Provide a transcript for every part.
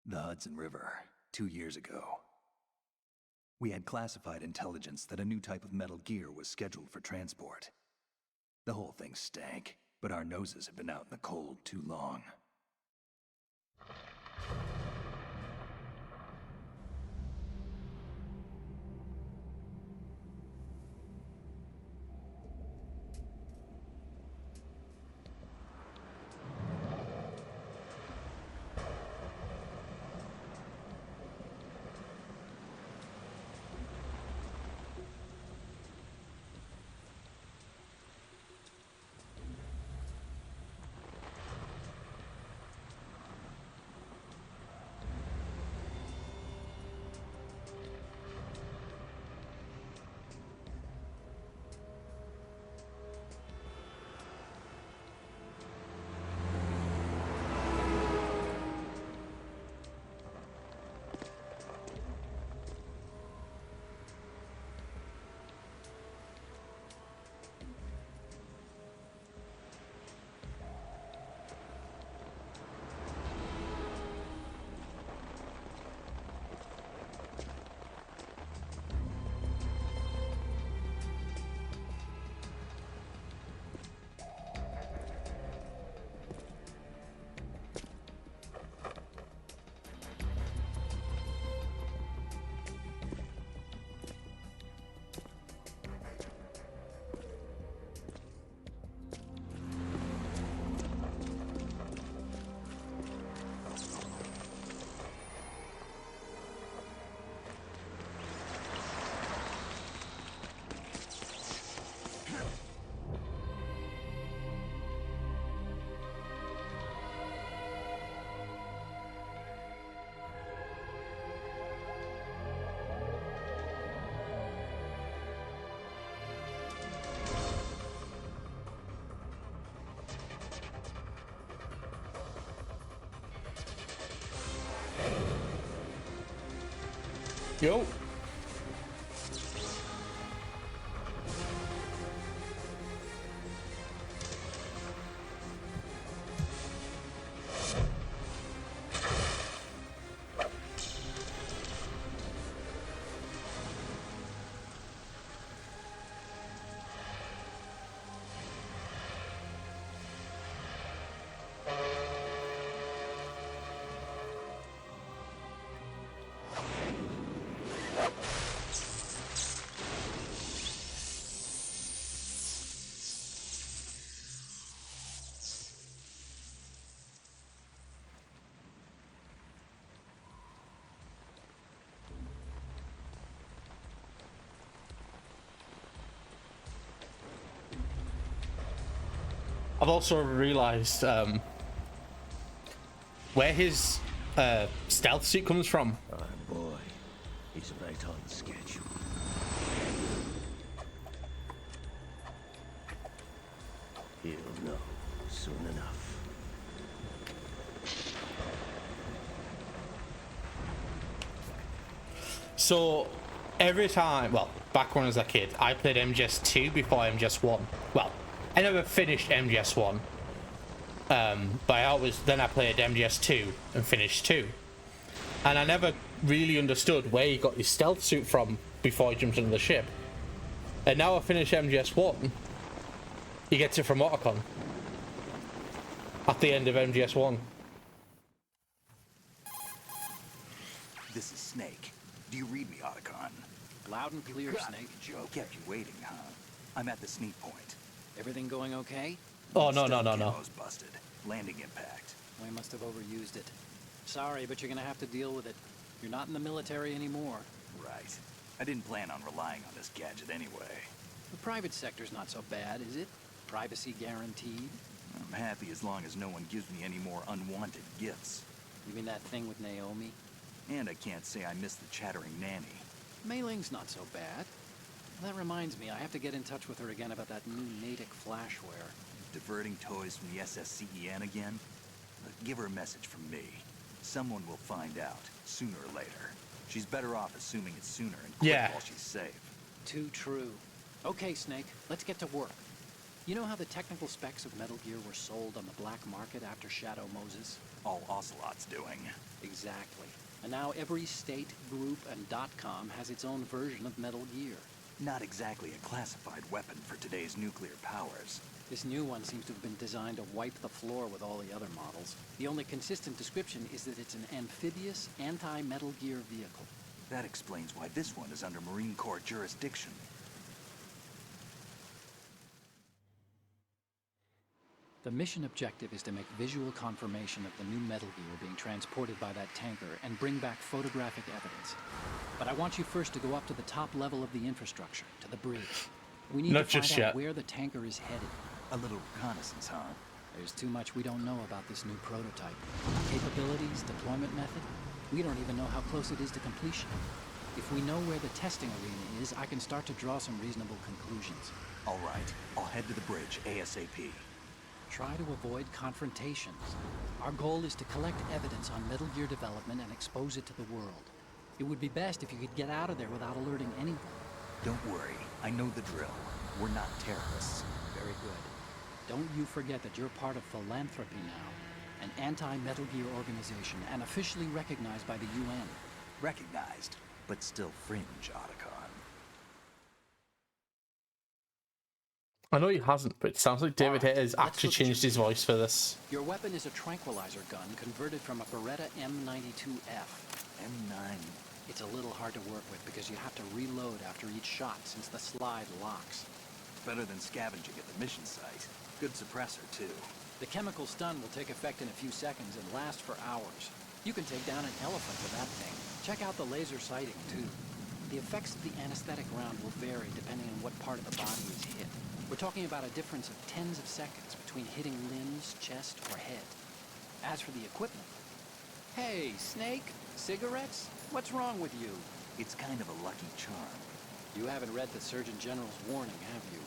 The Hudson River, 2 years ago. We had classified intelligence that a new type of metal gear was scheduled for transport. The whole thing stank, but our noses had been out in the cold too long. Yo. I've also realized where his stealth suit comes from. Oh boy, he's right on schedule. He'll know soon enough. So every time, well, back when I was a kid, I played MGS2 before MGS1. Well, I never finished MGS1, but I played MGS2 and finished 2. And I never really understood where he got his stealth suit from before he jumped into the ship. And now I finished MGS1, he gets it from Otacon at the end of MGS1. This is Snake. Do you read me, Otacon? Loud and clear, Snake. Joe kept you waiting, huh? I'm at the sneak point. Everything going okay? Oh, no. Camo's busted. Landing impact. We must have overused it. Sorry, but you're gonna have to deal with it. You're not in the military anymore. Right. I didn't plan on relying on this gadget anyway. The private sector's not so bad, is it? Privacy guaranteed? I'm happy as long as no one gives me any more unwanted gifts. You mean that thing with Naomi? And I can't say I miss the chattering nanny. Mei Ling's not so bad. That reminds me, I have to get in touch with her again about that new Natick flashware. Diverting toys from the SSCEN again? Give her a message from me. Someone will find out, sooner or later. She's better off assuming it's sooner and quit while she's safe. Too true. Okay, Snake, let's get to work. You know how the technical specs of Metal Gear were sold on the black market after Shadow Moses? All Ocelot's doing. Exactly. And now every state, group, and .com has its own version of Metal Gear. Not exactly a classified weapon for today's nuclear powers. This new one seems to have been designed to wipe the floor with all the other models. The only consistent description is that it's an amphibious, anti-Metal Gear vehicle. That explains why this one is under Marine Corps jurisdiction. The mission objective is to make visual confirmation of the new Metal Gear being transported by that tanker and bring back photographic evidence. But I want you first to go up to the top level of the infrastructure, to the bridge. We need Not to find just out yet. where the tanker is headed. A little reconnaissance, huh? There's too much we don't know about this new prototype. Capabilities, deployment method. We don't even know how close it is to completion. If we know where the testing arena is, I can start to draw some reasonable conclusions. All right, I'll head to the bridge ASAP. Try to avoid confrontations. Our goal is to collect evidence on Metal Gear development and expose it to the world. It would be best if you could get out of there without alerting anyone. Don't worry, I know the drill. We're not terrorists. Very good. Don't you forget that you're part of Philanthropy now, an anti-Metal Gear organization and officially recognized by the UN. Recognized, but still fringe, Otacon. I know he hasn't, but it sounds like David Alright, has let's actually look at changed your his voice for this. Your weapon is a tranquilizer gun converted from a Beretta M92F. M9. It's a little hard to work with because you have to reload after each shot since the slide locks. Better than scavenging at the mission site. Good suppressor, too. The chemical stun will take effect in a few seconds and last for hours. You can take down an elephant with that thing. Check out the laser sighting, too. The effects of the anesthetic round will vary depending on what part of the body is hit. We're talking about a difference of tens of seconds between hitting limbs, chest, or head. As for the equipment... Hey, Snake? Cigarettes? What's wrong with you? It's kind of a lucky charm. You haven't read the Surgeon General's warning, have you?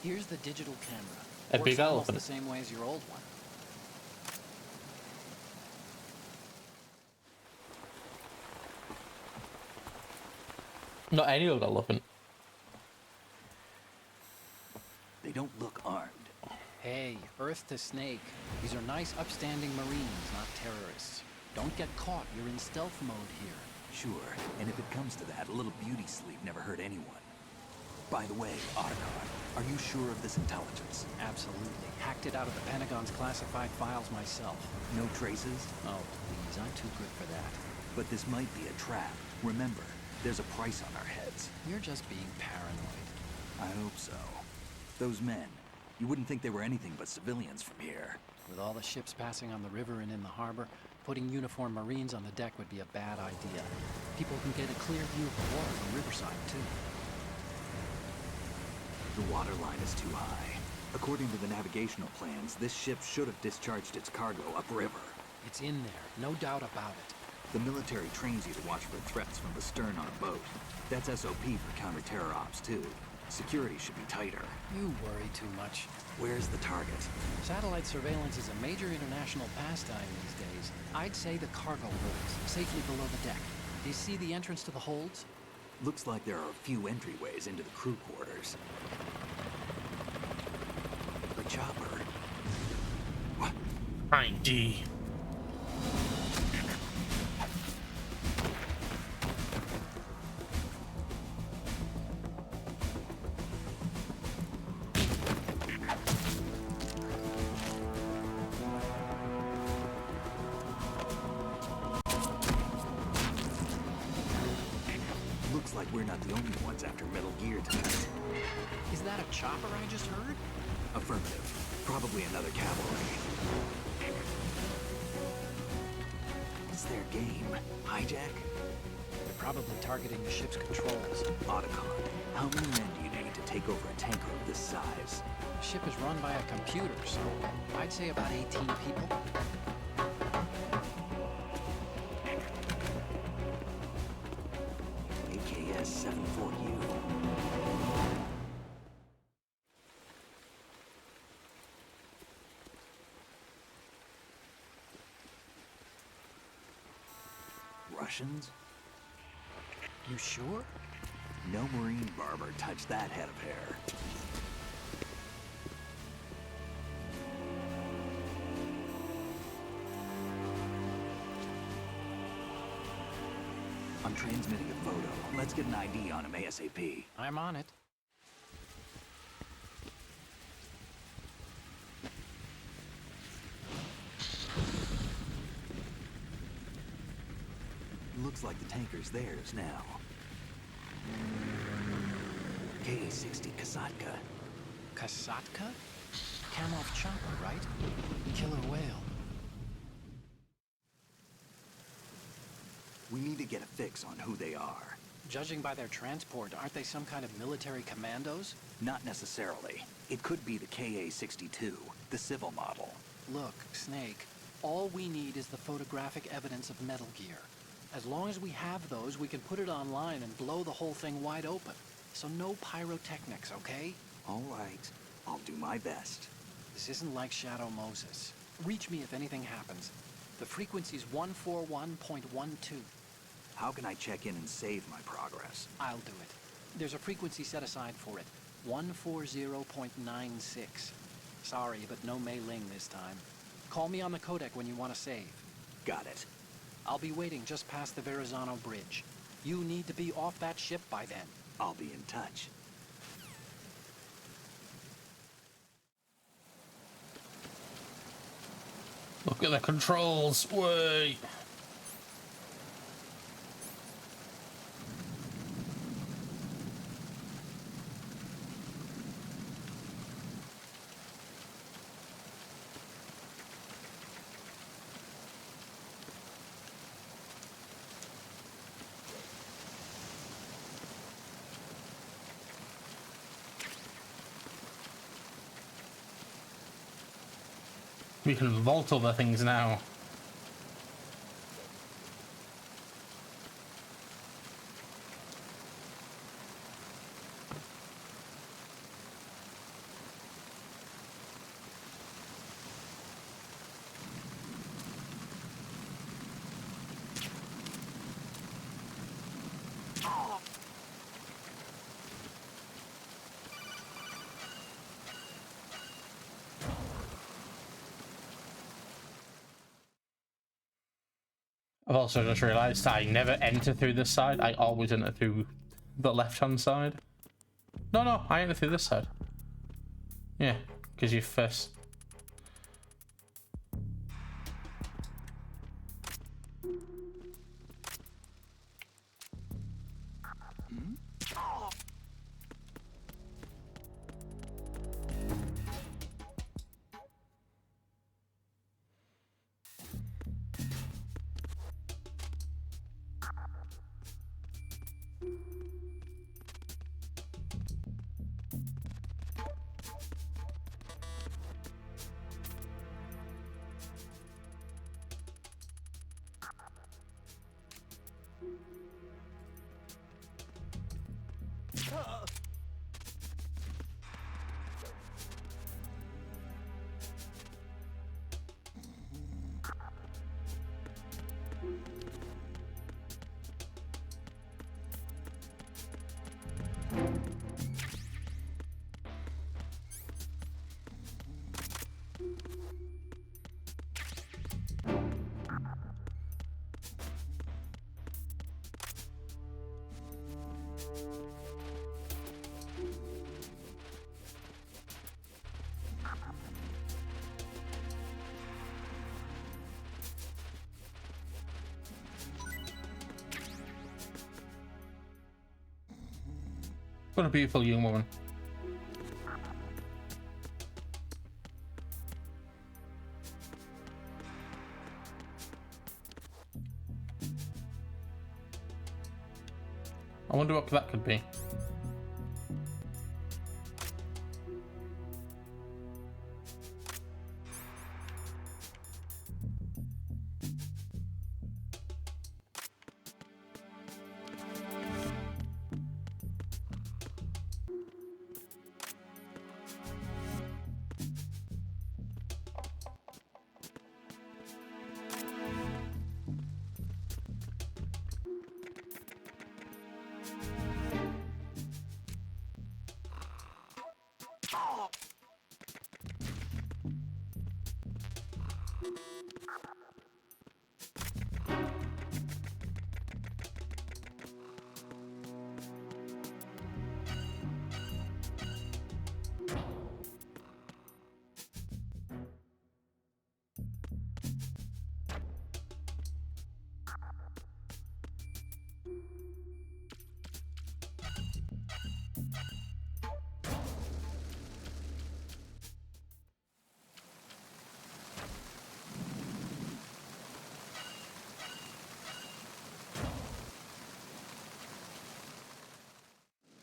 Here's the digital camera. A Works big almost elephant. the same way as your old one. Not any old elephant. They don't look armed. Hey, Earth to Snake. These are nice, upstanding Marines, not terrorists. Don't get caught. You're in stealth mode here. Sure, and if it comes to that, a little beauty sleep never hurt anyone. By the way, Otacon, are you sure of this intelligence? Absolutely. Hacked it out of the Pentagon's classified files myself. No traces? Oh, please. I'm too good for that. But this might be a trap. Remember, there's a price on our heads. You're just being paranoid. I hope so. Those men, you wouldn't think they were anything but civilians from here. With all the ships passing on the river and in the harbor, putting uniformed Marines on the deck would be a bad idea. People can get a clear view of the water from Riverside, too. The water line is too high. According to the navigational plans, this ship should have discharged its cargo upriver. It's in there, no doubt about it. The military trains you to watch for threats from the stern on a boat. That's SOP for counter-terror ops, too. Security should be tighter. You worry too much. Where's the target? Satellite surveillance is a major international pastime these days. I'd say the cargo holds, safely below the deck. Do you see the entrance to the holds? Looks like there are a few entryways into the crew quarters. The chopper. What? ID. Looks like we're not the only ones after Metal Gear tonight. Is that a chopper I just heard? Affirmative. Probably another cavalry. It's their game. Hijack? They're probably targeting the ship's controls. Otacon, how many men do you need to take over a tanker of this size? The ship is run by a computer, so I'd say about 18 people. AKS 74U. Russians? You sure? No marine barber touched that head of hair. I'm transmitting a photo. Let's get an ID on him ASAP. I'm on it. Looks like the tanker's theirs now. Ka-60 Kasatka. Kasatka? Kamov chopper, right? Killer whale. We need to get a fix on who they are. Judging by their transport, aren't they some kind of military commandos? Not necessarily. It could be the Ka-62, the civil model. Look, Snake, all we need is the photographic evidence of Metal Gear. As long as we have those, we can put it online and blow the whole thing wide open. So no pyrotechnics, okay? All right. I'll do my best. This isn't like Shadow Moses. Reach me if anything happens. The frequency's 141.12. How can I check in and save my progress? I'll do it. There's a frequency set aside for it. 140.96. Sorry, but no Mei Ling this time. Call me on the codec when you want to save. Got it. I'll be waiting just past the Verrazano Bridge. You need to be off that ship by then. I'll be in touch. Look at the controls. Way. We can vault over things now. I've also just realised I never enter through this side. I always enter through the left-hand side. No, I enter through this side. Yeah, because you first... What a beautiful young woman. I wonder what that could be.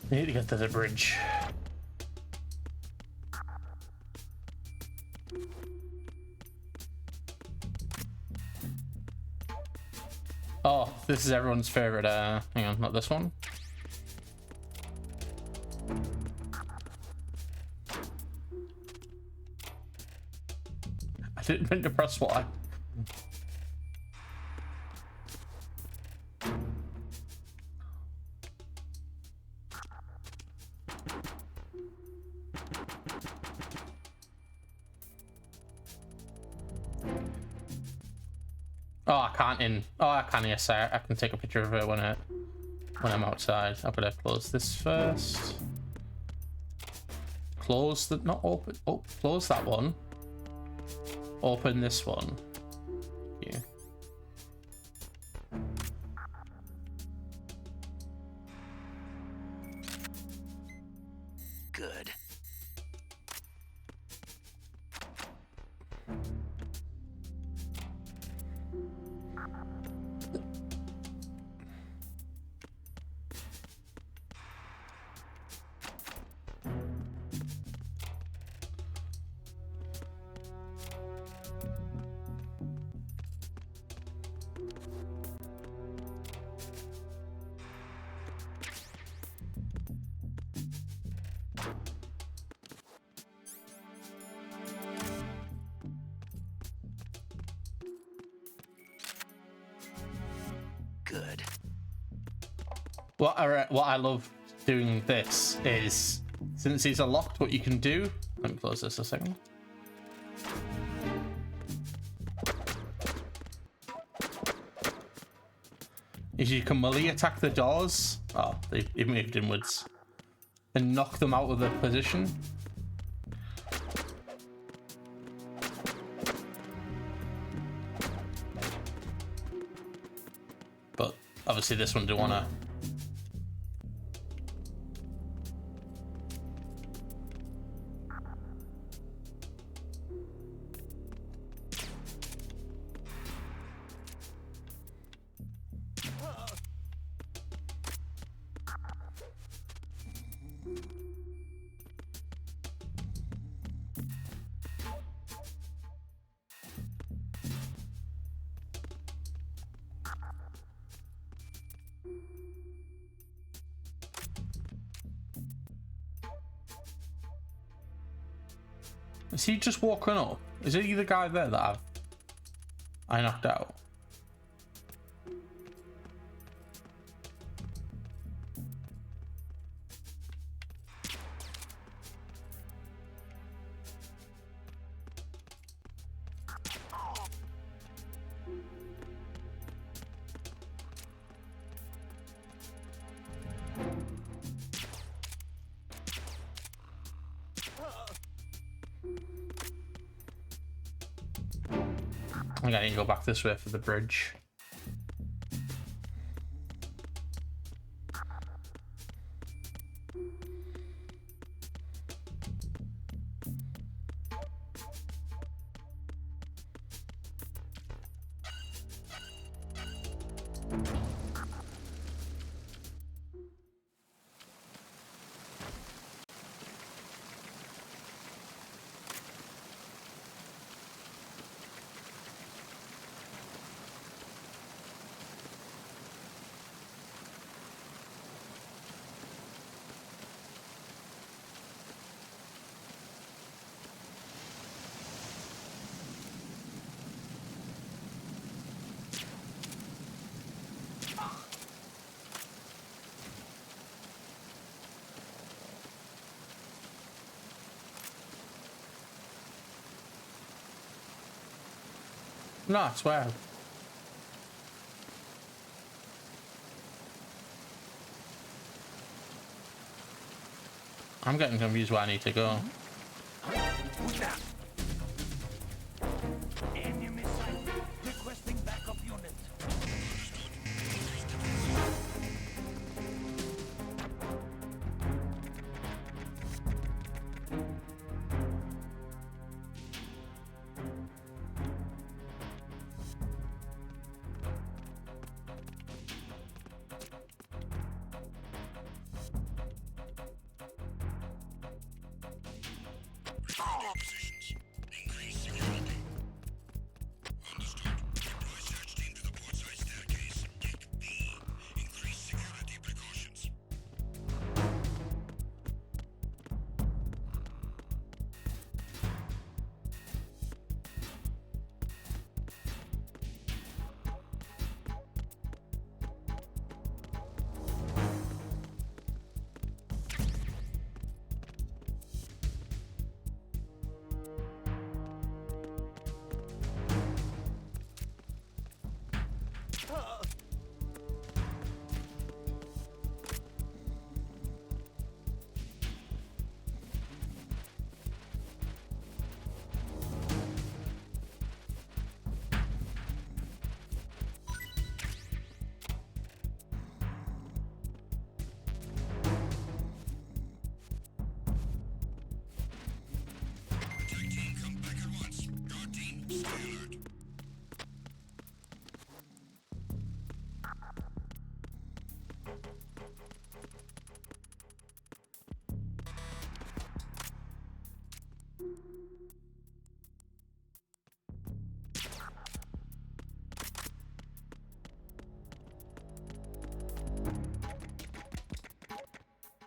I need to get to the bridge. Oh, this is everyone's favorite. Hang on, not this one. I didn't mean to press Y. Oh, I can't in. Oh, I can. Yes, I can take a picture of it when I'm outside. I've got to close this first. Close the not open. Oh, close that one. Open this one. Yeah. Good. Good. What I love doing this is, since these are locked, what you can do. Let me close this a second. Is you can melee attack the doors. Oh, they moved inwards. And knock them out of their position. But obviously this one do wanna. Is he just walking up? Is he the guy there that I knocked out? I think I need to go back this way for the bridge. No, I swear. I'm getting confused where I need to go. Enemy sighted. Requesting backup unit.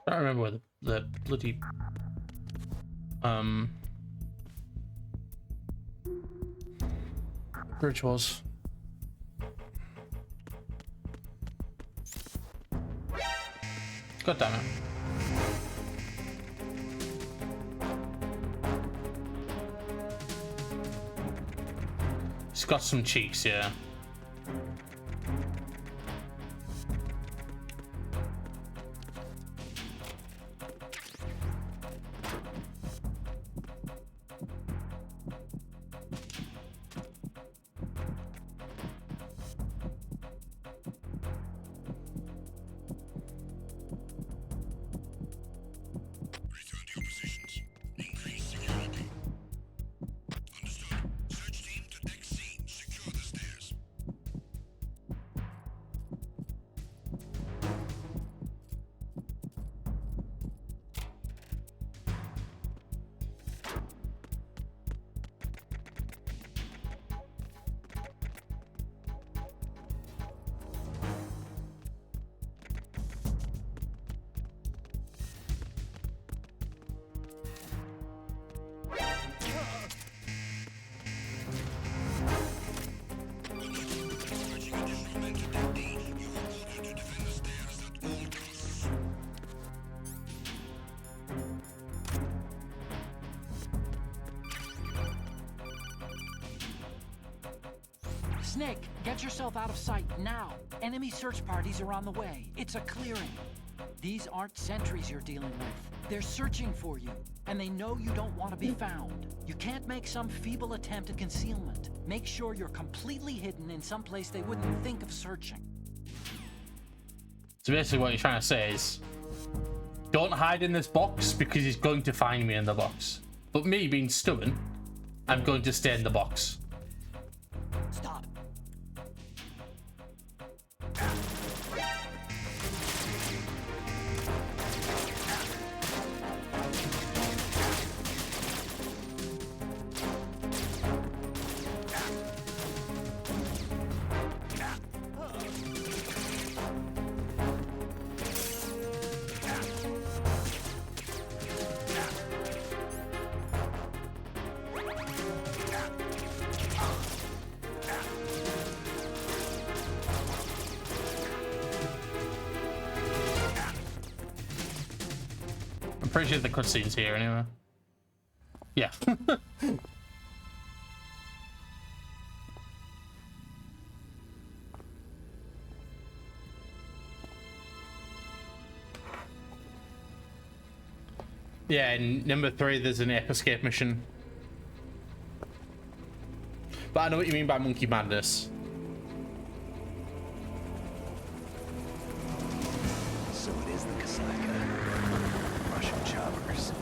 I don't remember where the bloody bridge was. God damn it. He's got some cheeks, yeah. Snake, get yourself out of sight now. Enemy search parties are on the way. It's a clearing. These aren't sentries you're dealing with. They're searching for you, and they know you don't want to be found. You can't make some feeble attempt at concealment. Make sure you're completely hidden in some place they wouldn't think of searching. So basically what you're trying to say is, don't hide in this box because he's going to find me in the box. But me being stubborn, I'm going to stay in the box. Stop. I'm pretty sure the cutscene's here anyway. Yeah. Yeah, in number 3, there's an ape escape mission. But I know what you mean by monkey madness. So it is the Kasaka. Russian choppers.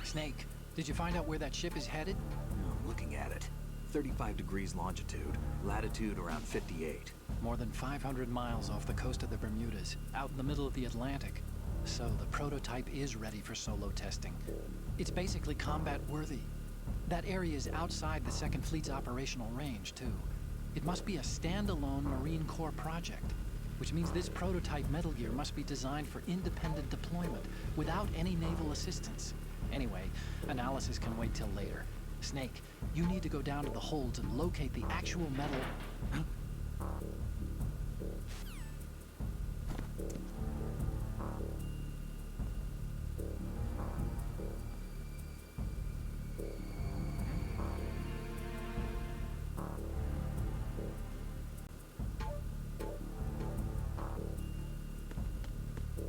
Snake, did you find out where that ship is headed? I'm looking at it. 35 degrees longitude, latitude around 58. More than 500 miles off the coast of the Bermudas, out in the middle of the Atlantic. So the prototype is ready for solo testing. It's basically combat worthy. That area is outside the Second Fleet's operational range, too. It must be a standalone Marine Corps project, which means this prototype Metal Gear must be designed for independent deployment without any naval assistance. Anyway, analysis can wait till later. Snake, you need to go down to the holds and locate the actual metal...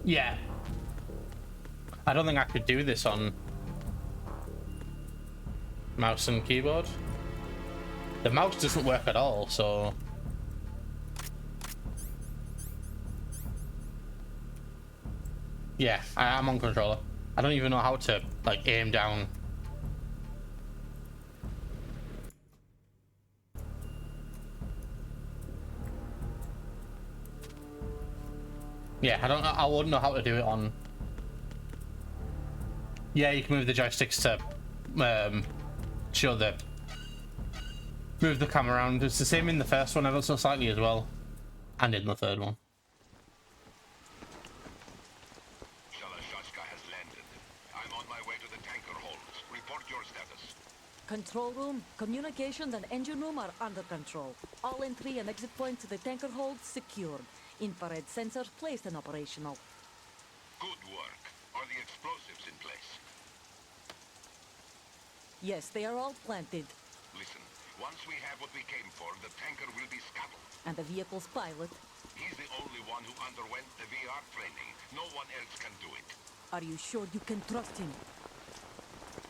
Yeah. I don't think I could do this on mouse and keyboard. The mouse doesn't work at all, so... Yeah, I'm on controller. I don't even know how to, like, aim down. Yeah, I wouldn't know how to do it on... Yeah, you can move the joysticks to show the... Move the camera around. It's the same in the first one, ever so slightly as well. And in the third one. Shalashaska has landed. I'm on my way to the tanker holds. Report your status. Control room, communications and engine room are under control. All entry and exit points to the tanker hold secured. Infrared sensors placed and operational. Good work. Are the explosives in place? Yes, they are all planted. Listen, once we have what we came for, the tanker will be scuttled. And the vehicle's pilot. He's the only one who underwent the VR training. No one else can do it. Are you sure you can trust him?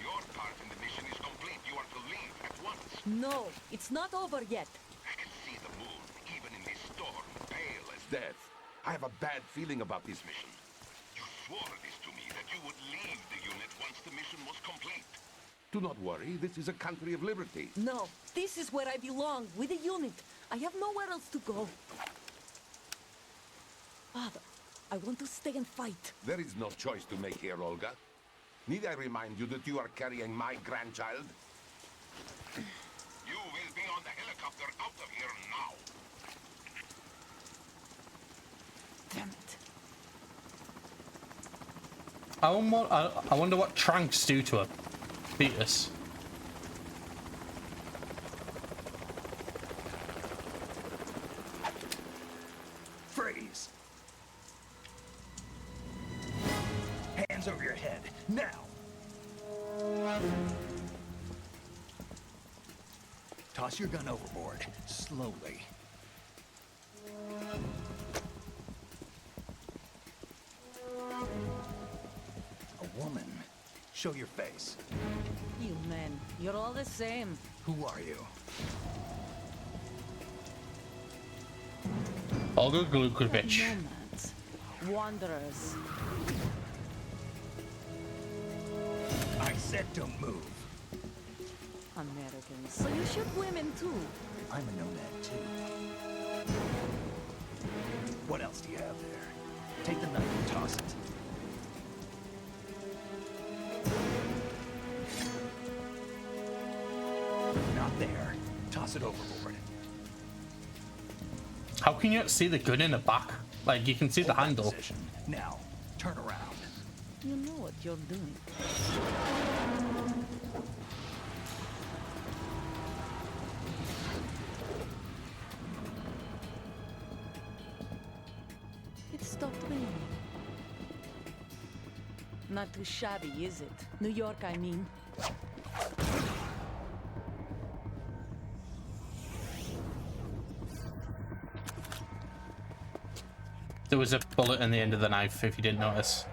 Your part in the mission is complete. You are to leave at once. No, it's not over yet. I can see the moon, even in this storm, pale as death. I have a bad feeling about this mission. You swore this to me, that you would leave the unit once the mission was complete. Do not worry, this is a country of liberty. No, this is where I belong, with the unit. I have nowhere else to go. Father, I want to stay and fight. There is no choice to make here, Olga. Need I remind you that you are carrying my grandchild? You will be on the helicopter out of here now. Damn it. I wonder what tranks do to a fetus. Freeze! Hands over your head, now! Toss your gun overboard, slowly. A woman. Show your face. You men, you're all the same. Who are you? Olga Glukovich. Nomads. Wanderers. I said don't move. Americans. So you shoot women too. I'm a nomad too. What else do you have there? Take the knife and toss it. Not there. Toss it overboard. How can you not see the gun in the back? Like, you can see the Hold that handle. position. Now, turn around. You know what you're doing. It stopped raining. Not too shabby, is it? New York, I mean. There was a bullet in the end of the knife, if you didn't notice.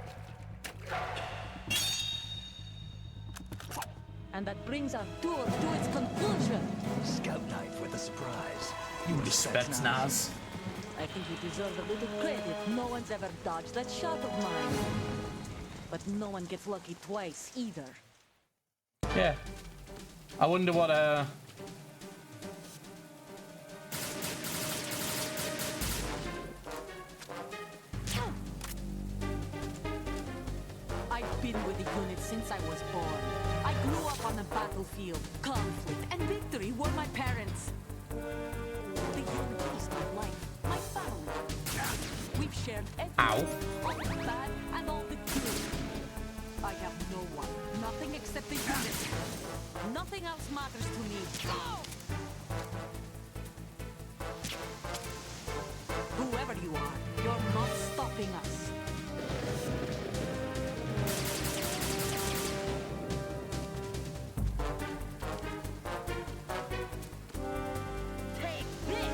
And that brings our tour to its conclusion. Scout knife with a surprise. You were Spetsnaz. I think you deserve a little credit. No one's ever dodged that shot of mine. But no one gets lucky twice, either. Yeah. I wonder what, I've been with the unit since I was born. I grew up on the battlefield. Conflict and victory were my parents. The unit is my life, my family. We've shared everything, all the bad and all the good. I have no one, nothing except the unit. Nothing else matters to me. Whoever you are, you're not stopping us. Take this!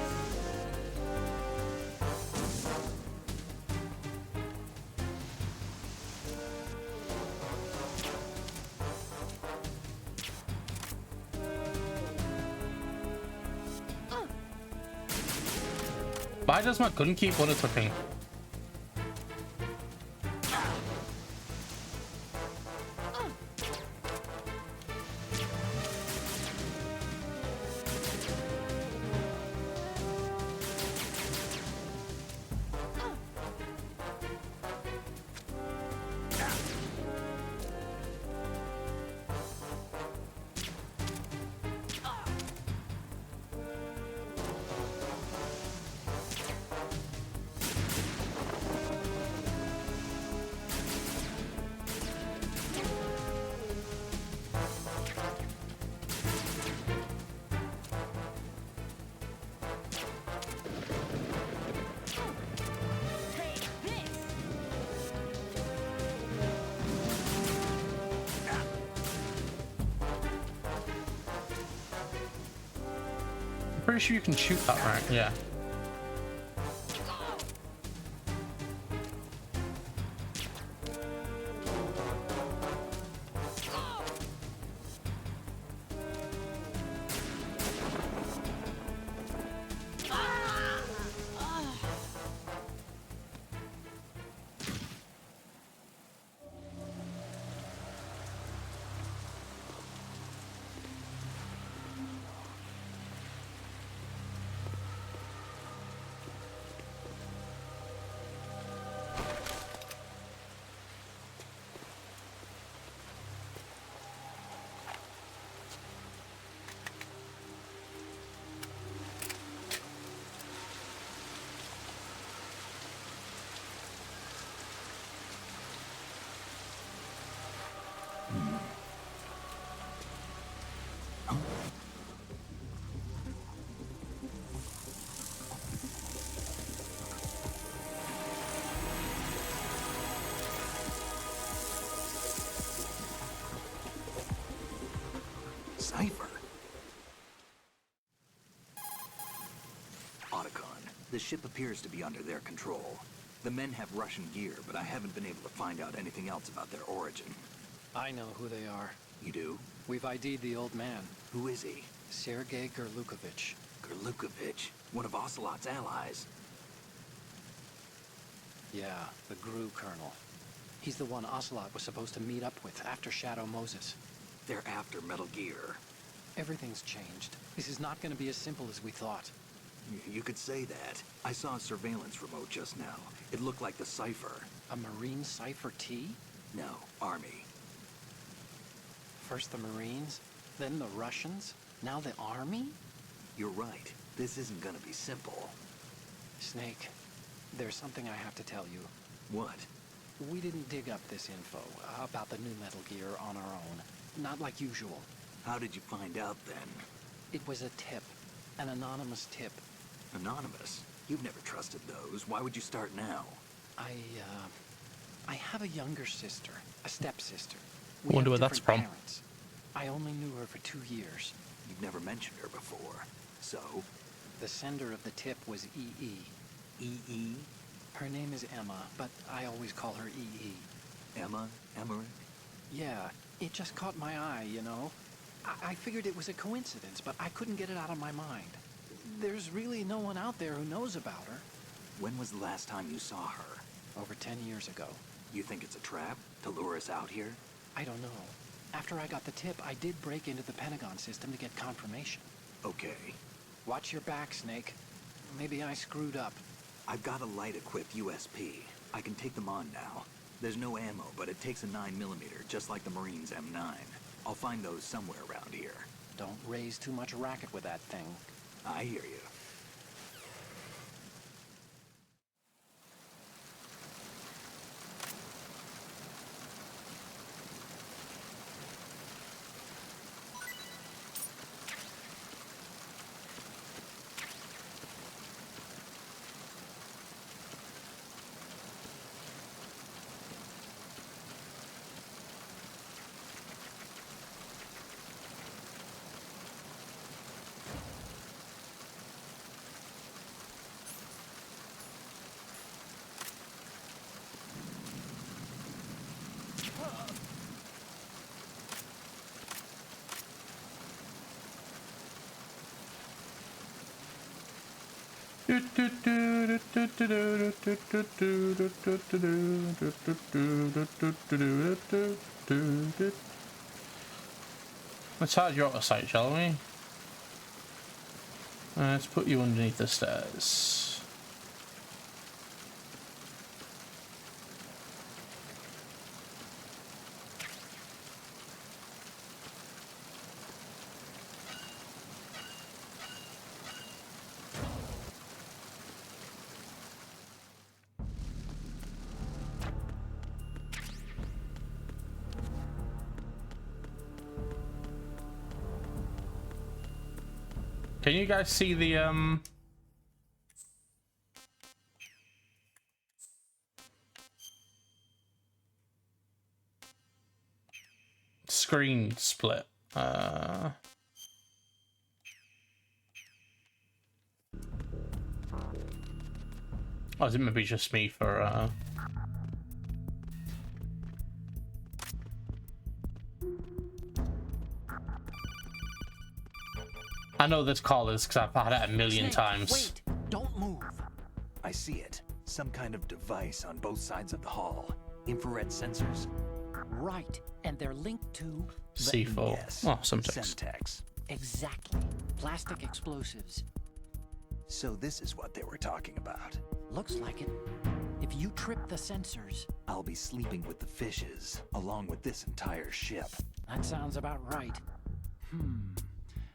why does my gun keep bullet clipping? Pretty sure you can shoot that, right? Yeah. Cipher. Otacon, the ship appears to be under their control. The men have Russian gear, but I haven't been able to find out anything else about their origin. I know who they are. You do? We've ID'd the old man, Who is he? Sergei Gerlukovich. Gerlukovich, one of Ocelot's allies. Yeah, the GRU colonel. He's the one Ocelot was supposed to meet up with after Shadow Moses. They're after Metal Gear. Everything's changed. This is not going to be as simple as we thought. You could say that. I saw a surveillance remote just now. It looked like the Cypher. A Marine Cypher T? No, Army. First the Marines, then the Russians, now the Army? You're right. This isn't gonna be simple. Snake, there's something I have to tell you. What? We didn't dig up this info about the new Metal Gear on our own. Not like usual. How did you find out then? It was a tip. An anonymous tip. Anonymous? You've never trusted those. Why would you start now? I have a younger sister, a stepsister. I wonder have where that's different from. parents. I only knew her for 2 years. You've never mentioned her before. So? The sender of the tip was EE. E.E.? Her name is Emma, but I always call her EE. Emma? Emmerich? Yeah, it just caught my eye, you know? I figured it was a coincidence, but I couldn't get it out of my mind. There's really no one out there who knows about her. When was the last time you saw her? Over 10 years ago. You think it's a trap? To lure us out here? I don't know. After I got the tip, I did break into the Pentagon system to get confirmation. Okay. Watch your back, Snake. Maybe I screwed up. I've got a light-equipped USP. I can take them on now. There's no ammo, but it takes a 9mm, just like the Marines' M9. I'll find those somewhere around here. Don't raise too much racket with that thing. I hear you. Let's hide you out of sight, shall we? Let's put you underneath the stairs. Can you guys see the screen split? Or is it maybe just me for I know this call is because I've had it a million Snake, times. Wait! Don't move! I see it. Some kind of device on both sides of the hall. Infrared sensors? Right, and they're linked to... C4. Yes. Oh, some text. Semtex. Exactly. Plastic explosives. So this is what they were talking about. Looks like it. If you trip the sensors... I'll be sleeping with the fishes, along with this entire ship. That sounds about right.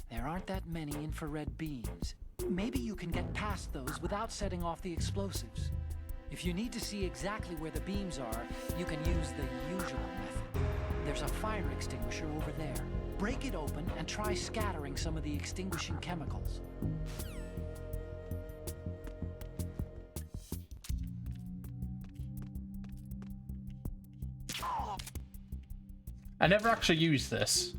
There aren't that many infrared beams. Maybe you can get past those without setting off the explosives. If you need to see exactly where the beams are, you can use the usual method. There's a fire extinguisher over there. Break it open and try scattering some of the extinguishing chemicals. I never actually used this.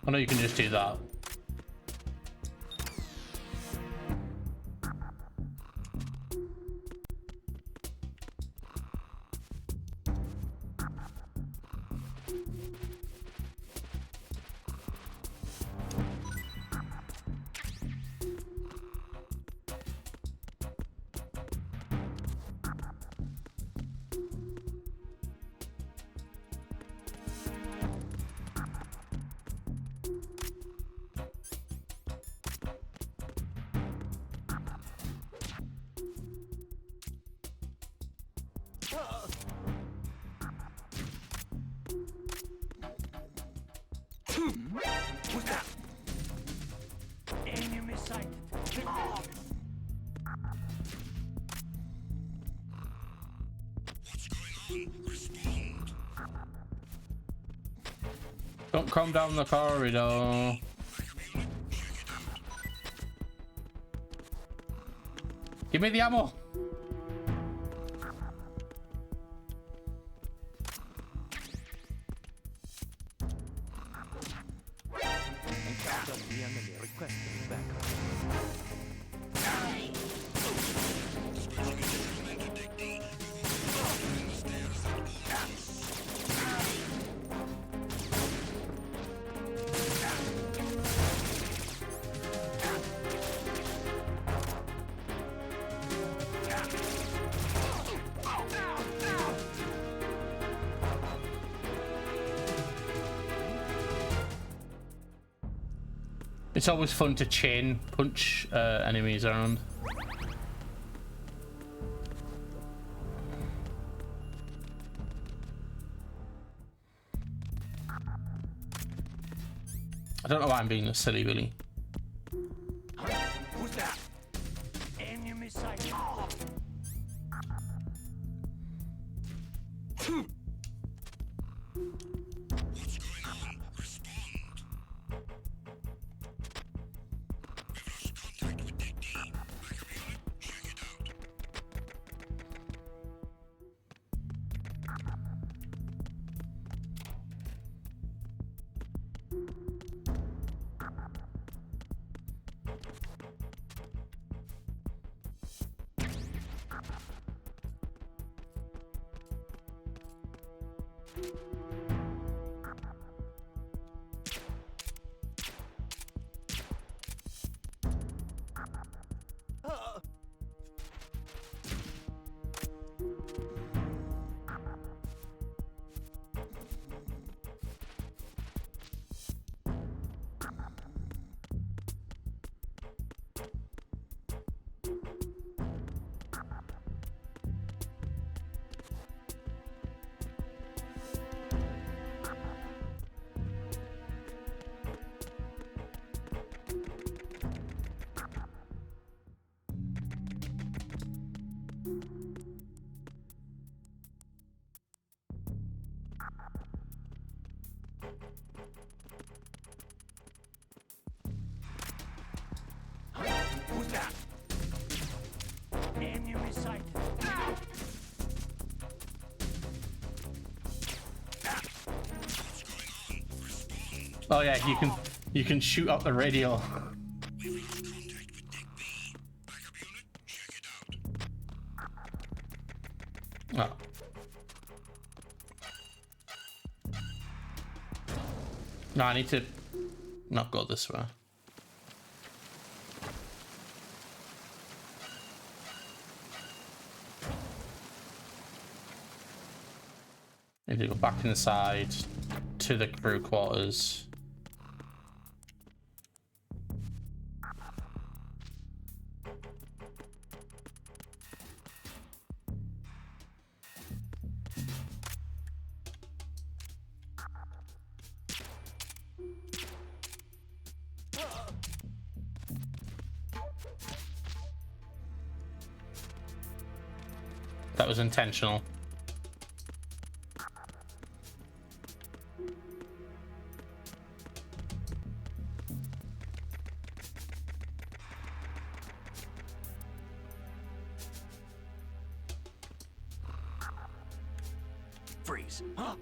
I know you can just do that. Don't come down the corridor. Give me the ammo. Encounter the enemy requesting backup. It's always fun to chain punch enemies around. I don't know why I'm being this silly, really. Who's that? Enemy sighted. Who's that? Enemy sighted. Oh yeah, you can shoot up the radio. Oh. No, I need to not go this way. Need to go back inside to the crew quarters. That was intentional. Freeze. Huh?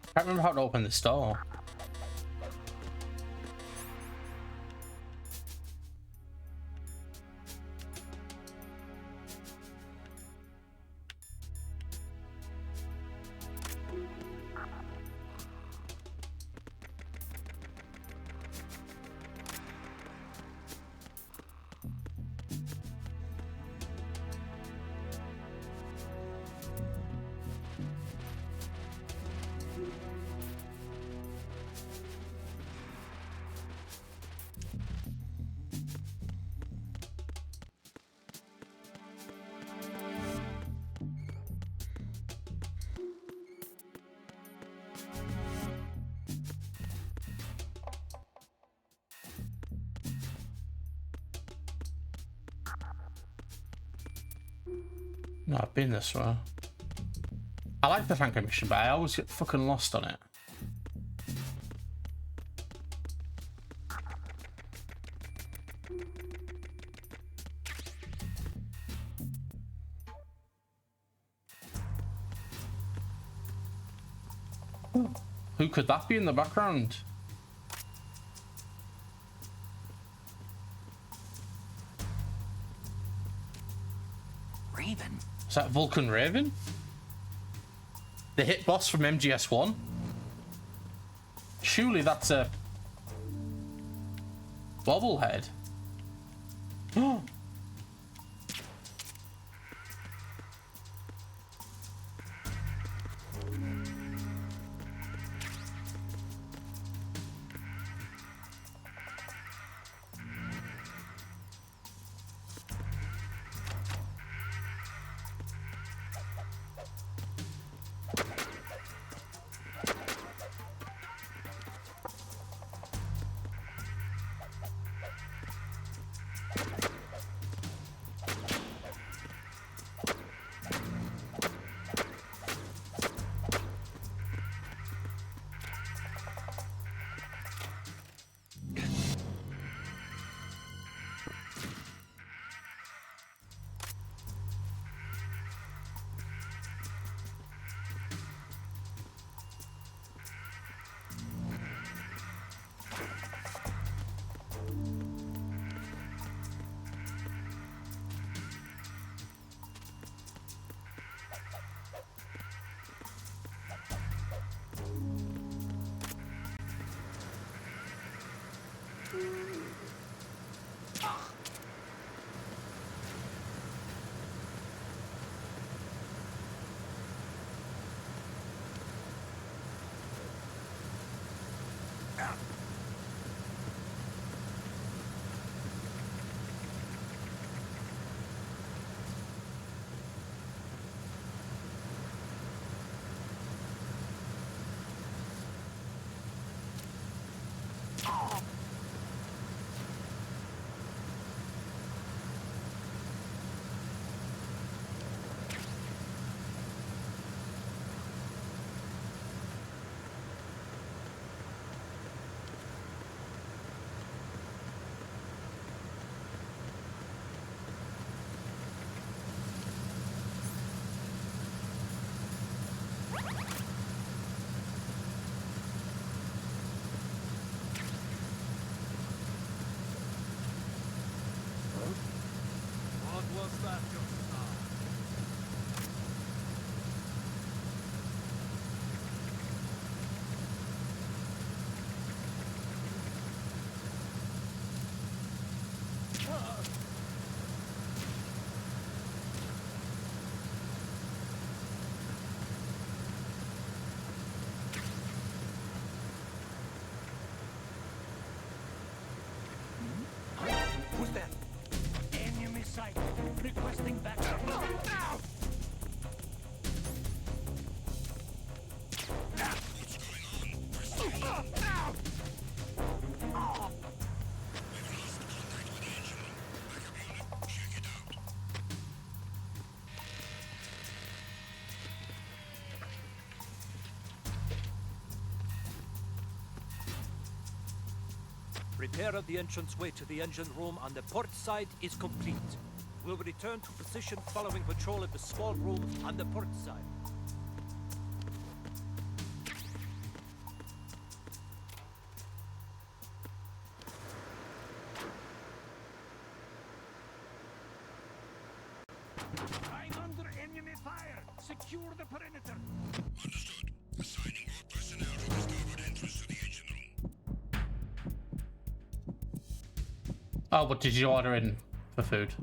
I can't remember how to open this door. No, I've been this way. I like the tanker mission, but I always get fucking lost on it. Who could that be in the background? Raven? Is that Vulcan Raven? The hit boss from MGS1? Surely that's a bobblehead. What was that just now? Who's that? Enemy sighted. Requesting backup. Now! Repair of the entranceway to the engine room on the port side is complete. We'll return to position following patrol of the small room on the port side. I'm under enemy fire! Secure the perimeter! Understood. Assigning all personnel to the starboard entrance to the engine room. Oh, what did you order in for food?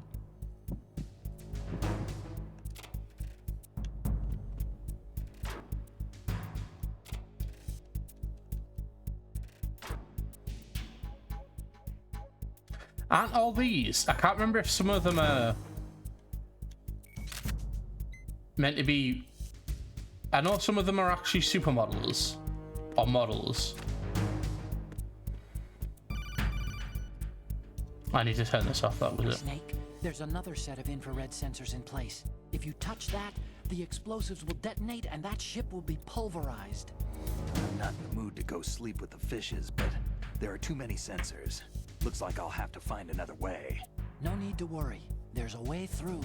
Aren't all these? I can't remember if some of them are meant to be. I know some of them are actually supermodels or models. I need to turn this off. That was it. Snake, there's another set of infrared sensors in place. If you touch that, the explosives will detonate and that ship will be pulverized. I'm not in the mood to go sleep with the fishes, but there are too many sensors. Looks like I'll have to find another way. No need to worry. There's a way through.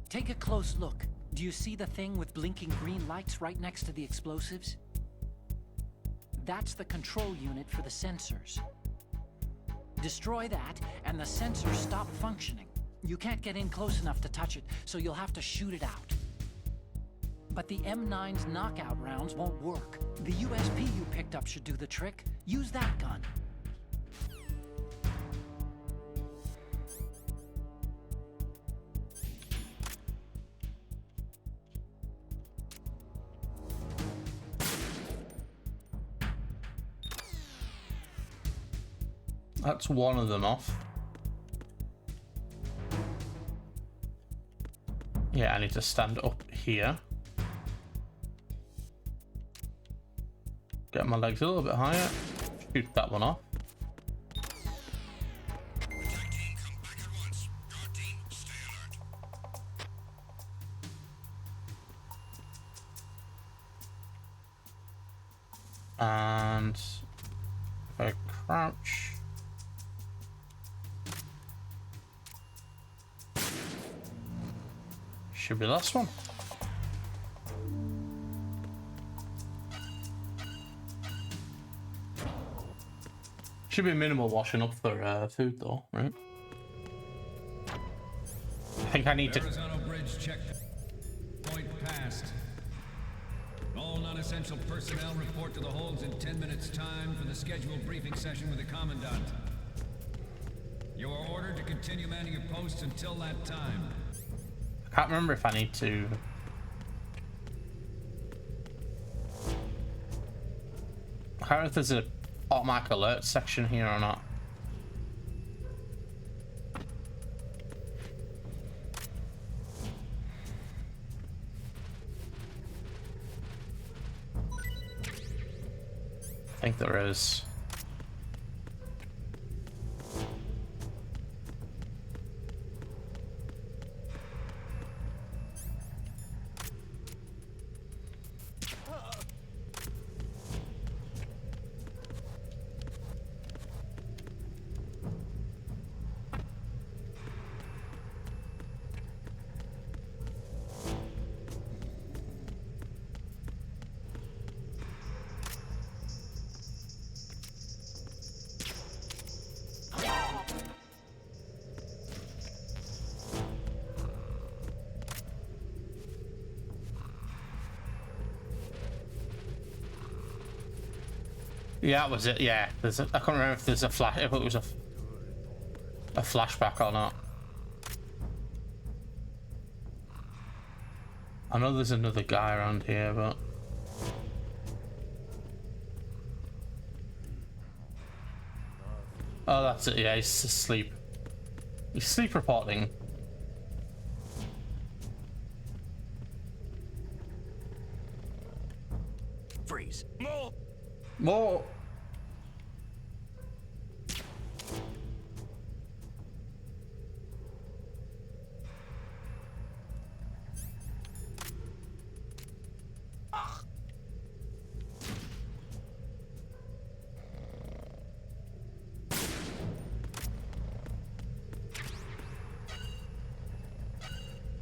Take a close look. Do you see the thing with blinking green lights right next to the explosives? That's the control unit for the sensors. Destroy that, and the sensors stop functioning. You can't get in close enough to touch it, so you'll have to shoot it out. But the M9's knockout rounds won't work. The USP you picked up should do the trick. Use that gun. That's one of them off. Yeah, I need to stand up here. Get my legs a little bit higher. Shoot that one off. And if I crouch. Should be the last one. Should be minimal washing up for food though, right? I think I need to... Arizona Bridge check point passed. All non-essential personnel report to the holds in 10 minutes time for the scheduled briefing session with the Commandant. You are ordered to continue manning your posts until that time. I can't remember if I need to... I can't remember if there's an automatic alert section here or not. I think there is. Yeah, that was it. Yeah, I can't remember if there's a flash, if it was a flashback or not. I know there's another guy around here, but oh, that's it. Yeah, he's asleep. He's sleep reporting. Freeze. More.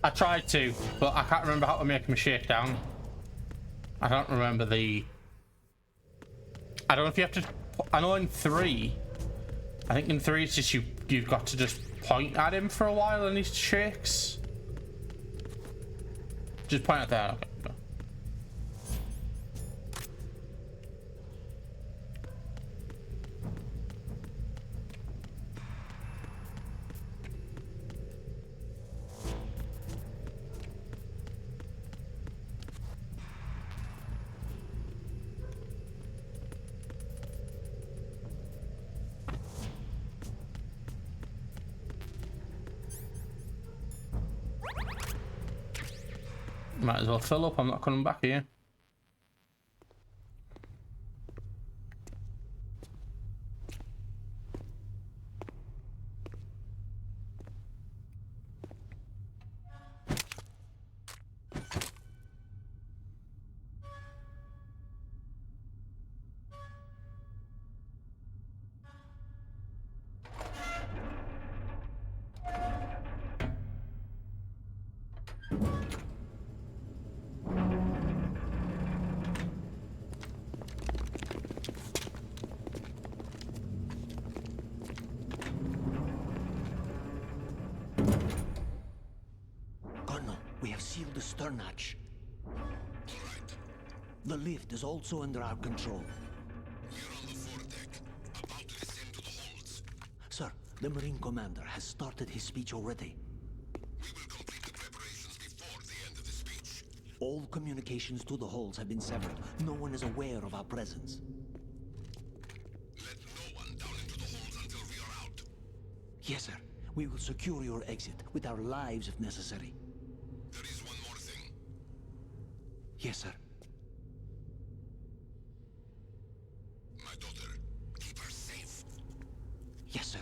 I tried to, but I can't remember how to make him shake down. I don't remember the... I don't know if you have to... I know in 3... I think in 3 it's just you've got to just point at him for a while and he shakes. Just point at that. Okay. Might as well fill up, I'm not coming back here. the stern hatch. All right. The lift is also under our control. We're on the foredeck, about to descend to the holds. Sir, the Marine Commander has started his speech already. We will complete the preparations before the end of the speech. All communications to the holds have been severed. No one is aware of our presence. Let no one down into the holds until we are out. Yes, sir. We will secure your exit, with our lives if necessary. There is one more thing. Yes, sir. My daughter, keep her safe. Yes, sir.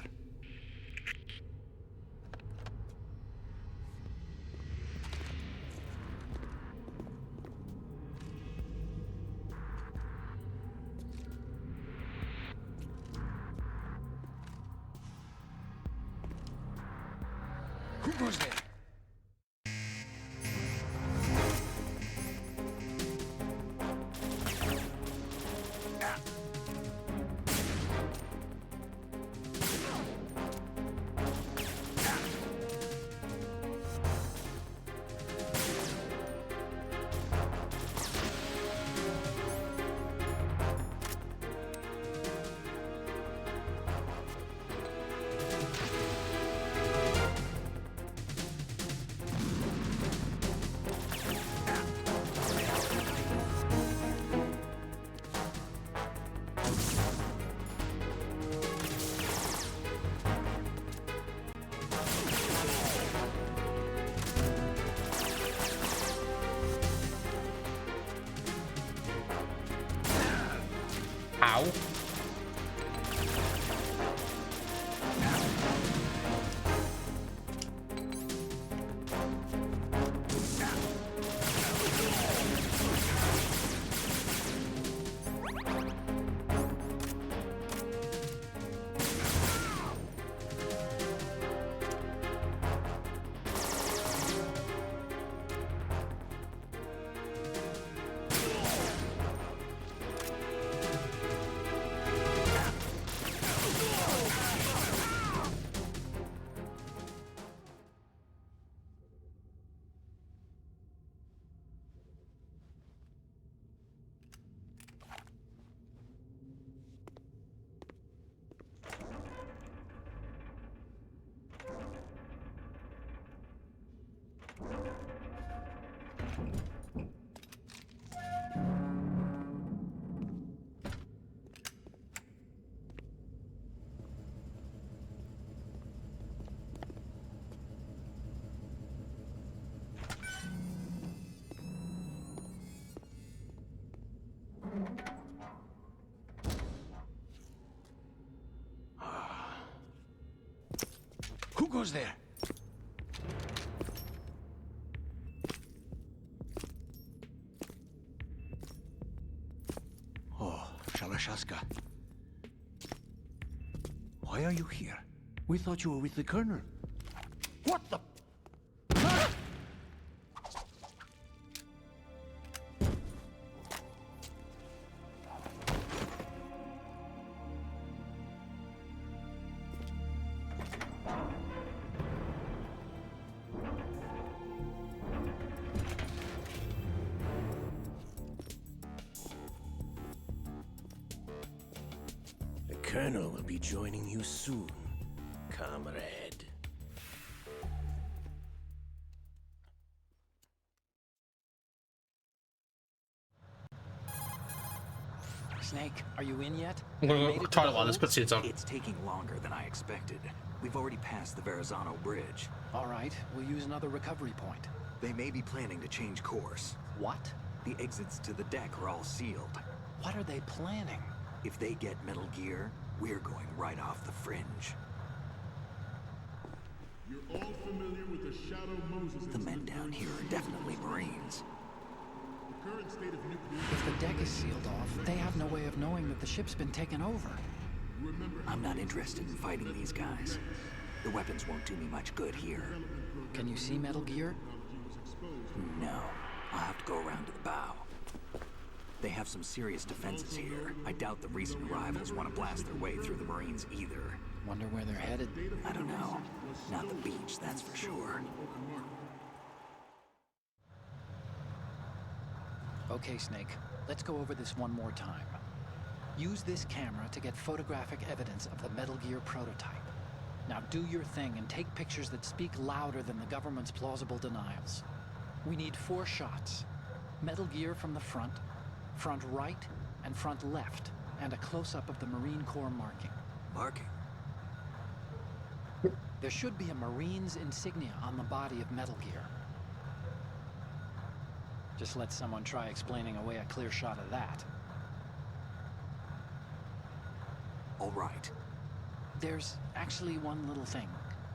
Who goes there? Ow. Who goes there? Oh, Shalashaska. Why are you here? We thought you were with the Colonel. What the? The Colonel will be joining you soon, comrade. Snake, are you in yet? I'm Have you gonna made go it to try the it while this holds? cutscene's on. It's taking longer than I expected. We've already passed the Verrazano Bridge. All right, we'll use another recovery point. They may be planning to change course. What? The exits to the deck are all sealed. What are they planning? If they get Metal Gear, we're going right off the fringe. You're all familiar with the Shadow Moses The men down here are definitely Marines. The current state of nuclear... If the deck is sealed off, they have no way of knowing that the ship's been taken over. I'm not interested in fighting these guys. The weapons won't do me much good here. Can you see Metal Gear? No. I'll have to go around to the bow. They have some serious defenses here. I doubt the recent arrivals want to blast their way through the Marines either. Wonder where they're headed. I don't know. Not the beach, that's for sure. Okay, Snake, let's go over this one more time. Use this camera to get photographic evidence of the Metal Gear prototype. Now do your thing and take pictures that speak louder than the government's plausible denials. We need 4 shots. Metal Gear from the front right, and front left, and a close-up of the Marine Corps marking. Marking? There should be a Marine's insignia on the body of Metal Gear. Just let someone try explaining away a clear shot of that. All right. There's actually one little thing.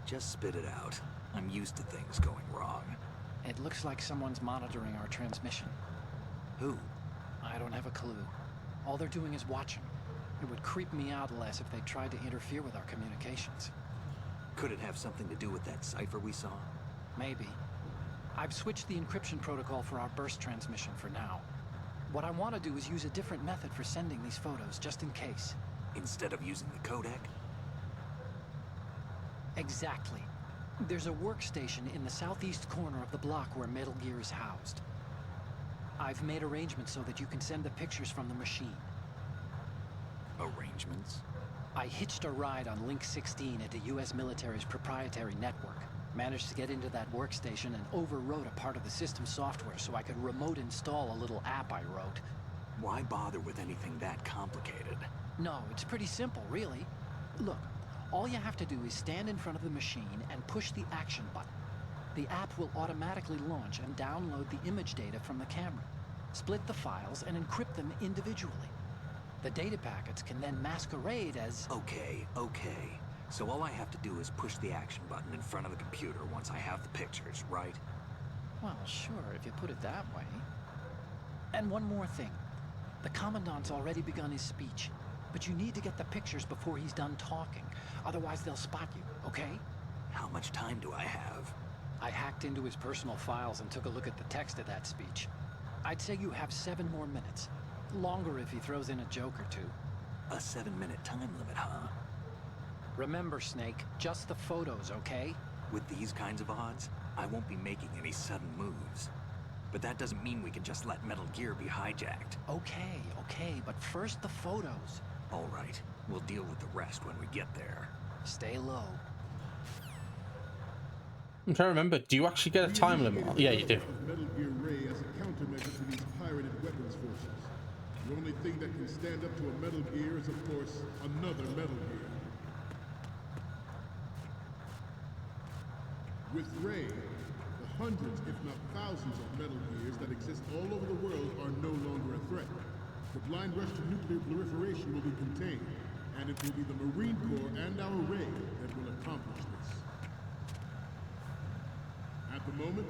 Just spit it out. I'm used to things going wrong. It looks like someone's monitoring our transmission. Who? I don't have a clue. All they're doing is watching. It would creep me out less if they tried to interfere with our communications. Could it have something to do with that cipher we saw? Maybe. I've switched the encryption protocol for our burst transmission for now. What I want to do is use a different method for sending these photos, just in case. Instead of using the codec? Exactly. There's a workstation in the southeast corner of the block where Metal Gear is housed. I've made arrangements so that you can send the pictures from the machine. Arrangements? I hitched a ride on Link 16 into US military's proprietary network. Managed to get into that workstation and overwrote a part of the system software so I could remote install a little app I wrote. Why bother with anything that complicated? No, it's pretty simple, really. Look, all you have to do is stand in front of the machine and push the action button. The app will automatically launch and download the image data from the camera, split the files, and encrypt them individually. The data packets can then masquerade as... Okay. So all I have to do is push the action button in front of the computer once I have the pictures, right? Well, sure, if you put it that way. And one more thing. The Commandant's already begun his speech, but you need to get the pictures before he's done talking. Otherwise, they'll spot you, okay? How much time do I have? I hacked into his personal files and took a look at the text of that speech. I'd say you have 7 more minutes. Longer if he throws in a joke or two. A 7-minute time limit, huh? Remember, Snake, just the photos, okay? With these kinds of odds, I won't be making any sudden moves. But that doesn't mean we can just let Metal Gear be hijacked. Okay, but first the photos. All right, we'll deal with the rest when we get there. Stay low. I'm trying to remember, do you actually get a time limit? Yeah, you do. Metal Gear Ray as a countermeasure to these pirated weapons forces. The only thing that can stand up to a Metal Gear is, of course, another Metal Gear. With Ray, the hundreds, if not thousands of Metal Gears that exist all over the world are no longer a threat. The blind rush to nuclear proliferation will be contained, and it will be the Marine Corps and our Ray that will accomplish this. At the moment,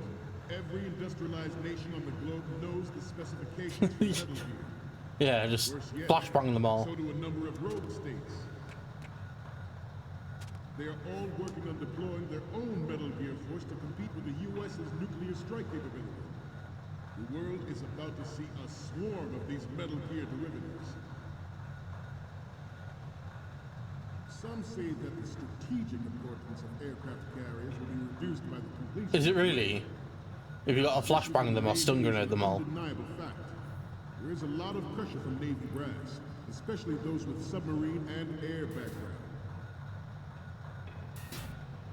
every industrialized nation on the globe knows the specifications for Metal Gear. Yeah, just flashbang them all. So do a number of rogue states. They are all working on deploying their own Metal Gear force to compete with the U.S.'s nuclear strike capability. The world is about to see a swarm of these Metal Gear derivatives. Some say that the strategic importance of aircraft carriers will be reduced by the completion. Is it really? If you got a flashbang them or stun grenade them all. Undeniable fact. There is a lot of pressure from Navy brass, especially those with submarine and air background.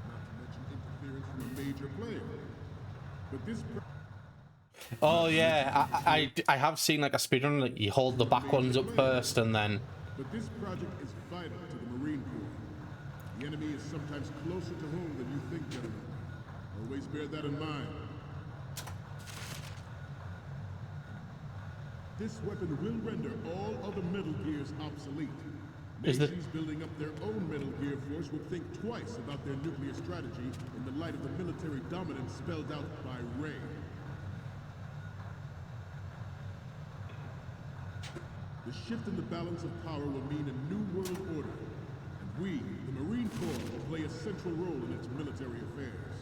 Not to mention interference from a major player. But this. Oh yeah, I have seen like a speedrun that you hold the back ones up first and then. But this project is vital to the Marine Corps. The enemy is sometimes closer to home than you think, gentlemen. Always bear that in mind. This weapon will render all other Metal Gears obsolete. Nations building up their own Metal Gear force will think twice about their nuclear strategy in the light of the military dominance spelled out by Ray. The shift in the balance of power will mean a new world order, and we, the Marine Corps, will play a central role in its military affairs.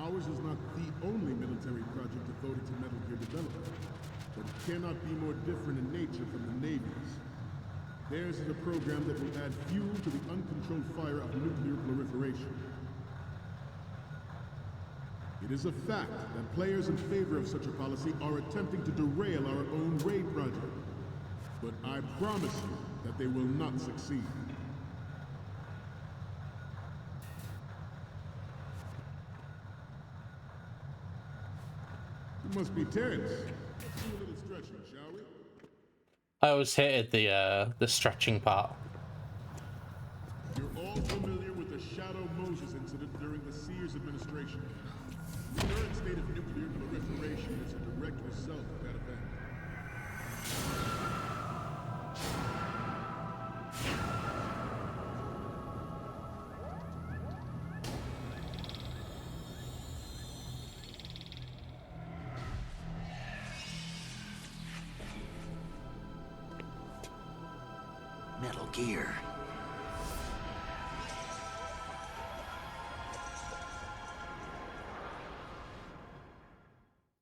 Ours is not the only military project devoted to Metal Gear development, but it cannot be more different in nature from the Navy's. Theirs is a program that will add fuel to the uncontrolled fire of nuclear proliferation. It is a fact that players in favor of such a policy are attempting to derail our own raid project. But I promise you that they will not succeed. You must be tense. Let's do a little stretching, shall we? I always hated the stretching part. You're all familiar with the Shadow Moses incident during the Sears administration. The current state of nuclear proliferation is a direct result of that event. Metal Gear.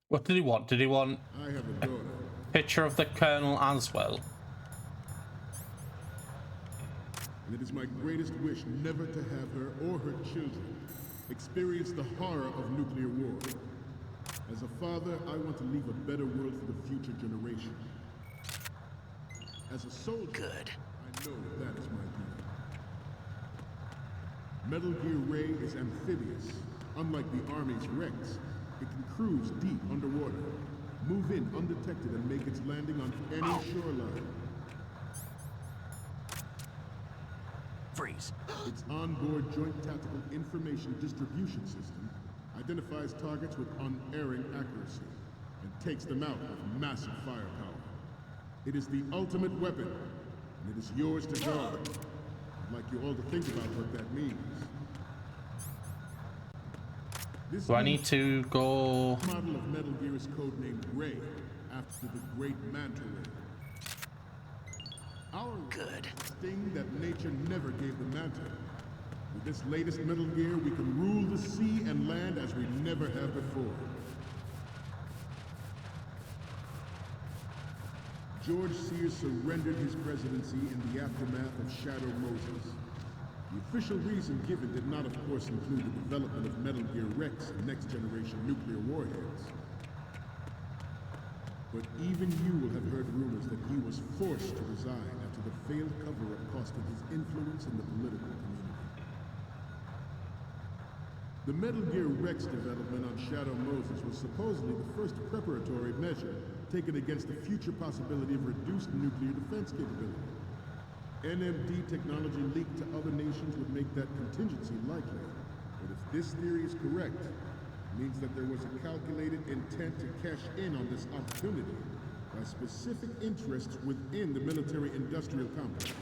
What did he want? Did he want I have a daughter. picture of the Colonel as well? And it is my greatest wish never to have her or her children experience the horror of nuclear war. As a father, I want to leave a better world for the future generation. As a soldier, Good. I know that is my duty. Metal Gear Ray is amphibious. Unlike the Army's Rex, it can cruise deep underwater, move in undetected, and make its landing on any shoreline. Freeze. Its onboard Joint Tactical Information Distribution System identifies targets with unerring accuracy and takes them out with massive firepower. It is the ultimate weapon, and it is yours to guard. I'd like you all to think about what that means. This Do I need to go? model of Metal Gear is codenamed Ray, after the great manta ray. Our Good. sting that nature never gave the manta. With this latest Metal Gear, we can rule the sea and land as we never have before. George Sears surrendered his presidency in the aftermath of Shadow Moses. The official reason given did not, of course, include the development of Metal Gear Rex and next-generation nuclear warheads. But even you will have heard rumors that he was forced to resign after the failed cover-up cost him his influence in the political community. The Metal Gear Rex development on Shadow Moses was supposedly the first preparatory measure taken against the future possibility of reduced nuclear defense capability. NMD technology leaked to other nations would make that contingency likely. But if this theory is correct, it means that there was a calculated intent to cash in on this opportunity by specific interests within the military-industrial complex.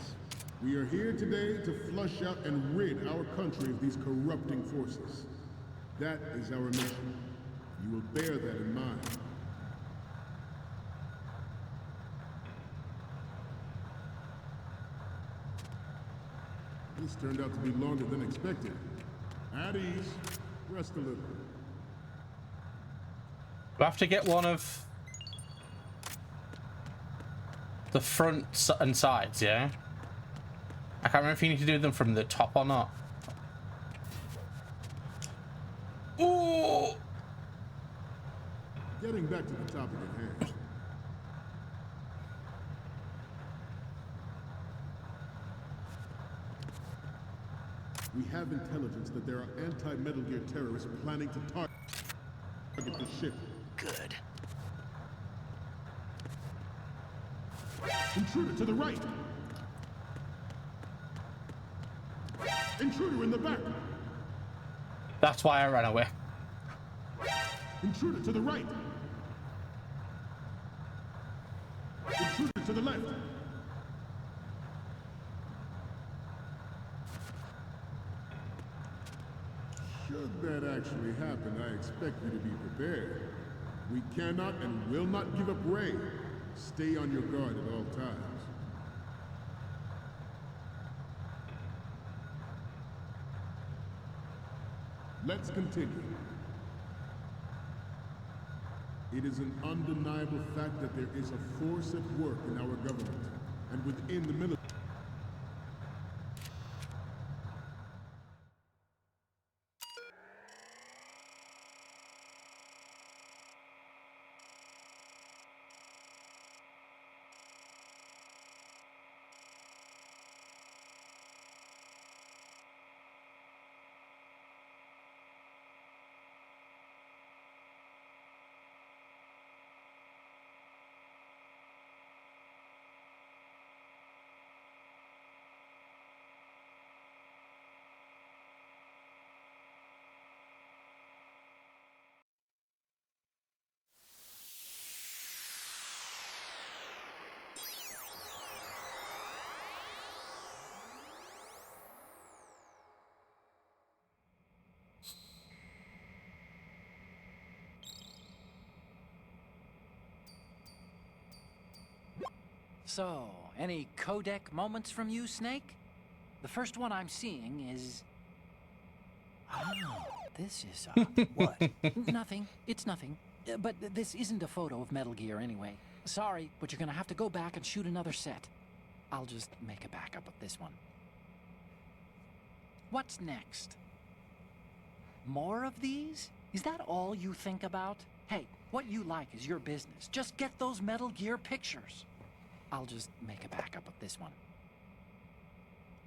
We are here today to flush out and rid our country of these corrupting forces. That is our mission. You will bear that in mind. This turned out to be longer than expected. At ease. Rest a little. Do I have to get one of the front and sides, yeah? I can't remember if you need to do them from the top or not. Ooh! Getting back to the topic at hand. We have intelligence that there are anti-Metal Gear terrorists planning to target the ship. Good. Intruder to the right! Intruder in the back! That's why I ran away. Intruder to the right! Intruder to the left! Should that actually happen, I expect you to be prepared. We cannot and will not give up Ray. Stay on your guard at all times. Let's continue. It is an undeniable fact that there is a force at work in our government and within the military. So, any codec moments from you, Snake? The first one I'm seeing is... Oh, this is... what? Nothing. It's nothing. But this isn't a photo of Metal Gear anyway. Sorry, but you're gonna have to go back and shoot another set. I'll just make a backup of this one. What's next? More of these? Is that all you think about? Hey, what you like is your business. Just get those Metal Gear pictures. I'll just make a backup of this one.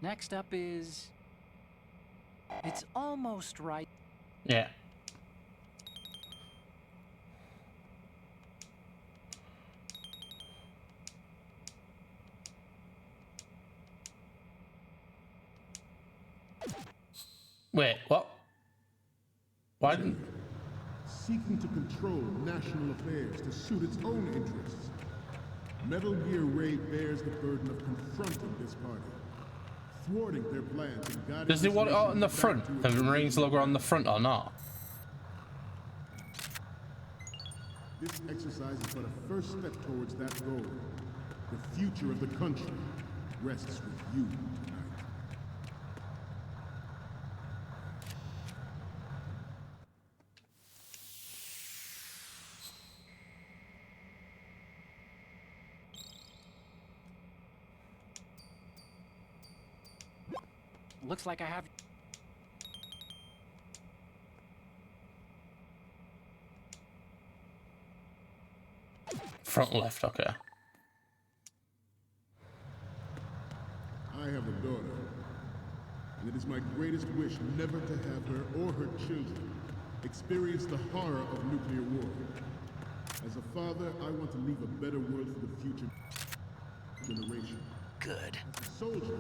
Next up is... It's almost right. Yeah. Wait, what? Why didn't... Seeking to control national affairs to suit its own interests. Metal Gear Ray bears the burden of confronting this party, thwarting their plans and guiding... Does he want it out on the front? The Marines logo on the front or not? This exercise is but a first step towards that goal. The future of the country rests with you tonight. Looks like I have... Front left, okay. I have a daughter, and it is my greatest wish never to have her or her children experience the horror of nuclear war. As a father, I want to leave a better world for the future generation. Good. As a soldier,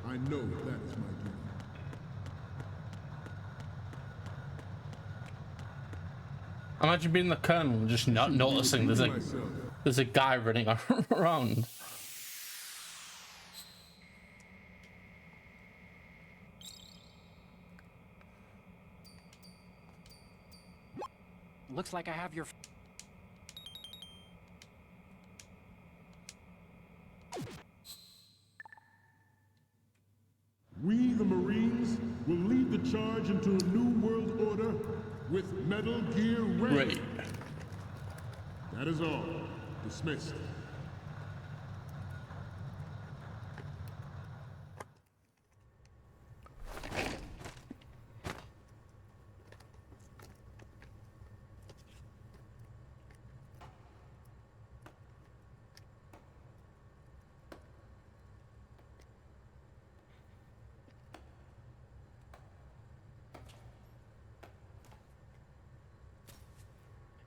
I know that is my duty. Imagine being the colonel and just not noticing there's a guy running around. Looks like I have your... We, the Marines, will lead the charge into a new world order with Metal Gear Ray. Right. That is all. Dismissed.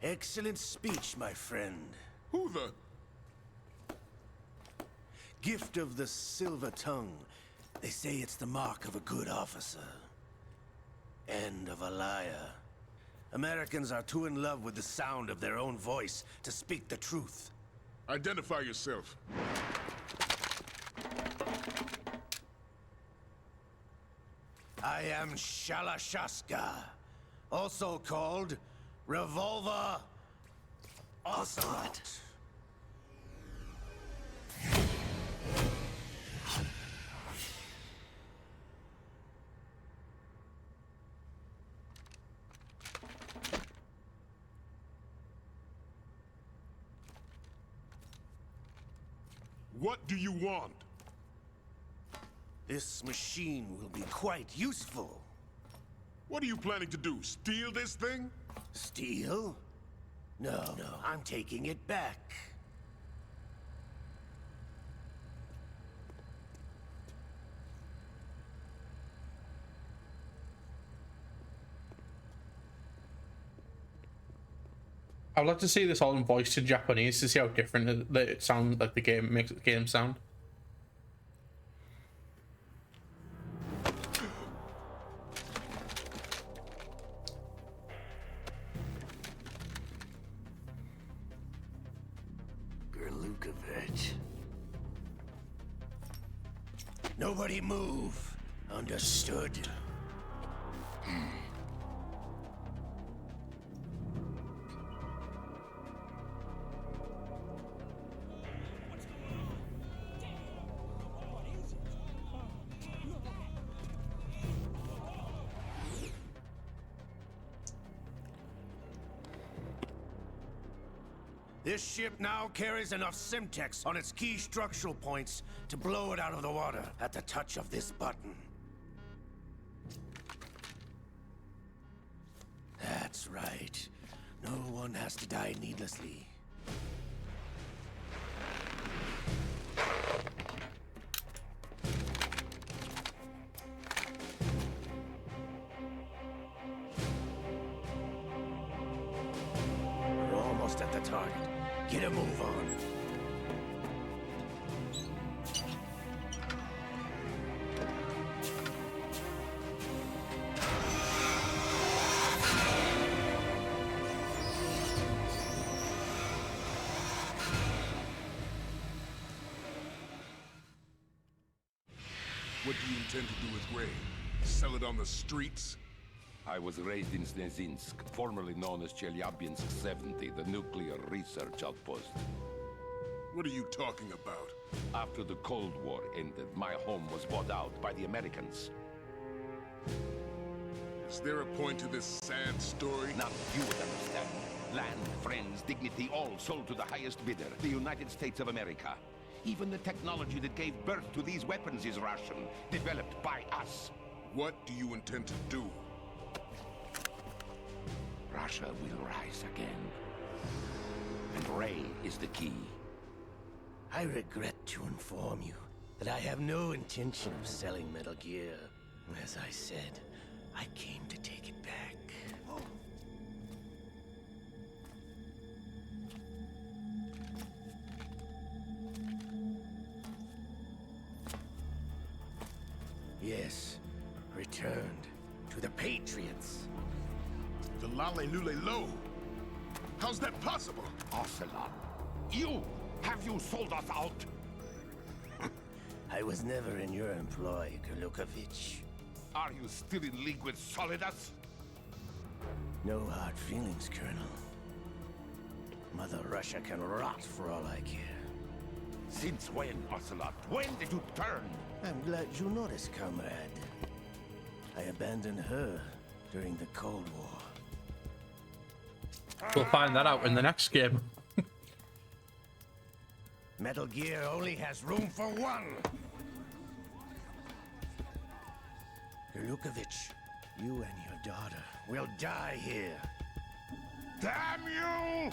Excellent speech, my friend. Who the... Gift of the silver tongue. They say it's the mark of a good officer. End of a liar. Americans are too in love with the sound of their own voice to speak the truth. Identify yourself. I am Shalashaska, also called Revolver Ocelot. What do you want? This machine will be quite useful. What are you planning to do? Steal this thing? Steal? No, I'm taking it back. I'd like to see this all in voiced in Japanese to see how different it sounds, like the game makes the game sound. Nobody move. Understood. This ship now carries enough Simtex on its key structural points to blow it out of the water at the touch of this button. That's right. No one has to die needlessly. We're almost at the target. Get a move on. What do you intend to do with Gray? Sell it on the streets? I was raised in Snezinsk, formerly known as Chelyabinsk 70, the nuclear research outpost. What are you talking about? After the Cold War ended, my home was bought out by the Americans. Is there a point to this sad story? Now you would understand. Land, friends, dignity, all sold to the highest bidder, the United States of America. Even the technology that gave birth to these weapons is Russian, developed by us. What do you intend to do? Russia will rise again. And Ray is the key. I regret to inform you that I have no intention of selling Metal Gear. As I said, I came to take it back. Yes, returned to the Patriots. The Lale Lule Lo? How's that possible? Ocelot, have you sold us out? I was never in your employ, Kurlukovich. Are you still in league with Solidus? No hard feelings, Colonel. Mother Russia can rot for all I care. Since when, Ocelot? When did you turn? I'm glad you noticed, comrade. I abandoned her during the Cold War. We'll find that out in the next game. Metal Gear only has room for one! Kurlukovich, you and your daughter will die here. Damn you!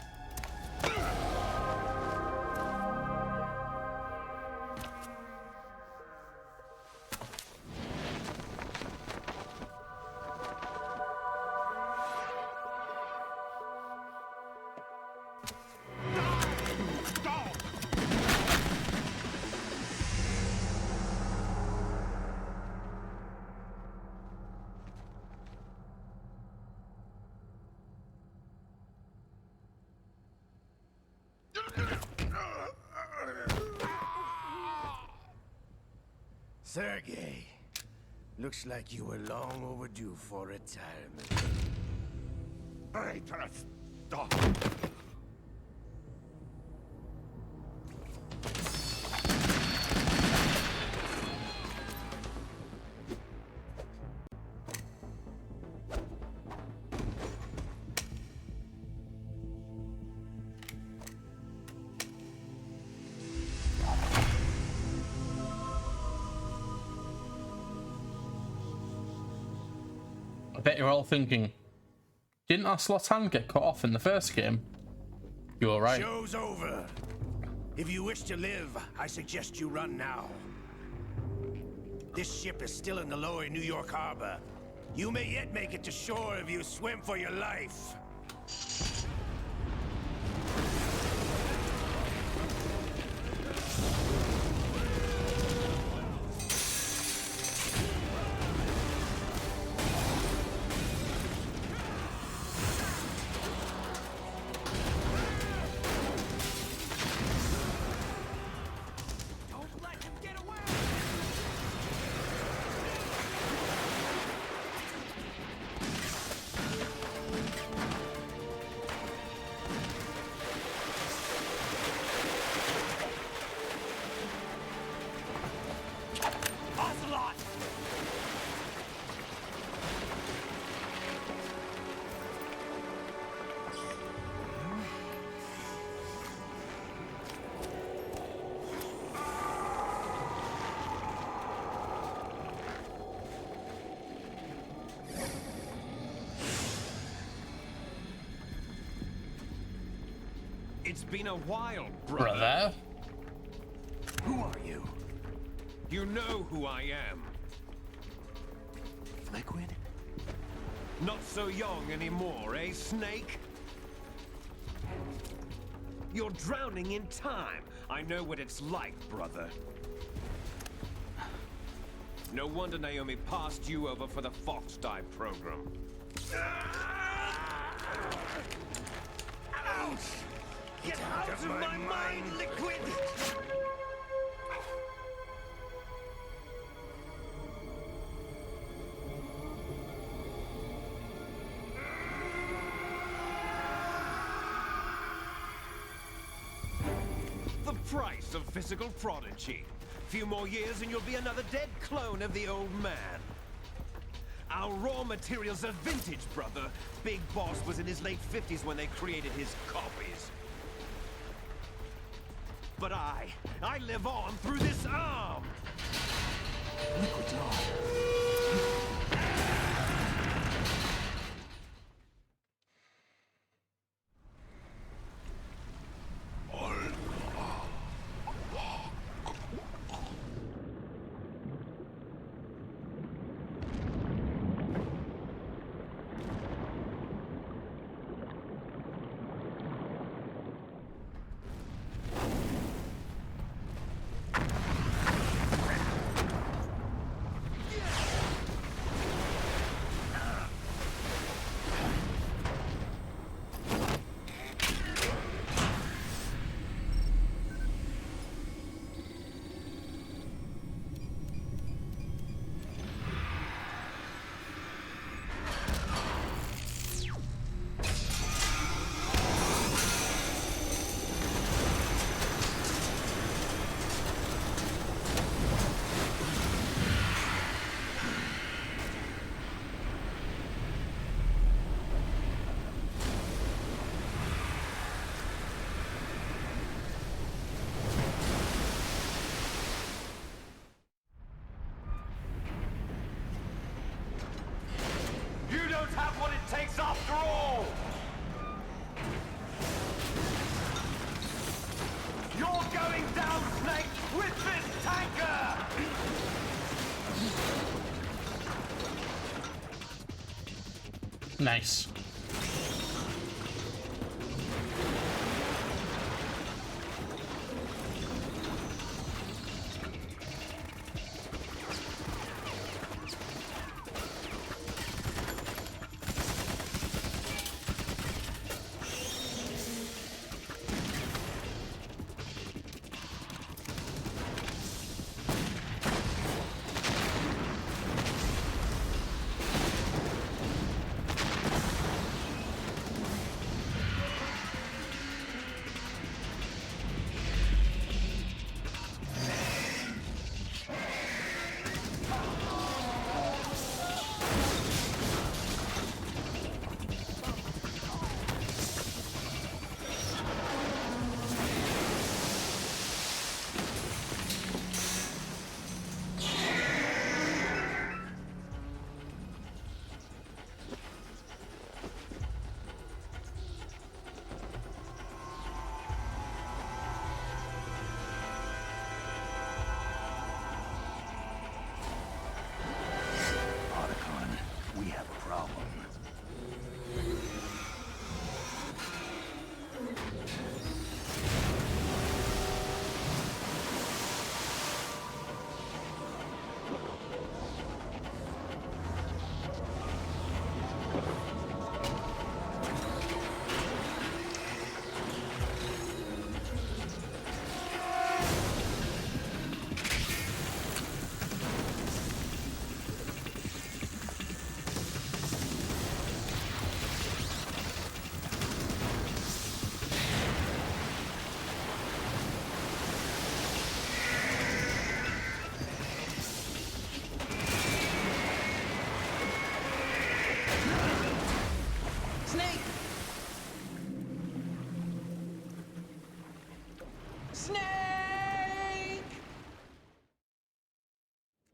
Sergei, looks like you were long overdue for retirement. Traitorous dog! I bet you're all thinking, didn't Ocelot's hand get cut off in the first game? You were right. Show's over. If you wish to live, I suggest you run now. This ship is still in the lower New York harbor. You may yet make it to shore if you swim for your life. It's been a while, brother. Brother? Who are you? You know who I am. Liquid? Not so young anymore, eh, Snake? You're drowning in time. I know what it's like, brother. No wonder Naomi passed you over for the Fox Die program. Ouch! Get out of my mind, Liquid! The price of physical prodigy. Few more years and you'll be another dead clone of the old man. Our raw materials are vintage, brother. Big Boss was in his late 50s when they created his copies. But I live on through this arm! Liquid's on. You don't have what it takes after all! You're going down, Snake, with this tanker! Nice.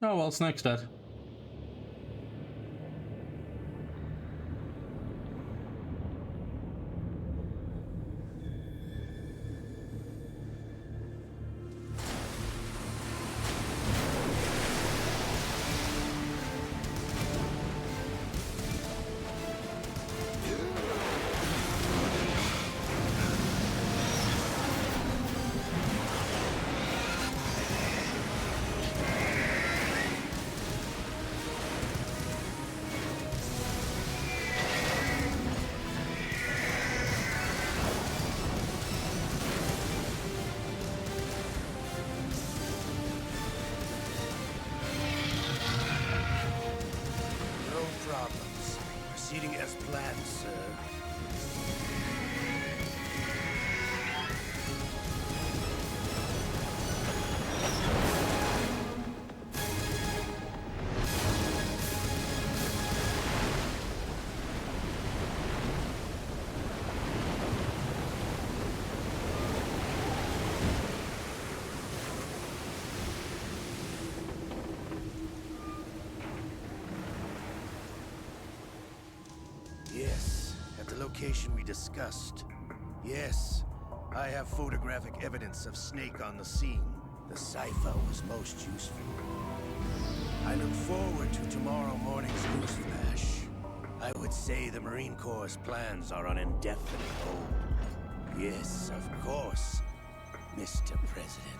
Oh well, Snake's dead. answer. Yes, at the location we discussed. Yes, I have photographic evidence of Snake on the scene. The cipher was most useful. I look forward to tomorrow morning's news flash. I would say the Marine Corps' plans are on indefinite hold. Yes, of course, Mr. President.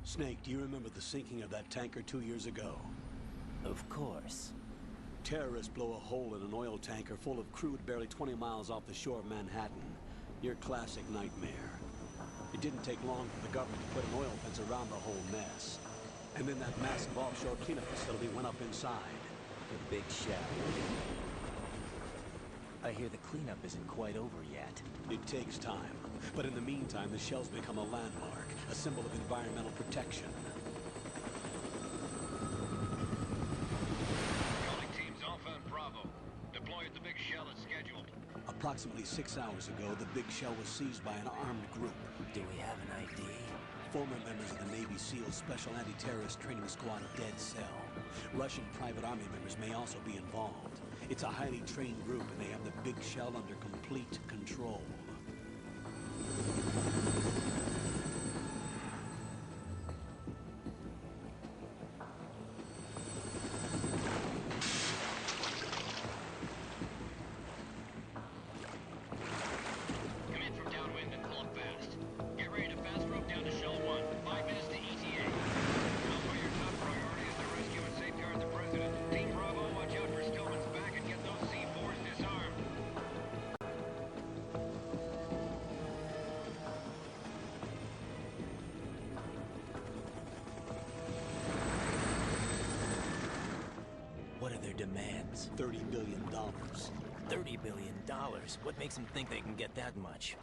Snake, do you remember the sinking of that tanker 2 years ago? Of course. Terrorists blow a hole in an oil tanker full of crude barely 20 miles off the shore of Manhattan. Your classic nightmare. It didn't take long for the government to put an oil fence around the whole mess. And then that massive offshore cleanup facility went up inside. The big shell. I hear the cleanup isn't quite over yet. It takes time. But in the meantime, the shell's become a landmark, a symbol of environmental protection. Calling teams Alpha and Bravo. Deploy at the big shell as scheduled. Approximately 6 hours ago, the big shell was seized by an armed group. Do we have an ID? Former members of the Navy SEALs Special Anti-Terrorist Training Squad Dead Cell. Russian private army members may also be involved. It's a highly trained group, and they have the big shell under complete control. Come in from downwind and pull up fast. Get ready to fast rope down to Shell 1. 5 minutes to ETA. Alpha, your top priority is to rescue and safeguard the President. Team Bravo, watch out for Stillman's back and get those C4s disarmed. What are their demands? $30 billion. $30 billion? What makes them think they can get that much?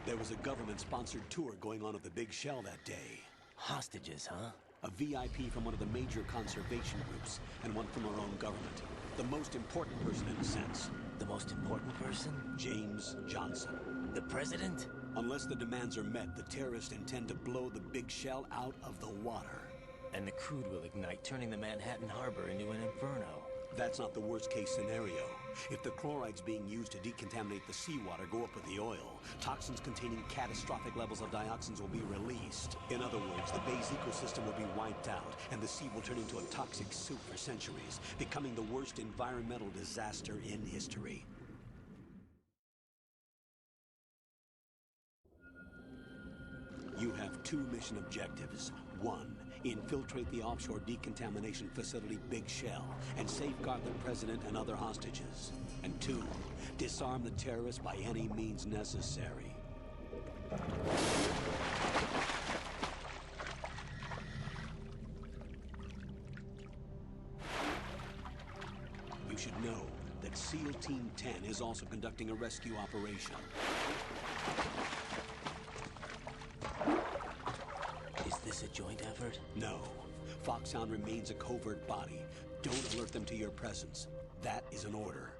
There was a government-sponsored tour going on at the big shell that day. Hostages, huh? A VIP from one of the major conservation groups, and one from our own government. The most important person in a sense. The most important person? James Johnson. The president? Unless the demands are met, the terrorists intend to blow the big shell out of the water. And the crude will ignite, turning the Manhattan Harbor into an inferno. That's not the worst-case scenario. If the chlorides being used to decontaminate the seawater go up with the oil, toxins containing catastrophic levels of dioxins will be released. In other words, the bay's ecosystem will be wiped out, and the sea will turn into a toxic soup for centuries, becoming the worst environmental disaster in history. You have 2 mission objectives. 1, infiltrate the offshore decontamination facility Big Shell and safeguard the president and other hostages. And 2, disarm the terrorists by any means necessary. You should know that SEAL Team 10 is also conducting a rescue operation. Is this a joint effort? No. Foxhound remains a covert body. Don't alert them to your presence. That is an order.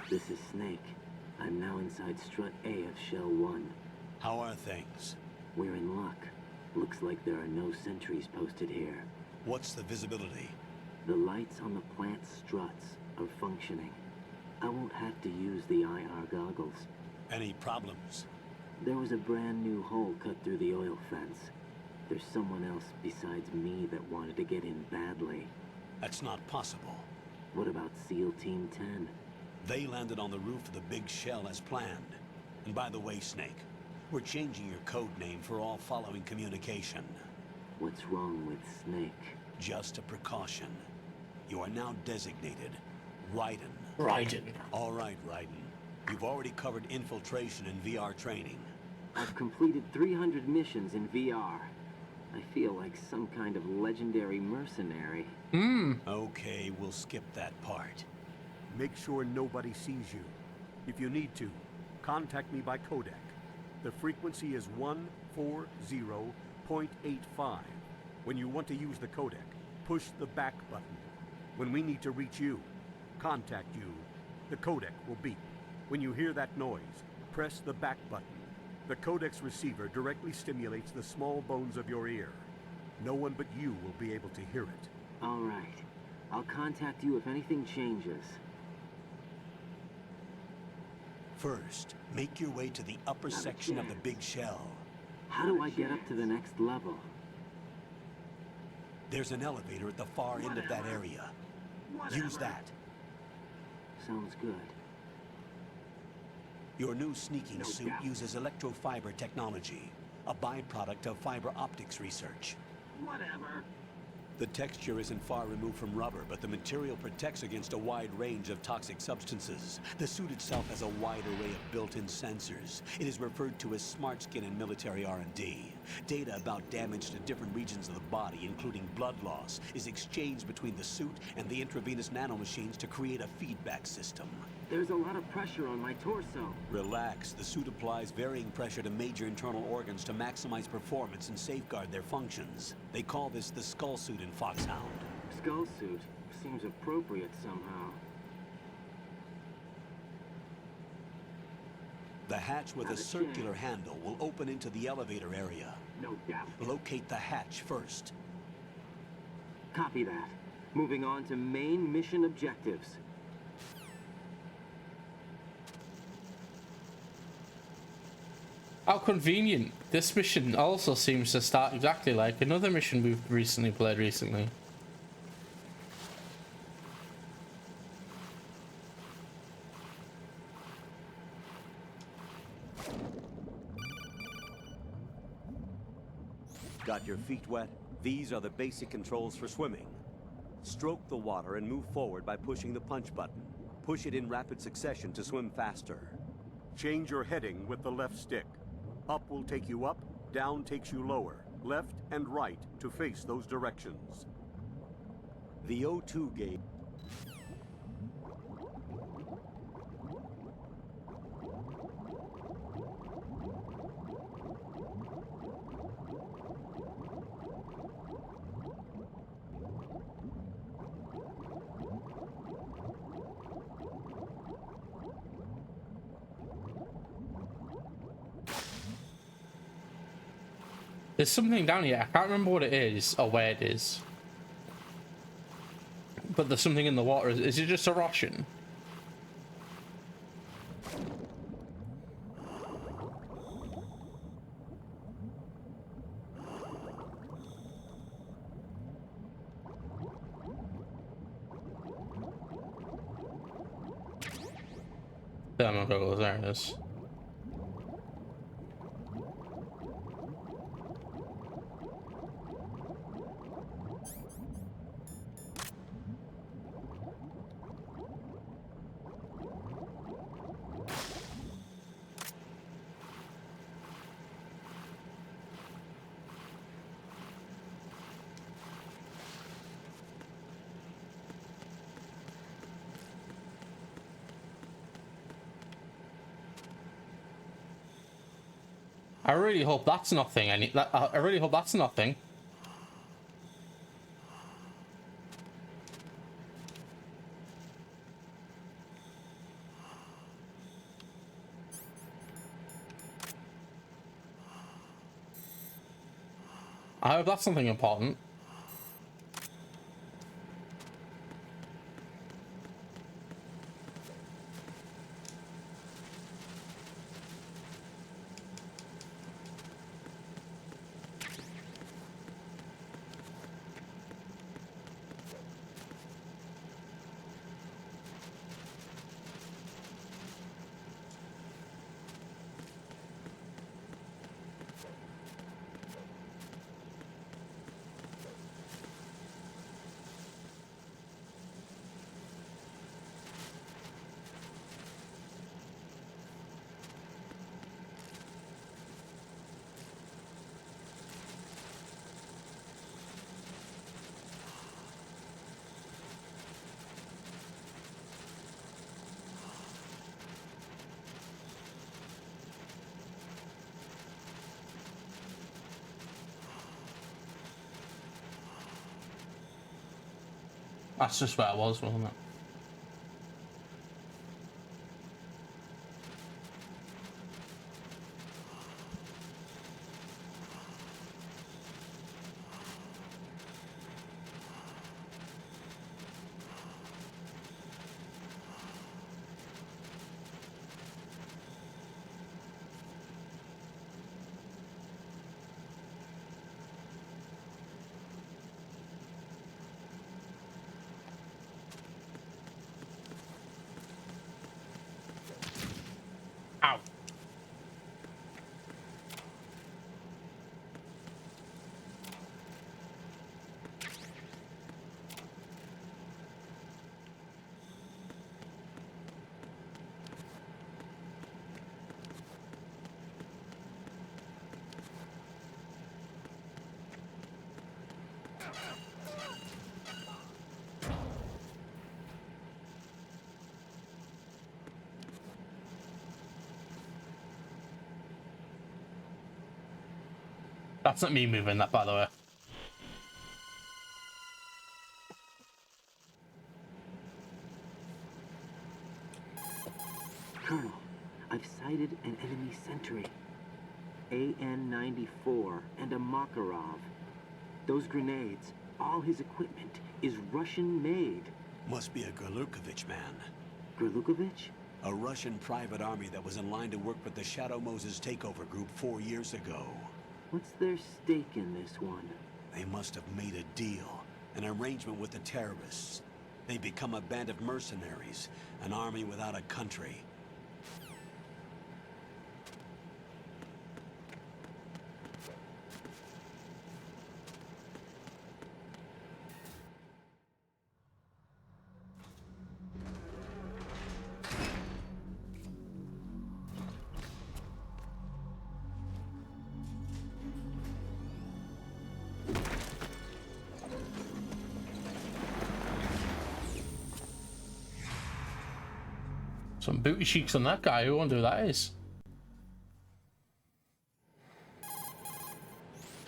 This is Snake. I'm now inside Strut A of Shell 1. How are things? We're in luck. Looks like there are no sentries posted here. What's the visibility? The lights on the plant struts are functioning. I won't have to use the IR goggles. Any problems? There was a brand new hole cut through the oil fence. There's someone else besides me that wanted to get in badly. That's not possible. What about SEAL Team 10? They landed on the roof of the big shell as planned. And by the way, Snake, we're changing your code name for all following communication. What's wrong with Snake? Just a precaution. You are now designated Raiden. Raiden. All right, Raiden. You've already covered infiltration and VR training. I've completed 300 missions in VR. I feel like some kind of legendary mercenary. Okay, we'll skip that part. Make sure nobody sees you. If you need to, contact me by codec. The frequency is 140.85. When you want to use the codec, push the back button. When we need to reach you, contact you, the codec will beep. When you hear that noise, press the back button. The codec's receiver directly stimulates the small bones of your ear. No one but you will be able to hear it. All right. I'll contact you if anything changes. First, make your way to the upper section of the big shell. How do I get up to the next level? There's an elevator at the far end of that area. Use that. Sounds good. Your new sneaking suit uses electrofiber technology, a byproduct of fiber optics research. Whatever. The texture isn't far removed from rubber, but the material protects against a wide range of toxic substances. The suit itself has a wide array of built-in sensors. It is referred to as smart skin in military R&D. Data about damage to different regions of the body, including blood loss, is exchanged between the suit and the intravenous nanomachines to create a feedback system. There's a lot of pressure on my torso. Relax. The suit applies varying pressure to major internal organs to maximize performance and safeguard their functions. They call this the skull suit in Foxhound. Skull suit seems appropriate somehow. The hatch with a circular handle will open into the elevator area. No doubt. Locate the hatch first. Copy that. Moving on to main mission objectives. How convenient. This mission also seems to start exactly like another mission we've recently played recently. Got your feet wet? These are the basic controls for swimming. Stroke the water and move forward by pushing the punch button. Push it in rapid succession to swim faster. Change your heading with the left stick. Up will take you up, down takes you lower, left and right to face those directions. The O2 gauge. There's something down here. I can't remember what it is or where it is. But there's something in the water. Is it just a Russian? There it is. I really hope that's nothing. I really hope that's nothing. I hope that's something important. That's just where I was, wasn't it? Ow. That's not me moving that, by the way. Colonel, I've sighted an enemy sentry. AN-94 and a Makarov. Those grenades, all his equipment, is Russian-made. Must be a Gurlukovich man. Gurlukovich? A Russian private army that was in line to work with the Shadow Moses takeover group 4 years ago. What's their stake in this one? They must have made a deal, an arrangement with the terrorists. They become a band of mercenaries, an army without a country. Some booty cheeks on that guy. Who wonder who that is?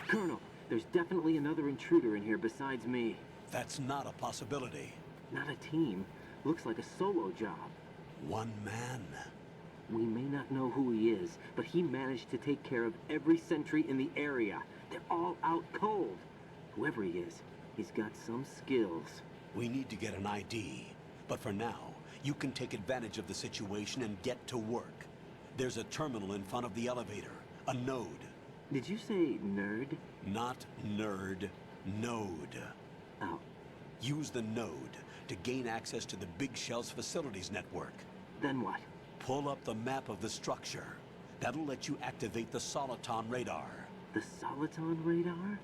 Colonel, there's definitely another intruder in here besides me. That's not a possibility. Not a team. Looks like a solo job. One man. We may not know who he is, but he managed to take care of every sentry in the area. They're all out cold. Whoever he is, he's got some skills. We need to get an ID. But for now, you can take advantage of the situation and get to work. There's a terminal in front of the elevator. A node. Did you say nerd? Not nerd. Node. Oh. Use the node to gain access to the Big Shell's facilities network. Then what? Pull up the map of the structure. That'll let you activate the Soliton radar. The Soliton radar?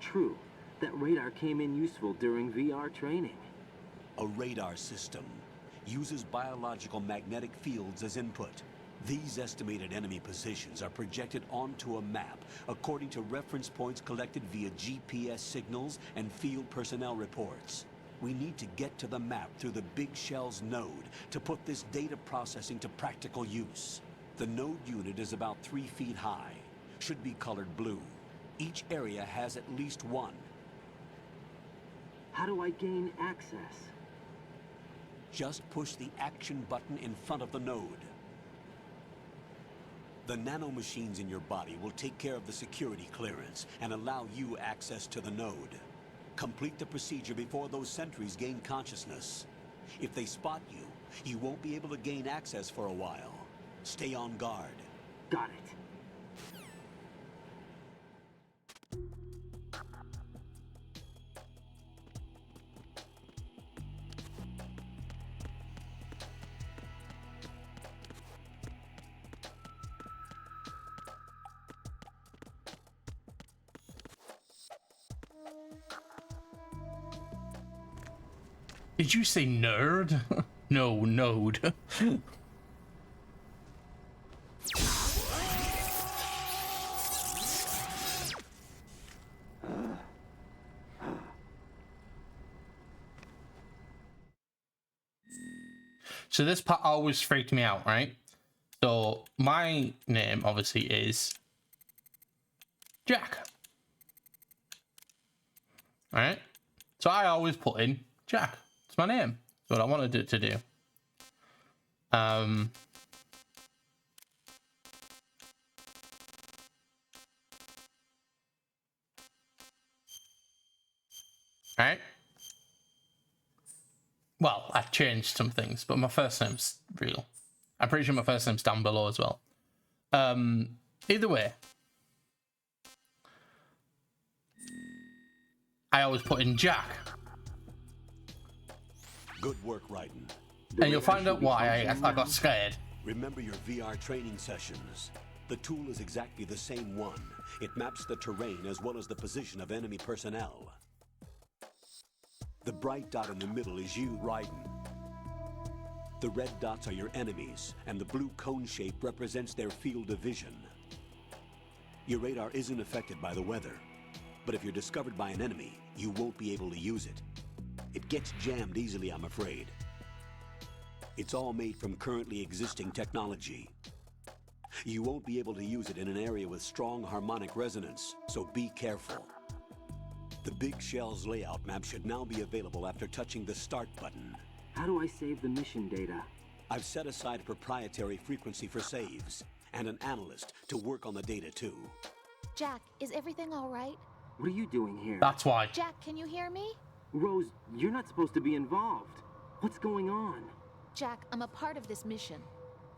True. That radar came in useful during VR training. A radar system uses biological magnetic fields as input. These estimated enemy positions are projected onto a map according to reference points collected via GPS signals and field personnel reports. We need to get to the map through the Big Shell's node to put this data processing to practical use. The node unit is about 3 feet high, should be colored blue. Each area has at least one. How do I gain access? Just push the action button in front of the node. The nanomachines in your body will take care of the security clearance and allow you access to the node. Complete the procedure before those sentries gain consciousness. If they spot you, you won't be able to gain access for a while. Stay on guard. Got it. Did you say nerd? No, node. So this part always freaked me out, right? So my name obviously is Jack. Alright? So I always put in Jack. It's my name. It's what I wanted it to do. Alright? Well, I've changed some things, but my first name's real. I'm pretty sure my first name's down below as well. Either way, I always put in Jack. Good work, Raiden. And you'll find out why I got scared. Remember your VR training sessions. The tool is exactly the same one. It maps the terrain as well as the position of enemy personnel. The bright dot in the middle is you, Raiden. The red dots are your enemies, and the blue cone shape represents their field of vision. Your radar isn't affected by the weather, but if you're discovered by an enemy, you won't be able to use it. It gets jammed easily, I'm afraid. It's all made from currently existing technology. You won't be able to use it in an area with strong harmonic resonance, so be careful. The Big Shell's layout map should now be available after touching the Start button. How do I save the mission data? I've set aside a proprietary frequency for saves, and an analyst to work on the data too. Jack, is everything all right? What are you doing here? That's why. Jack, can you hear me? Rose, you're not supposed to be involved. What's going on? Jack, I'm a part of this mission.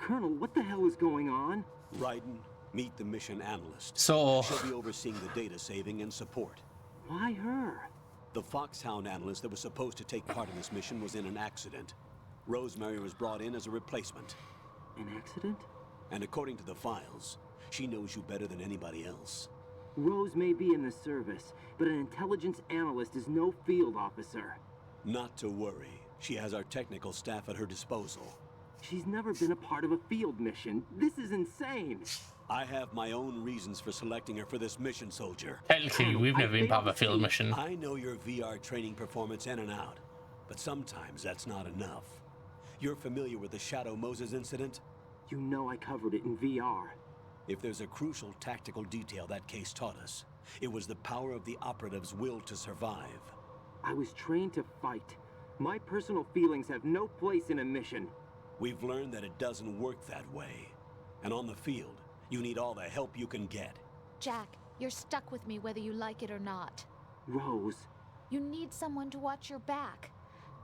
Colonel, what the hell is going on? Raiden, meet the mission analyst. So... She'll be overseeing the data saving and support. Why her? The Foxhound analyst that was supposed to take part in this mission was in an accident. Rosemary was brought in as a replacement. An accident? And according to the files, she knows you better than anybody else. Rose may be in the service, but an intelligence analyst is no field officer. Not to worry. She has our technical staff at her disposal. She's never been a part of a field mission. This is insane. I have my own reasons for selecting her for this mission, soldier. Technically, we've never been part of a field mission. I know your VR training performance in and out, but sometimes that's not enough. You're familiar with the Shadow Moses incident? You know I covered it in VR. If there's a crucial tactical detail that case taught us, it was the power of the operative's will to survive. I was trained to fight. My personal feelings have no place in a mission. We've learned that it doesn't work that way. And on the field, you need all the help you can get. Jack, you're stuck with me whether you like it or not. Rose. You need someone to watch your back.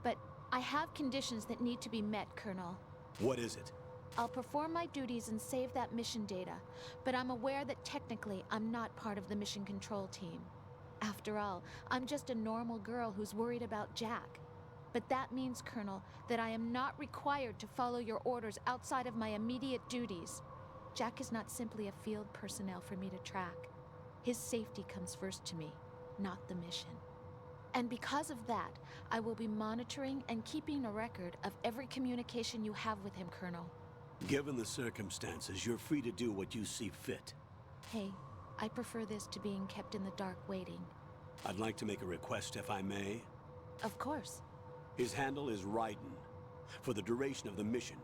But I have conditions that need to be met, Colonel. What is it? I'll perform my duties and save that mission data, but I'm aware that technically I'm not part of the mission control team. After all, I'm just a normal girl who's worried about Jack. But that means, Colonel, that I am not required to follow your orders outside of my immediate duties. Jack is not simply a field personnel for me to track. His safety comes first to me, not the mission. And because of that, I will be monitoring and keeping a record of every communication you have with him, Colonel. Given the circumstances, you're free to do what you see fit. Hey, I prefer this to being kept in the dark waiting. I'd like to make a request, if I may. Of course. His handle is Raiden. For the duration of the mission,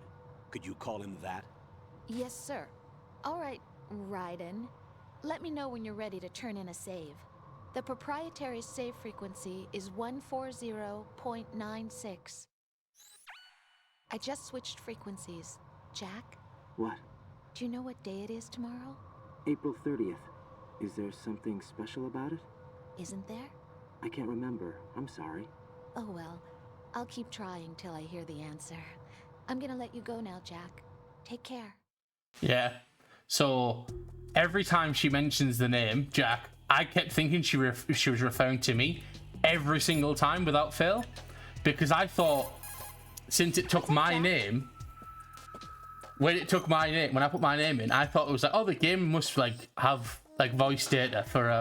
could you call him that? Yes, sir. All right, Raiden. Let me know when you're ready to turn in a save. The proprietary save frequency is 140.96. I just switched frequencies. Jack? What? Do you know what day it is tomorrow? April 30th. Is there something special about it? Isn't there? I can't remember. I'm sorry. Oh well, I'll keep trying till I hear the answer. I'm gonna let you go now, Jack. Take care. Yeah. So every time she mentions the name Jack, I kept thinking she was referring to me every single time without fail, because I thought since it took my name, when I put my name in, I thought it was like, oh, the game must like have like voice data for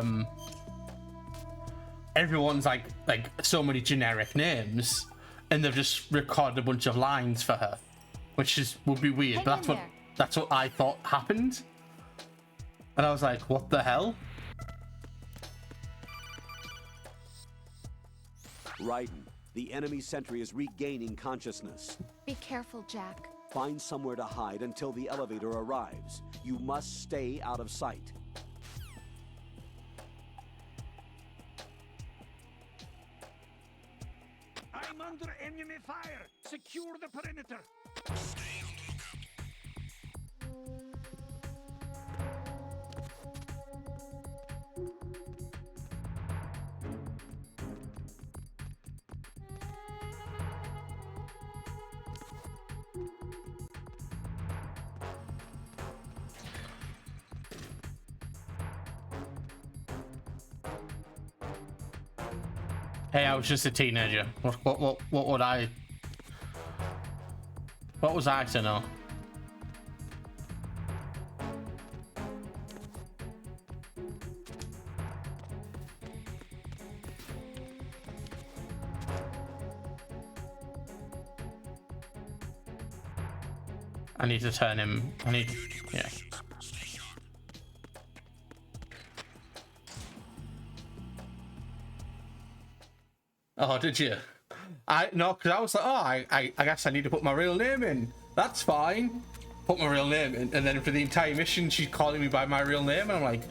everyone's like so many generic names, and they've just recorded a bunch of lines for her, which would be weird. But that's what I thought happened, and I was like, what the hell? Raiden, the enemy sentry is regaining consciousness. Be careful, Jack. Find somewhere to hide until the elevator arrives. You must stay out of sight. I'm under enemy fire! Secure the perimeter! Hey, I was just a teenager. What would I? What was I to know? I need to turn him. Yeah. Oh, did you? No, because I was like, oh, I guess I need to put my real name in. That's fine. Put my real name in, and then for the entire mission, she's calling me by my real name, and I'm like,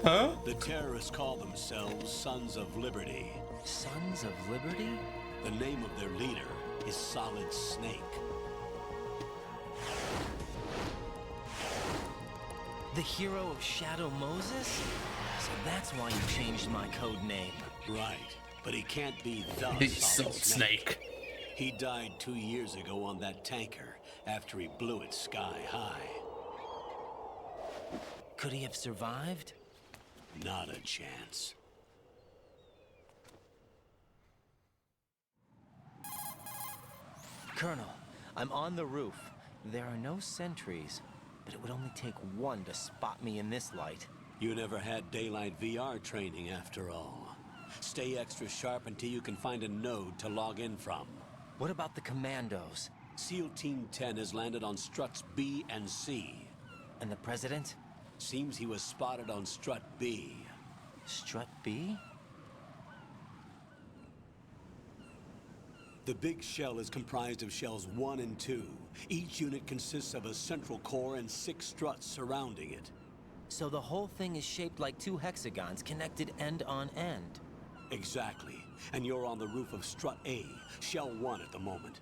huh? The terrorists call themselves Sons of Liberty. Sons of Liberty? The name of their leader is Solid Snake. The hero of Shadow Moses? So that's why you changed my code name. Right. But he can't be the Solid Snake. He died 2 years ago on that tanker after he blew it sky high. Could he have survived? Not a chance. Colonel, I'm on the roof. There are no sentries, but it would only take one to spot me in this light. You never had daylight VR training after all. Stay extra sharp until you can find a node to log in from. What about the commandos? SEAL Team 10 has landed on struts B and C. And the president? Seems he was spotted on strut B. Strut B? The big shell is comprised of shells 1 and 2. Each unit consists of a central core and 6 struts surrounding it. So the whole thing is shaped like 2 hexagons connected end on end. Exactly. And you're on the roof of strut A, shell 1 at the moment.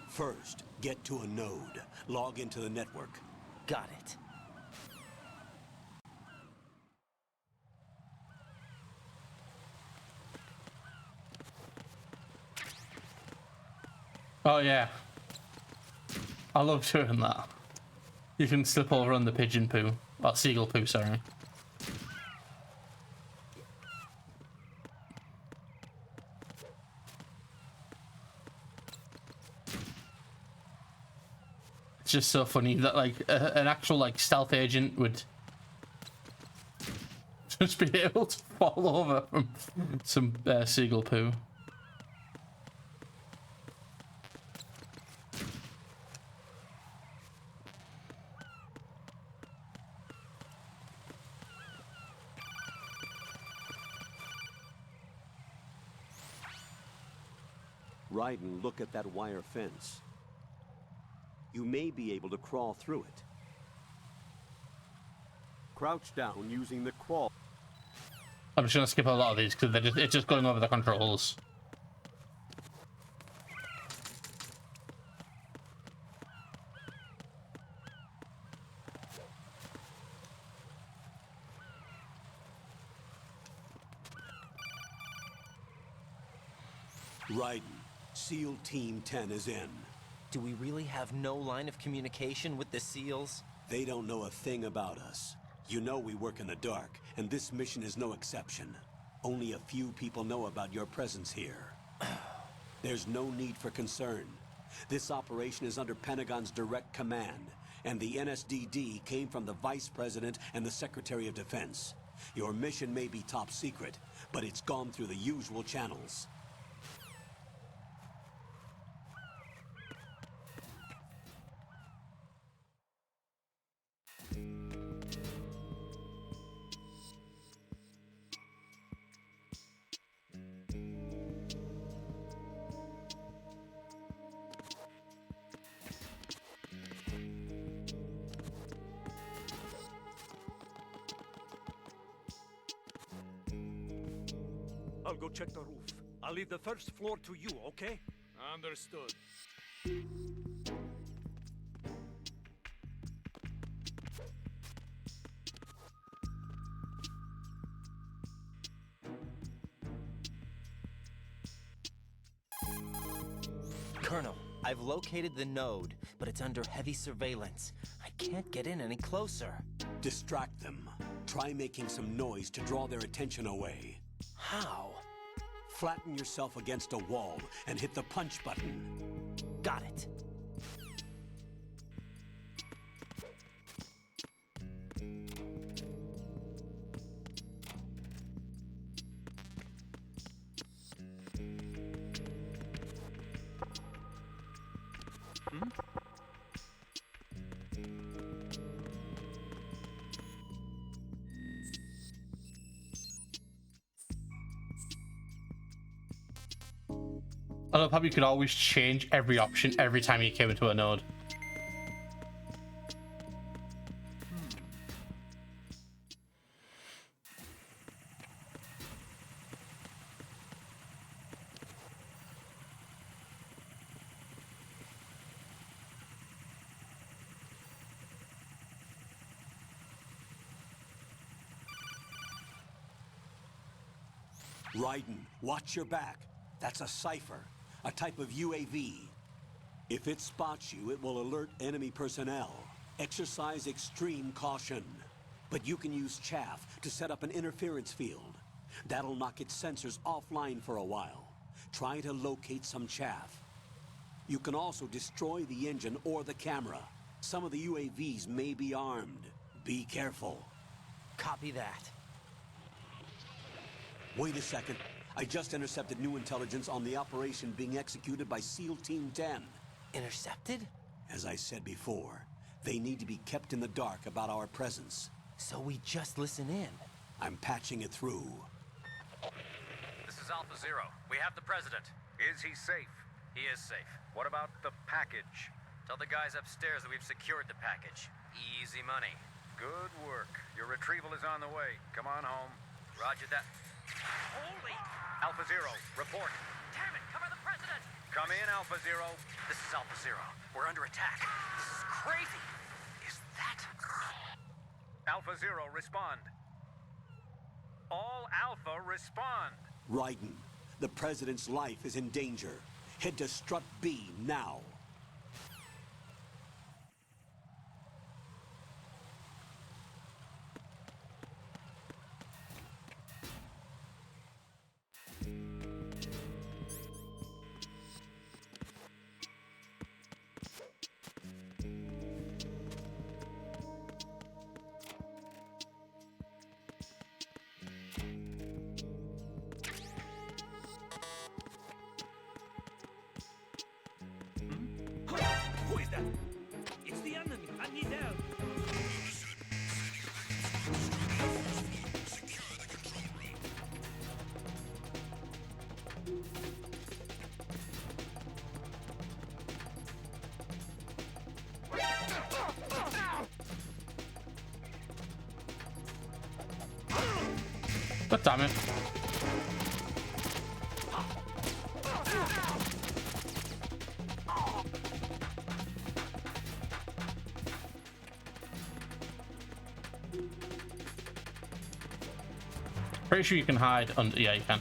First, get to a node. Log into the network. Got it. Oh yeah. I love doing that. You can slip over on the pigeon poo. Or seagull poo, sorry. It's just so funny that like an actual like stealth agent would just be able to fall over from some seagull poo. Raiden, look at that wire fence. You may be able to crawl through it. Crouch down using the crawl. I'm just gonna skip a lot of these because it's just going over the controls. Raiden, SEAL Team 10 is in. Do we really have no line of communication with the SEALs? They don't know a thing about us. You know we work in the dark, and this mission is no exception. Only a few people know about your presence here. There's no need for concern. This operation is under Pentagon's direct command, and the NSDD came from the Vice President and the Secretary of Defense. Your mission may be top secret, but it's gone through the usual channels. I'll go check the roof. I'll leave the first floor to you, okay? Understood. Colonel, I've located the node, but it's under heavy surveillance. I can't get in any closer. Distract them. Try making some noise to draw their attention away. How? Flatten yourself against a wall and hit the punch button. Got it. I love how you could always change every option every time you came into a node. Raiden, watch your back. That's a cipher, a type of UAV. If it spots you, it will alert enemy personnel. Exercise extreme caution. But you can use chaff to set up an interference field. That'll knock its sensors offline for a while. Try to locate some chaff. You can also destroy the engine or the camera. Some of the UAVs may be armed. Be careful. Copy that. Wait a second. I just intercepted new intelligence on the operation being executed by SEAL Team 10. Intercepted? As I said before, they need to be kept in the dark about our presence. So we just listen in. I'm patching it through. This is Alpha Zero. We have the president. Is he safe? He is safe. What about the package? Tell the guys upstairs that we've secured the package. Easy money. Good work. Your retrieval is on the way. Come on home. Roger that. Holy! Alpha Zero, report. Damn it, cover the president! Come in, Alpha Zero. This is Alpha Zero. We're under attack. This is crazy. Is that... Alpha Zero, respond. All Alpha, respond. Raiden, the President's life is in danger. Head to Strut B now. Who is that? It's the enemy. I need help. God damn it. Pretty sure you can hide under. Yeah, you can.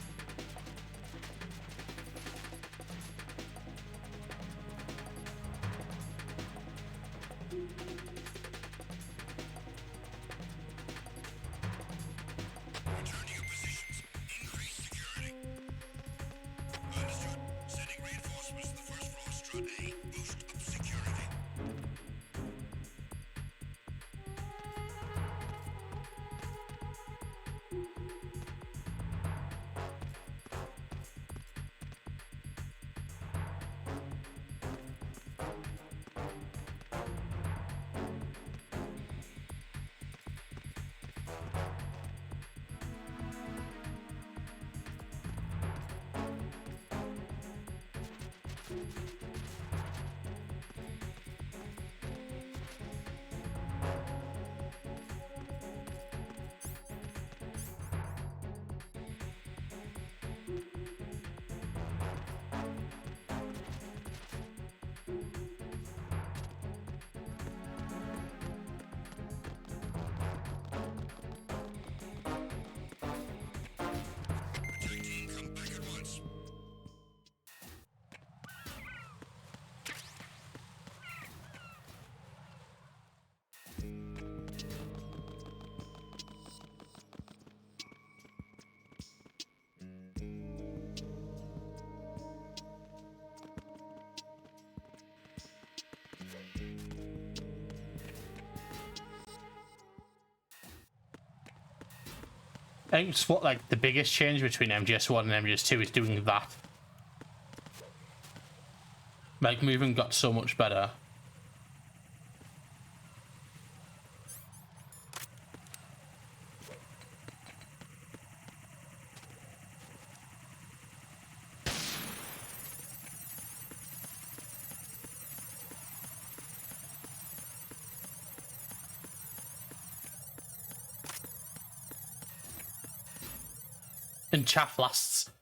I think it's what, like, the biggest change between MGS1 and MGS2 is doing that. Like, moving got so much better. And chaff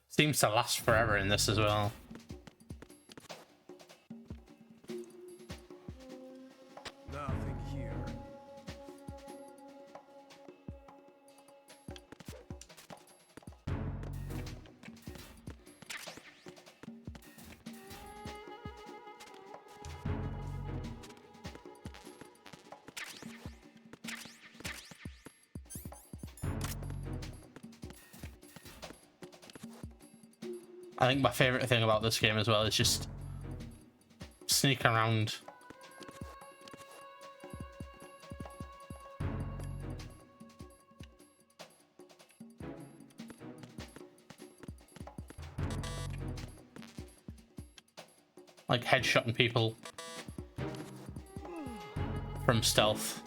seems to last forever in this as well. Nothing here. I think my favorite thing about this game as well is just sneaking around. Like headshotting people from stealth.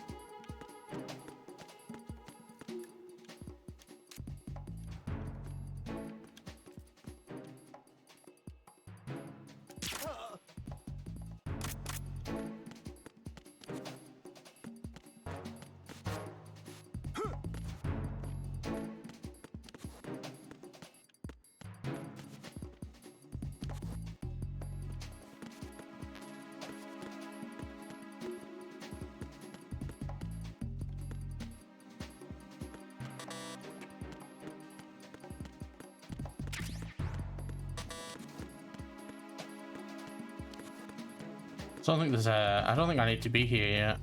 So I don't think there's a. I don't think I need to be here yet.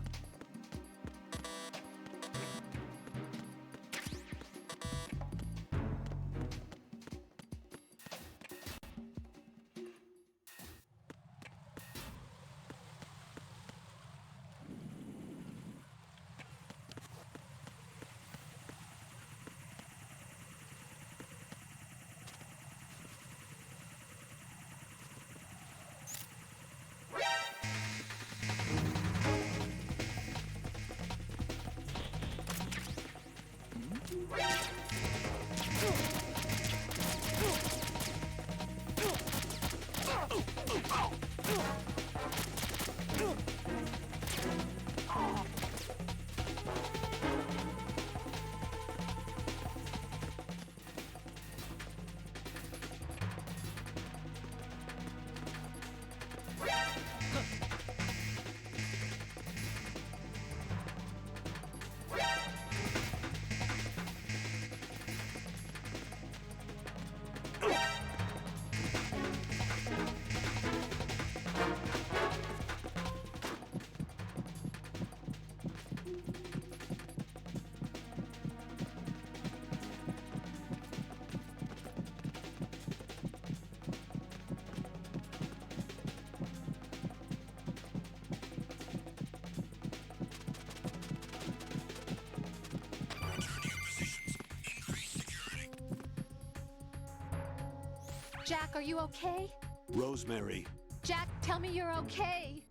Jack, are you okay? Rosemary. Jack, tell me you're okay.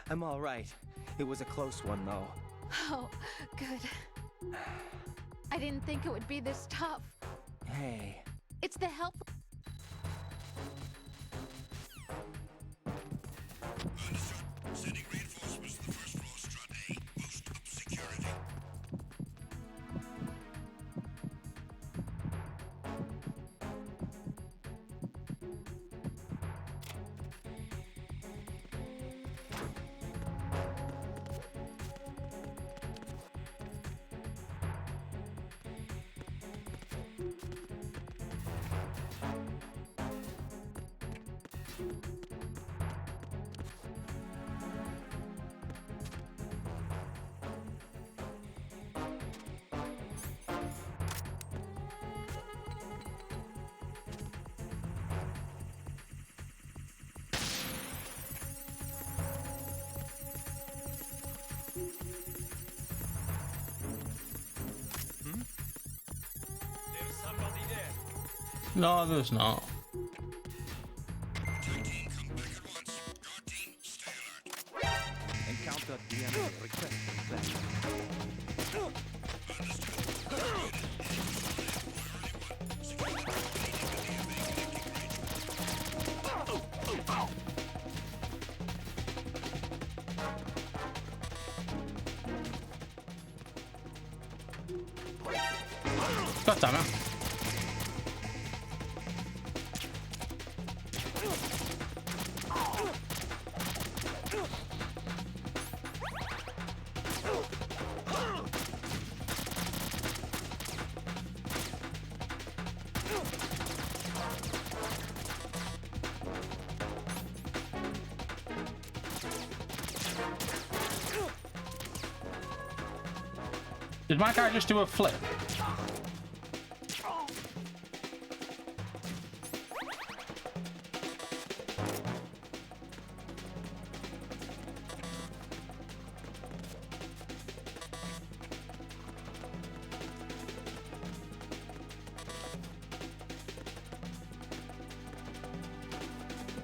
I'm all right. It was a close one, though. Oh, good. I didn't think it would be this tough. Hey. It's the help. No, there's not. Encounter the enemy. Request God damn it. Did my guy just do a flip?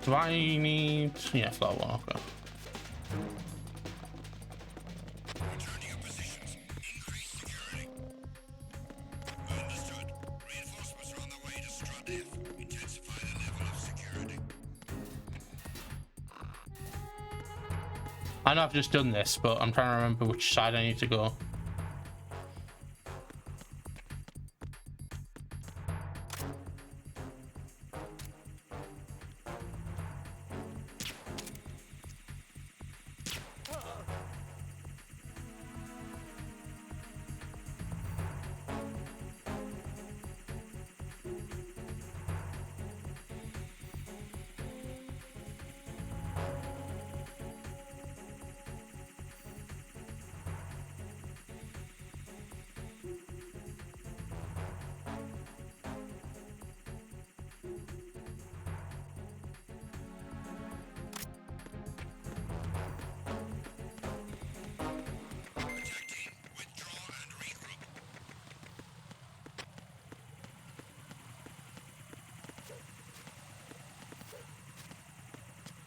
Do I need... Yeah, floor one, okay. I know I've just done this, but I'm trying to remember which side I need to go.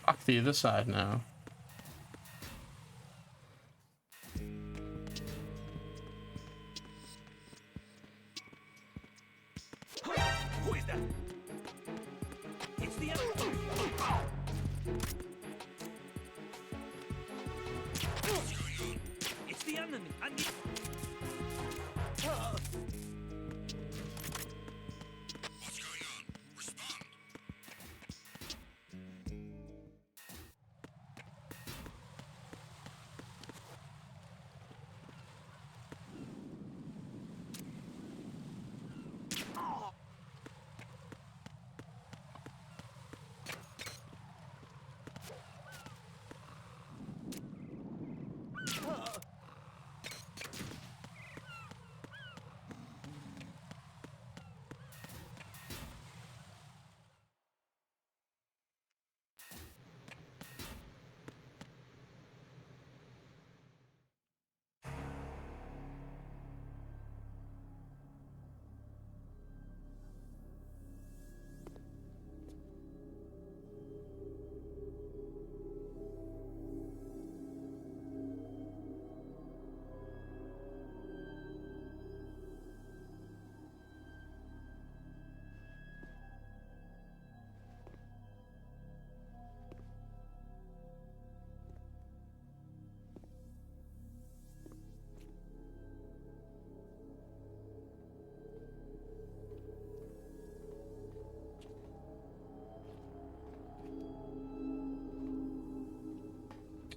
Back the other side now. Who is that? It's the enemy. It's the enemy. And the...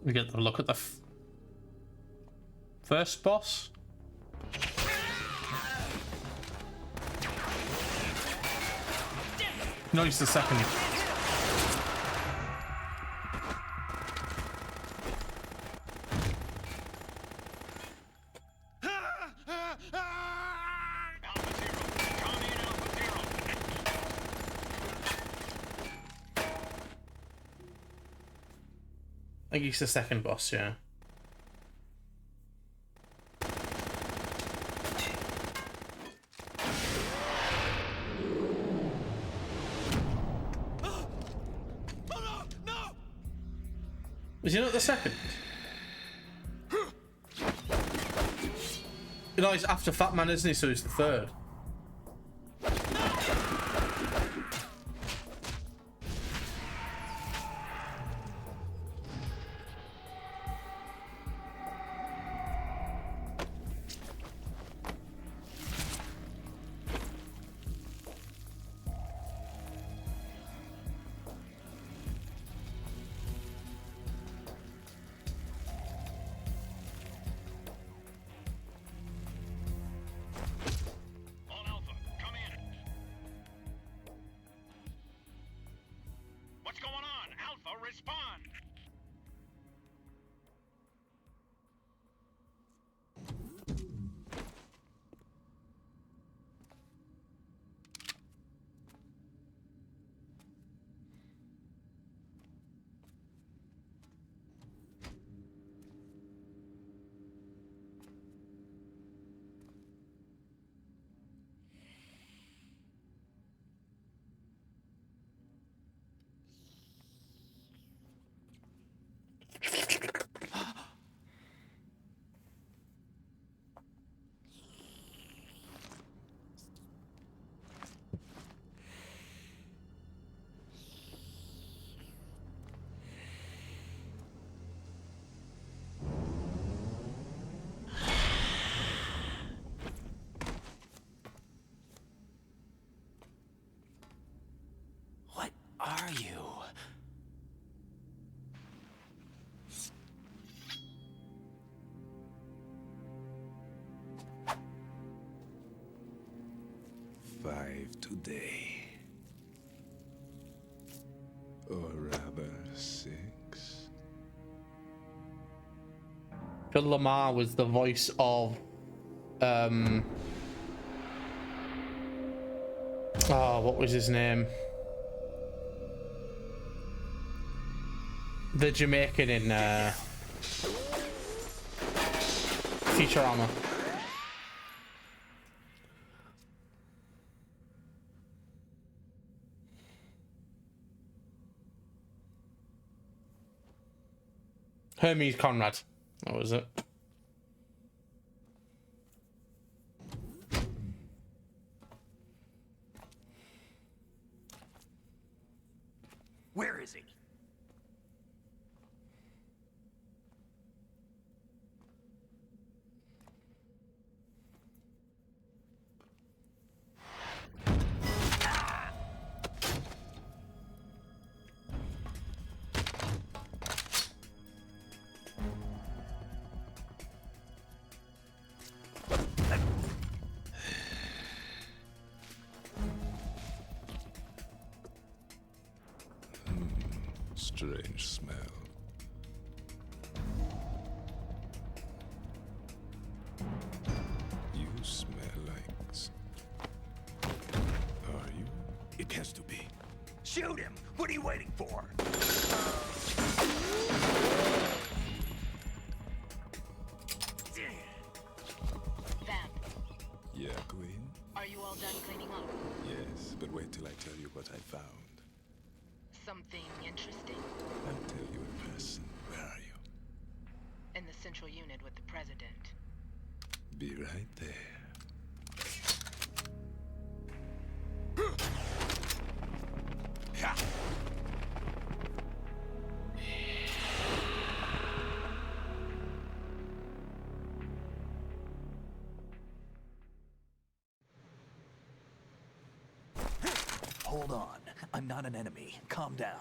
We get the look at the first boss. No, it's the second. I think he's the second boss, yeah. Is he not the second? You know, he's after Fat Man, isn't he? So he's the third. What are you? Five today. Or rather, 6. Phil Lamar was the voice of oh, what was his name? The Jamaican in Futurama. Hermes Conrad. That was it. Where is he? Strange smell. You smell like... Are you? It has to be. Shoot him! What are you waiting for? Vamp, Yeah, Queen? are you all done cleaning up? Yes, but wait till I tell you what I found. Something interesting? I'll tell you in person. Where are you? In the central unit with the president. Be right there. Hold on. I'm not an enemy. Calm down.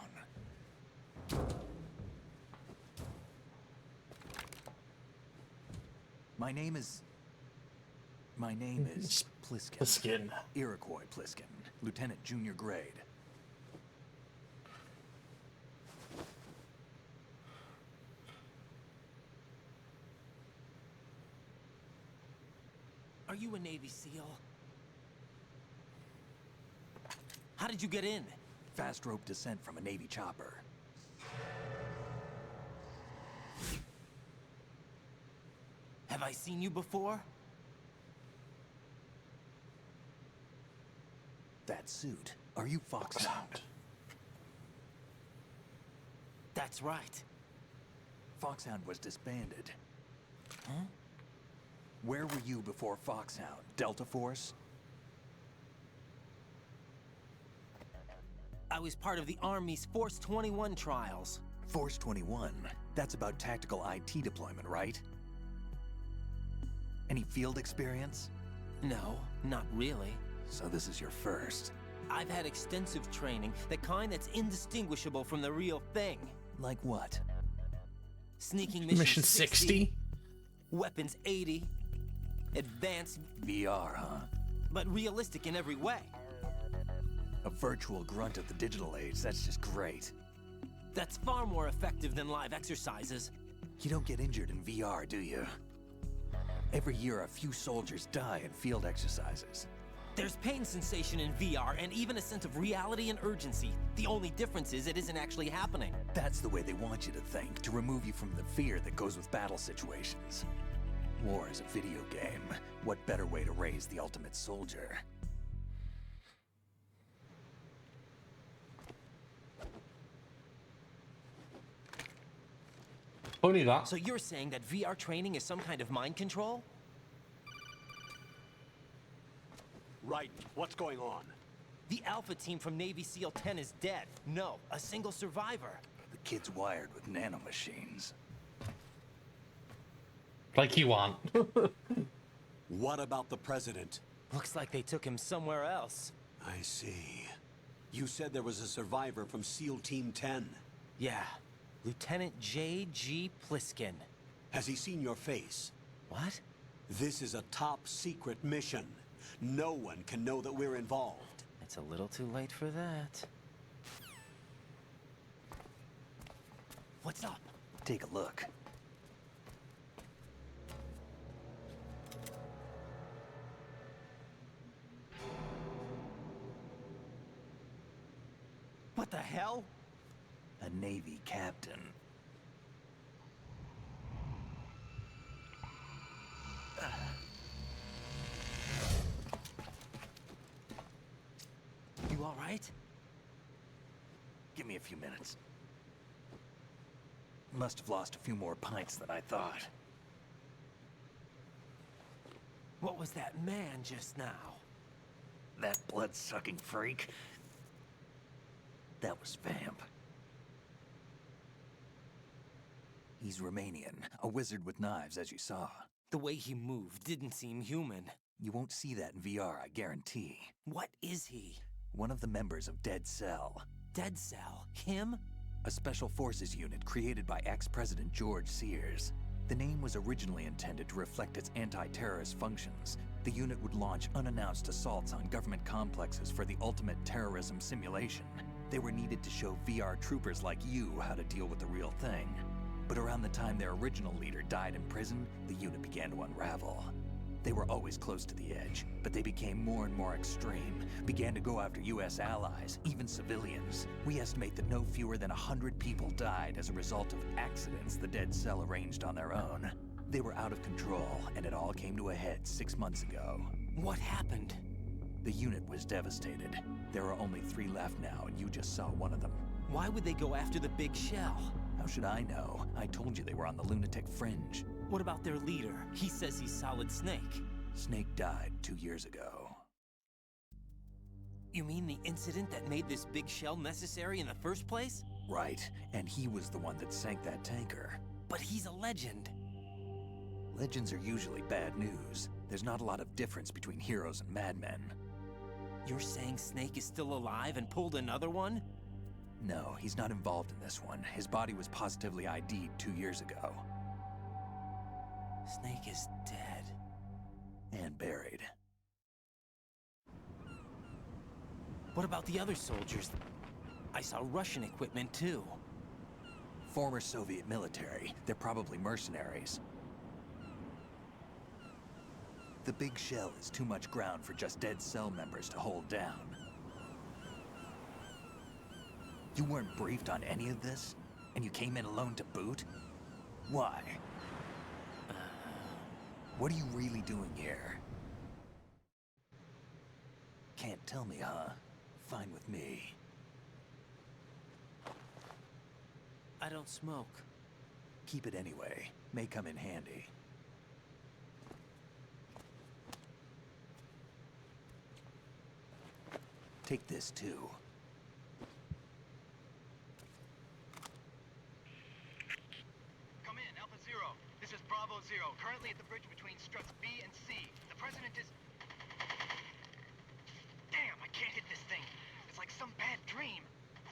My name is Pliskin. Pliskin. Iroquois Pliskin. Lieutenant Junior Grade. Are you a Navy SEAL? How did you get in? Fast rope descent from a Navy chopper. Have I seen you before? That suit. Are you Foxhound? That's right. Foxhound was disbanded. Huh? Where were you before Foxhound? Delta Force? I was part of the Army's Force 21 trials. Force 21? That's about tactical IT deployment, right? Any field experience? No, not really. So this is your first. I've had extensive training, the kind that's indistinguishable from the real thing. Like what? Sneaking Mission 60? Weapons 80. Advanced VR, huh? but realistic in every way. A virtual grunt of the digital age, that's just great. That's far more effective than live exercises. You don't get injured in VR, do you? Every year, a few soldiers die in field exercises. There's pain sensation in VR and even a sense of reality and urgency. The only difference is it isn't actually happening. That's the way they want you to think, to remove you from the fear that goes with battle situations. War is a video game. What better way to raise the ultimate soldier? Funny that. So you're saying that VR training is some kind of mind control? Right. What's going on? The Alpha team from Navy SEAL 10 is dead. No, a single survivor. The kid's wired with nanomachines. Like you want. What about the president? Looks like they took him somewhere else. I see. You said there was a survivor from SEAL Team 10. Yeah. Lieutenant J.G. Pliskin. Has he seen your face? What? This is a top secret mission. No one can know that we're involved. It's a little too late for that. What's up? Take a look. What the hell? A Navy captain. You all right? Give me a few minutes. Must have lost a few more pints than I thought. What was that man just now? That blood-sucking freak? That was Vamp. He's Romanian, a wizard with knives, as you saw. The way he moved didn't seem human. You won't see that in VR, I guarantee. What is he? One of the members of Dead Cell. Dead Cell? Him? A special forces unit created by ex-President George Sears. The name was originally intended to reflect its anti-terrorist functions. The unit would launch unannounced assaults on government complexes for the ultimate terrorism simulation. They were needed to show VR troopers like you how to deal with the real thing. But around the time their original leader died in prison, the unit began to unravel. They were always close to the edge, but they became more and more extreme, began to go after US allies, even civilians. We estimate that no fewer than 100 people died as a result of accidents the Dead Cell arranged on their own. They were out of control, and it all came to a head 6 months ago. What happened? The unit was devastated. There are only 3 left now, and you just saw one of them. Why would they go after the big shell? How should I know? I told you they were on the lunatic fringe. What about their leader? He says he's Solid Snake. Snake died 2 years ago. You mean the incident that made this big shell necessary in the first place? Right, and he was the one that sank that tanker. But he's a legend. Legends are usually bad news. There's not a lot of difference between heroes and madmen. You're saying Snake is still alive and pulled another one? No, he's not involved in this one. His body was positively ID'd 2 years ago. Snake is dead. And buried. What about the other soldiers? I saw Russian equipment too. Former Soviet military. They're probably mercenaries. The big shell is too much ground for just Dead Cell members to hold down. You weren't briefed on any of this? And you came in alone to boot? Why? What are you really doing here? Can't tell me, huh? Fine with me. I don't smoke. Keep it anyway. May come in handy. Take this too. Come in, Alpha Zero. This is Bravo Zero, currently at the bridge between struts B and C. The President is... Damn, I can't hit this thing. It's like some bad dream.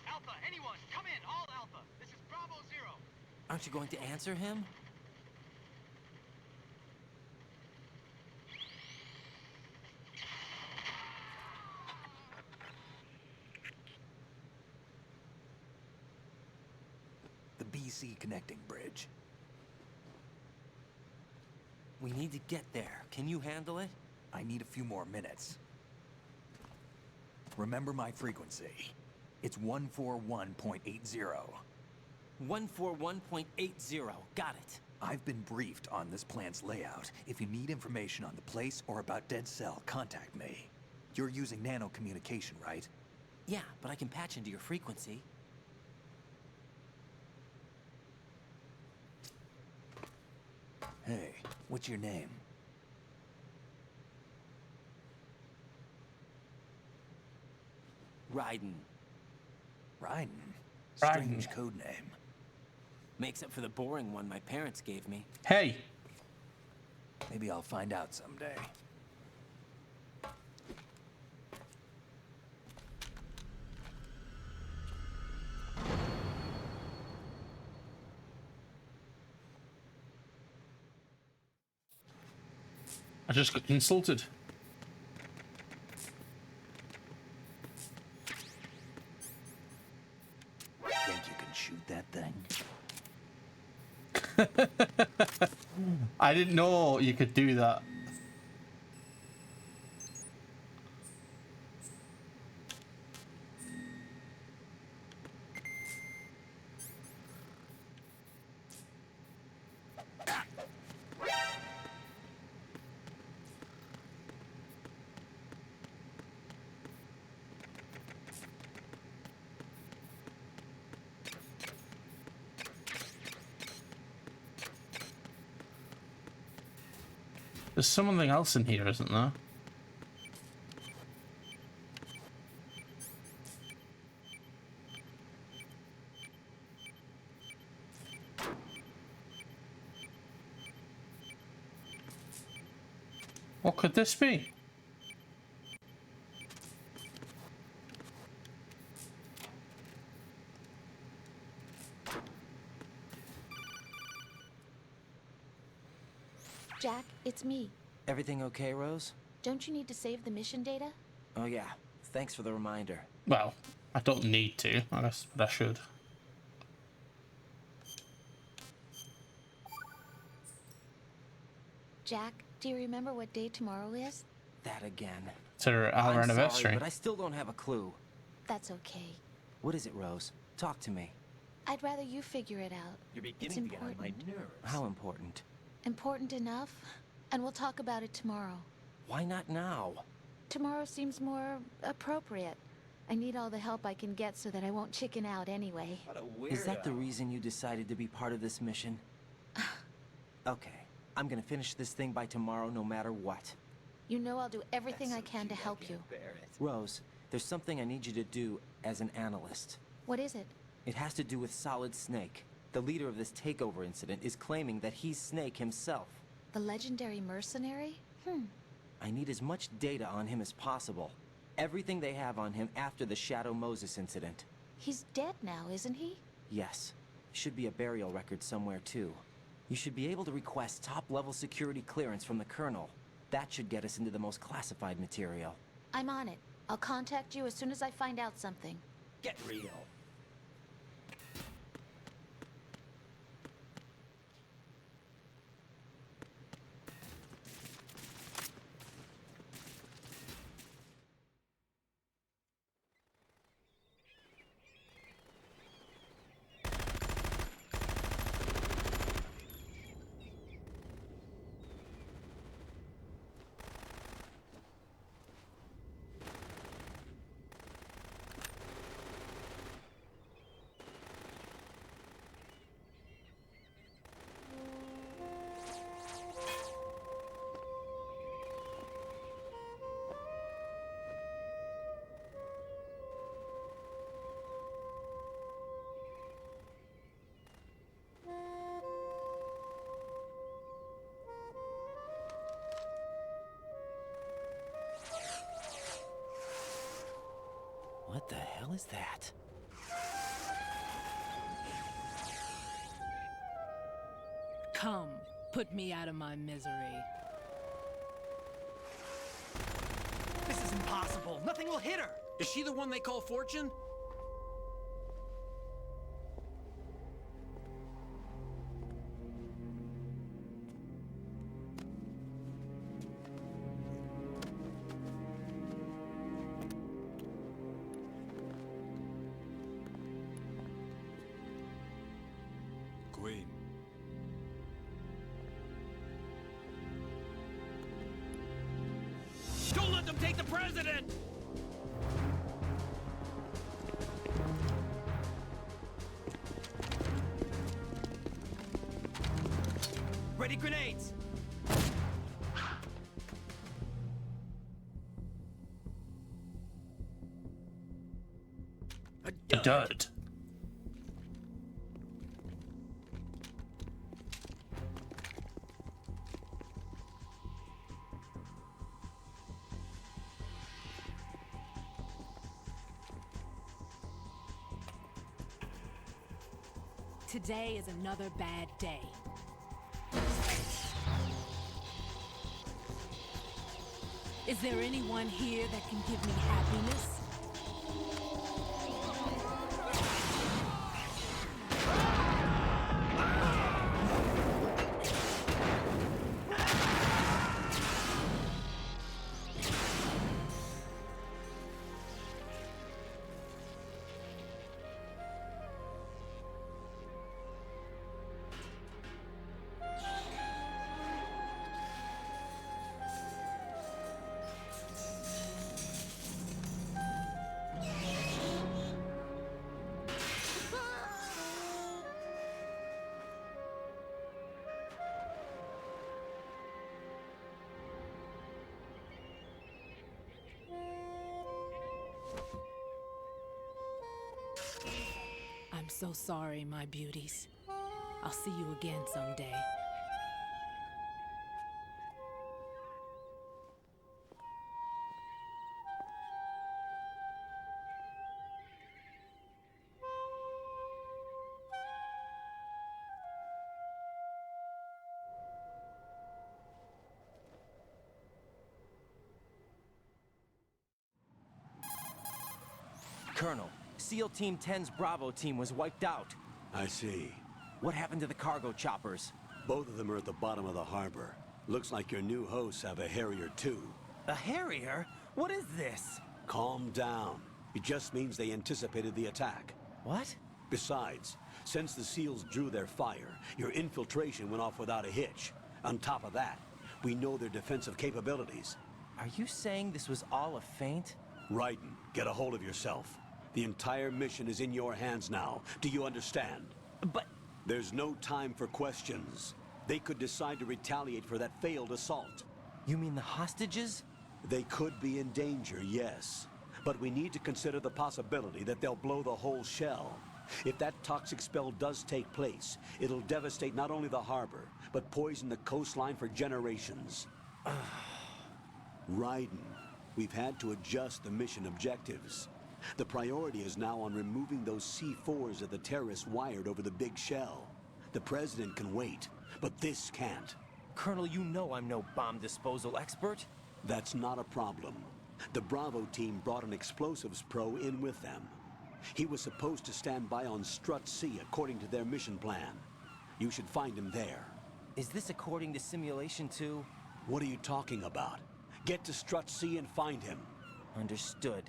Alpha, anyone, come in, all Alpha. This is Bravo Zero. Aren't you going to answer him? The BC connecting bridge. We need to get there. Can you handle it? I need a few more minutes. Remember my frequency. It's 141.80. 141.80. Got it. I've been briefed on this plan's layout. If you need information on the place or about Dead Cell, contact me. You're using nano communication, right? Yeah, but I can patch into your frequency. Hey, what's your name? Raiden. Raiden? Strange code name. Makes up for the boring one my parents gave me. Hey! Maybe I'll find out someday. I just got insulted. Think you can shoot that thing? I didn't know you could do that. There's something else in here, isn't there? What could this be? Jack, it's me. Everything okay, Rose? Don't you need to save the mission data? Oh yeah. Thanks for the reminder. Well, I don't need to, I guess, but I should. Jack, do you remember what day tomorrow is? That again. It's our anniversary. Sorry, but I still don't have a clue. That's okay. What is it, Rose? Talk to me. I'd rather you figure it out. You're It's important. How important? Important enough? And we'll talk about it tomorrow. Why not now? Tomorrow seems more appropriate. I need all the help I can get so that I won't chicken out anyway. Is that the reason you decided to be part of this mission? Okay. I'm gonna finish this thing by tomorrow no matter what. You know I'll do everything I can to help you. Rose, there's something I need you to do as an analyst. What is it? It has to do with Solid Snake. The leader of this takeover incident is claiming that he's Snake himself. The legendary mercenary? I need as much data on him as possible. Everything they have on him after the Shadow Moses incident. He's dead now, isn't he? Yes. Should be a burial record somewhere too. You should be able to request top-level security clearance from the Colonel. That should get us into the most classified material. I'm on it. I'll contact you as soon as I find out something. Get real. What the hell is that? Come, put me out of my misery. This is impossible. Nothing will hit her. Is she the one they call Fortune? Queen. Don't let them take the president! Ready grenades! A dud. Today is another bad day. Is there anyone here that can give me happiness? I'm so sorry, my beauties. I'll see you again someday. Colonel, SEAL Team 10's Bravo team was wiped out. I see. What happened to the cargo choppers? Both of them are at the bottom of the harbor. Looks like your new hosts have a Harrier too. A Harrier? What is this? Calm down. It just means they anticipated the attack. What? Besides, since the SEALs drew their fire, your infiltration went off without a hitch. On top of that, we know their defensive capabilities. Are you saying this was all a feint? Raiden, get a hold of yourself. The entire mission is in your hands now. Do you understand? But... There's no time for questions. They could decide to retaliate for that failed assault. You mean the hostages? They could be in danger, yes. But we need to consider the possibility that they'll blow the whole shell. If that toxic spell does take place, it'll devastate not only the harbor, but poison the coastline for generations. Raiden, we've had to adjust the mission objectives. The priority is now on removing those C4s that the terrorists wired over the big shell. The president can wait, but this can't. Colonel, you know I'm no bomb disposal expert. That's not a problem. The Bravo team brought an explosives pro in with them. He was supposed to stand by on Strut C according to their mission plan. You should find him there. Is this according to Simulation 2? What are you talking about? Get to Strut C and find him. Understood.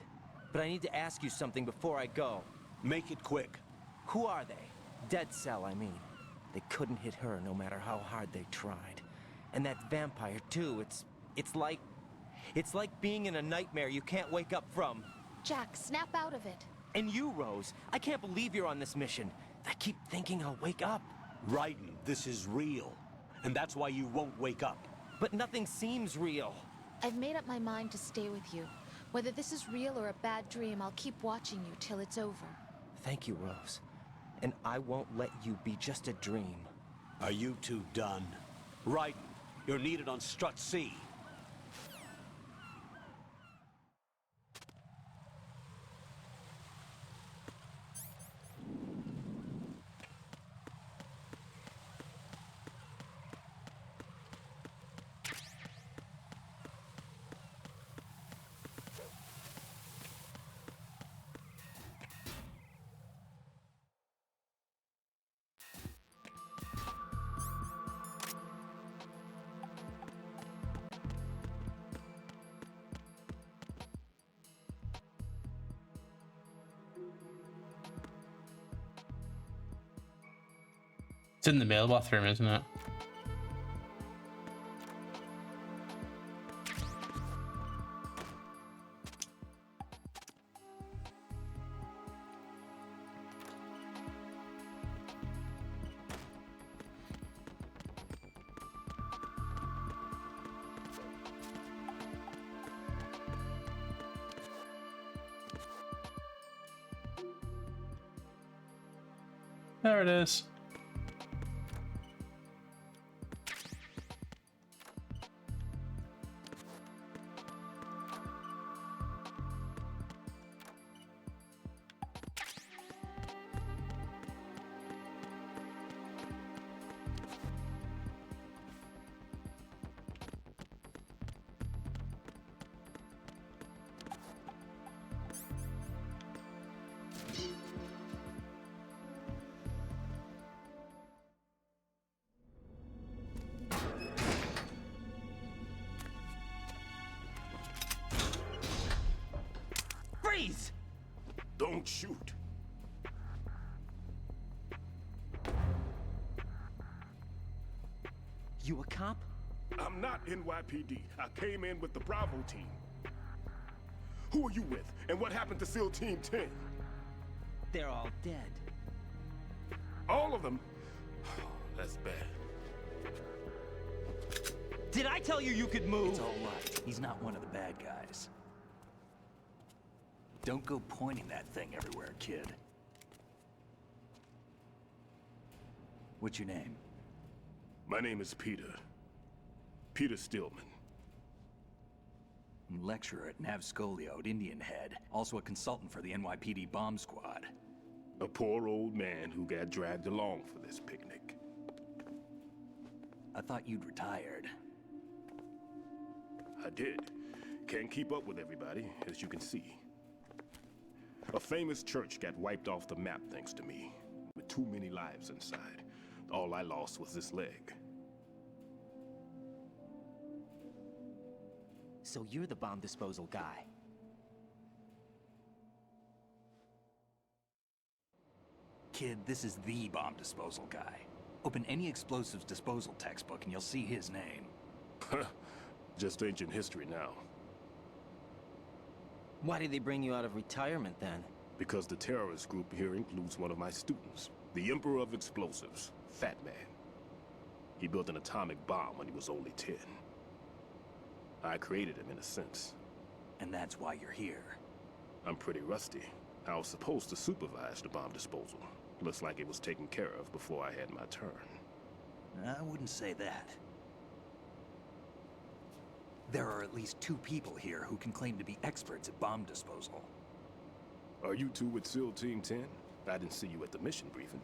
But I need to ask you something before I go. Make it quick. Who are they? Dead Cell, I mean. They couldn't hit her no matter how hard they tried. And that vampire, too, it's like being in a nightmare you can't wake up from. Jack, snap out of it. And you, Rose, I can't believe you're on this mission. I keep thinking I'll wake up. Raiden, this is real. And that's why you won't wake up. But nothing seems real. I've made up my mind to stay with you. Whether this is real or a bad dream, I'll keep watching you till it's over. Thank you, Rose. And I won't let you be just a dream. Are you two done? Raiden, you're needed on Strut C. It's in the male bathroom, isn't it? There it is. Freeze! Don't shoot. You a cop? I'm not NYPD. I came in with the Bravo team. Who are you with? And what happened to SEAL Team 10? They're all dead. All of them? That's bad. Did I tell you you could move? It's all right. He's not one of the bad guys. Don't go pointing that thing everywhere, kid. What's your name? My name is Peter. Peter Stillman. Lecturer at Navscolio at Indian Head. Also a consultant for the NYPD bomb squad. A poor old man who got dragged along for this picnic. I thought you'd retired. I did. Can't keep up with everybody, as you can see. A famous church got wiped off the map thanks to me, with too many lives inside. All I lost was this leg. So you're the bomb disposal guy. Kid, this is the bomb disposal guy. Open any explosives disposal textbook and you'll see his name. Just ancient history now. Why did they bring you out of retirement then? Because the terrorist group here includes one of my students, the Emperor of Explosives, Fat Man. He built an atomic bomb when he was only 10. I created him in a sense. And that's why you're here. I'm pretty rusty. I was supposed to supervise the bomb disposal. Looks like it was taken care of before I had my turn. I wouldn't say that. There are at least 2 people here who can claim to be experts at bomb disposal. Are you two with SEAL Team 10? I didn't see you at the mission briefing.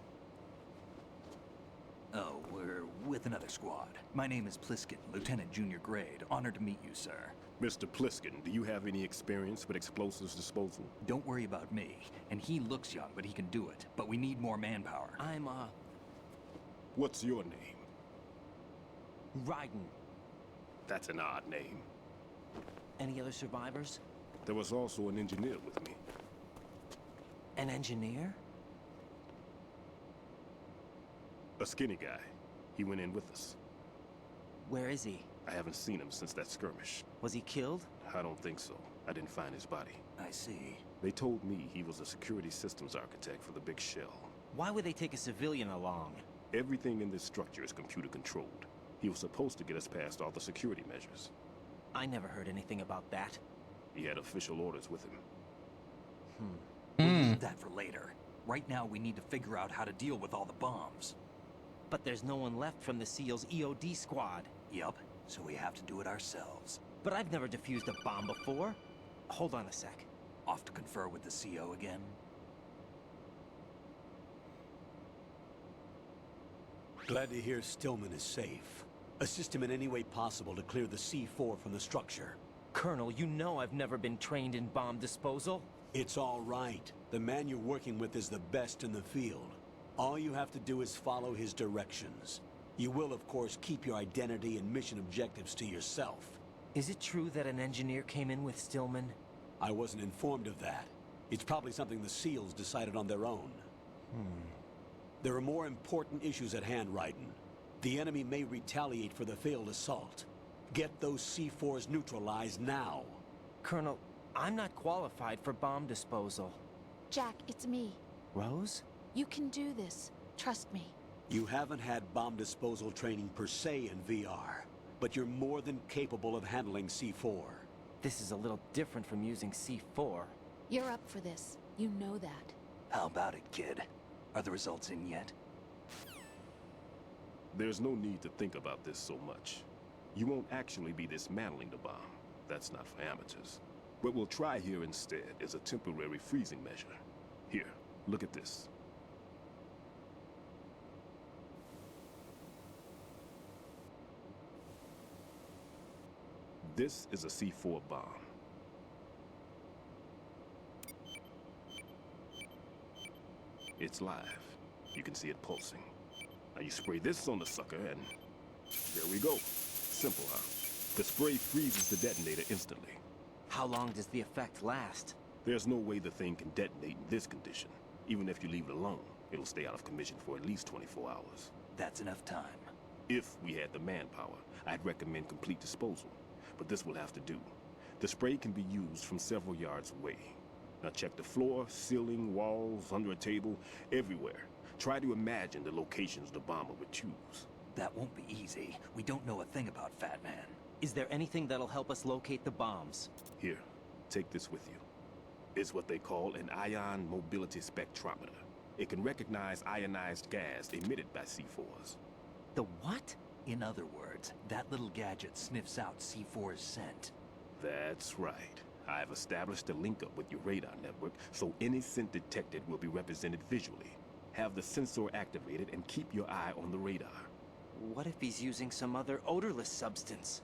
Oh, we're with another squad. My name is Pliskin, Lieutenant Junior Grade. Honored to meet you, sir. Mr. Pliskin, do you have any experience with explosives disposal? Don't worry about me. And he looks young, but he can do it. But we need more manpower. I'm, What's your name? Raiden. That's an odd name. Any other survivors? There was also an engineer with me. An engineer? A skinny guy. He went in with us. Where is he? I haven't seen him since that skirmish. Was he killed? I don't think so. I didn't find his body. I see. They told me he was a security systems architect for the big shell. Why would they take a civilian along? Everything in this structure is computer controlled. He was supposed to get us past all the security measures. I never heard anything about that. He had official orders with him. We'll leave that for later. Right now, we need to figure out how to deal with all the bombs. But there's no one left from the SEAL's EOD squad. Yup, so we have to do it ourselves. But I've never defused a bomb before. Hold on a sec. Off to confer with the CO again? Glad to hear Stillman is safe. Assist him in any way possible to clear the C4 from the structure. Colonel, you know I've never been trained in bomb disposal. It's all right. The man you're working with is the best in the field. All you have to do is follow his directions. You will, of course, keep your identity and mission objectives to yourself. Is it true that an engineer came in with Stillman? I wasn't informed of that. It's probably something the SEALs decided on their own. There are more important issues at hand, Raiden. The enemy may retaliate for the failed assault. Get those C4s neutralized now. Colonel, I'm not qualified for bomb disposal. Jack, it's me. Rose? You can do this. Trust me. You haven't had bomb disposal training per se in VR, but you're more than capable of handling C4. This is a little different from using C4. You're up for this. You know that. How about it, kid? Are the results in yet? There's no need to think about this so much. You won't actually be dismantling the bomb. That's not for amateurs. What we'll try here instead is a temporary freezing measure. Here, look at this. This is a C4 bomb. It's live. You can see it pulsing. Now you spray this on the sucker and there we go. Simple, huh? The spray freezes the detonator instantly. How long does the effect last? There's no way the thing can detonate in this condition. Even if you leave it alone, it'll stay out of commission for at least 24 hours. That's enough time. If we had the manpower, I'd recommend complete disposal. But this will have to do. The spray can be used from several yards away. Now check the floor, ceiling, walls, under a table, everywhere. Try to imagine the locations the bomber would choose. That won't be easy. We don't know a thing about Fat Man. Is there anything that'll help us locate the bombs? Here, take this with you. It's what they call an ion mobility spectrometer. It can recognize ionized gas emitted by C4s. The what? In other words, that little gadget sniffs out C4's scent. That's right. I've established a link up with your radar network, so any scent detected will be represented visually. Have the sensor activated and keep your eye on the radar. What if he's using some other odorless substance?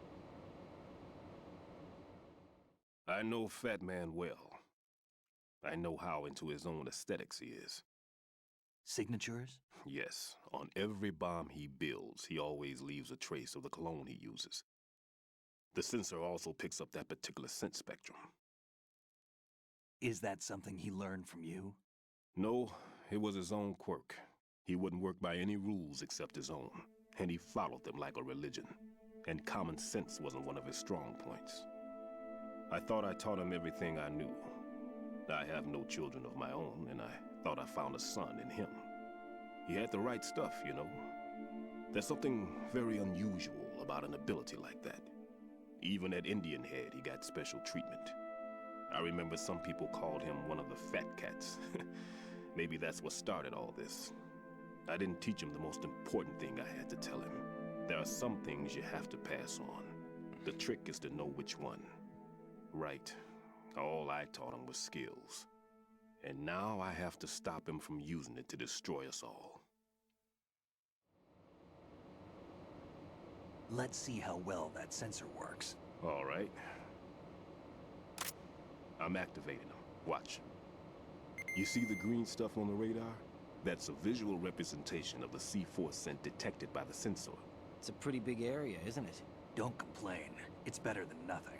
I know Fat Man well. I know how into his own aesthetics he is. Signatures? Yes, on every bomb he builds, he always leaves a trace of the cologne he uses. The sensor also picks up that particular scent spectrum. Is that something he learned from you? No, it was his own quirk. He wouldn't work by any rules except his own, and he followed them like a religion. And common sense wasn't one of his strong points. I thought I taught him everything I knew. I have no children of my own, and I thought I found a son in him. He had the right stuff, you know. There's something very unusual about an ability like that. Even at Indian Head, he got special treatment. I remember some people called him one of the fat cats. Maybe that's what started all this. I didn't teach him the most important thing I had to tell him. There are some things you have to pass on. The trick is to know which one. Right. All I taught him was skills. And now I have to stop him from using it to destroy us all. Let's see how well that sensor works. All right. I'm activating them. Watch. You see the green stuff on the radar? That's a visual representation of the C4 scent detected by the sensor. It's a pretty big area, isn't it? Don't complain. It's better than nothing.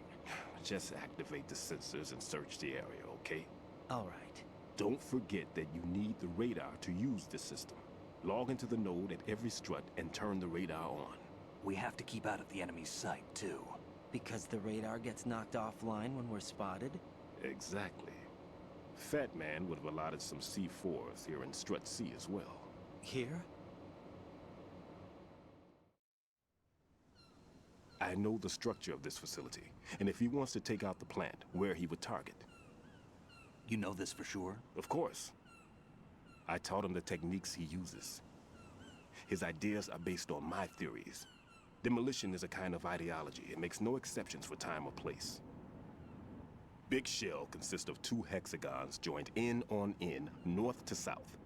Just activate the sensors and search the area, okay? All right. Don't forget that you need the radar to use the system. Log into the node at every strut and turn the radar on. We have to keep out of the enemy's sight, too. Because the radar gets knocked offline when we're spotted? Exactly. Fat Man would have allotted some C4s here in Strut C as well. Here? I know the structure of this facility, and if he wants to take out the plant, where he would target. You know this for sure? Of course. I taught him the techniques he uses. His ideas are based on my theories. Demolition is a kind of ideology. It makes no exceptions for time or place. Big shell consists of 2 hexagons joined end on end, north to south.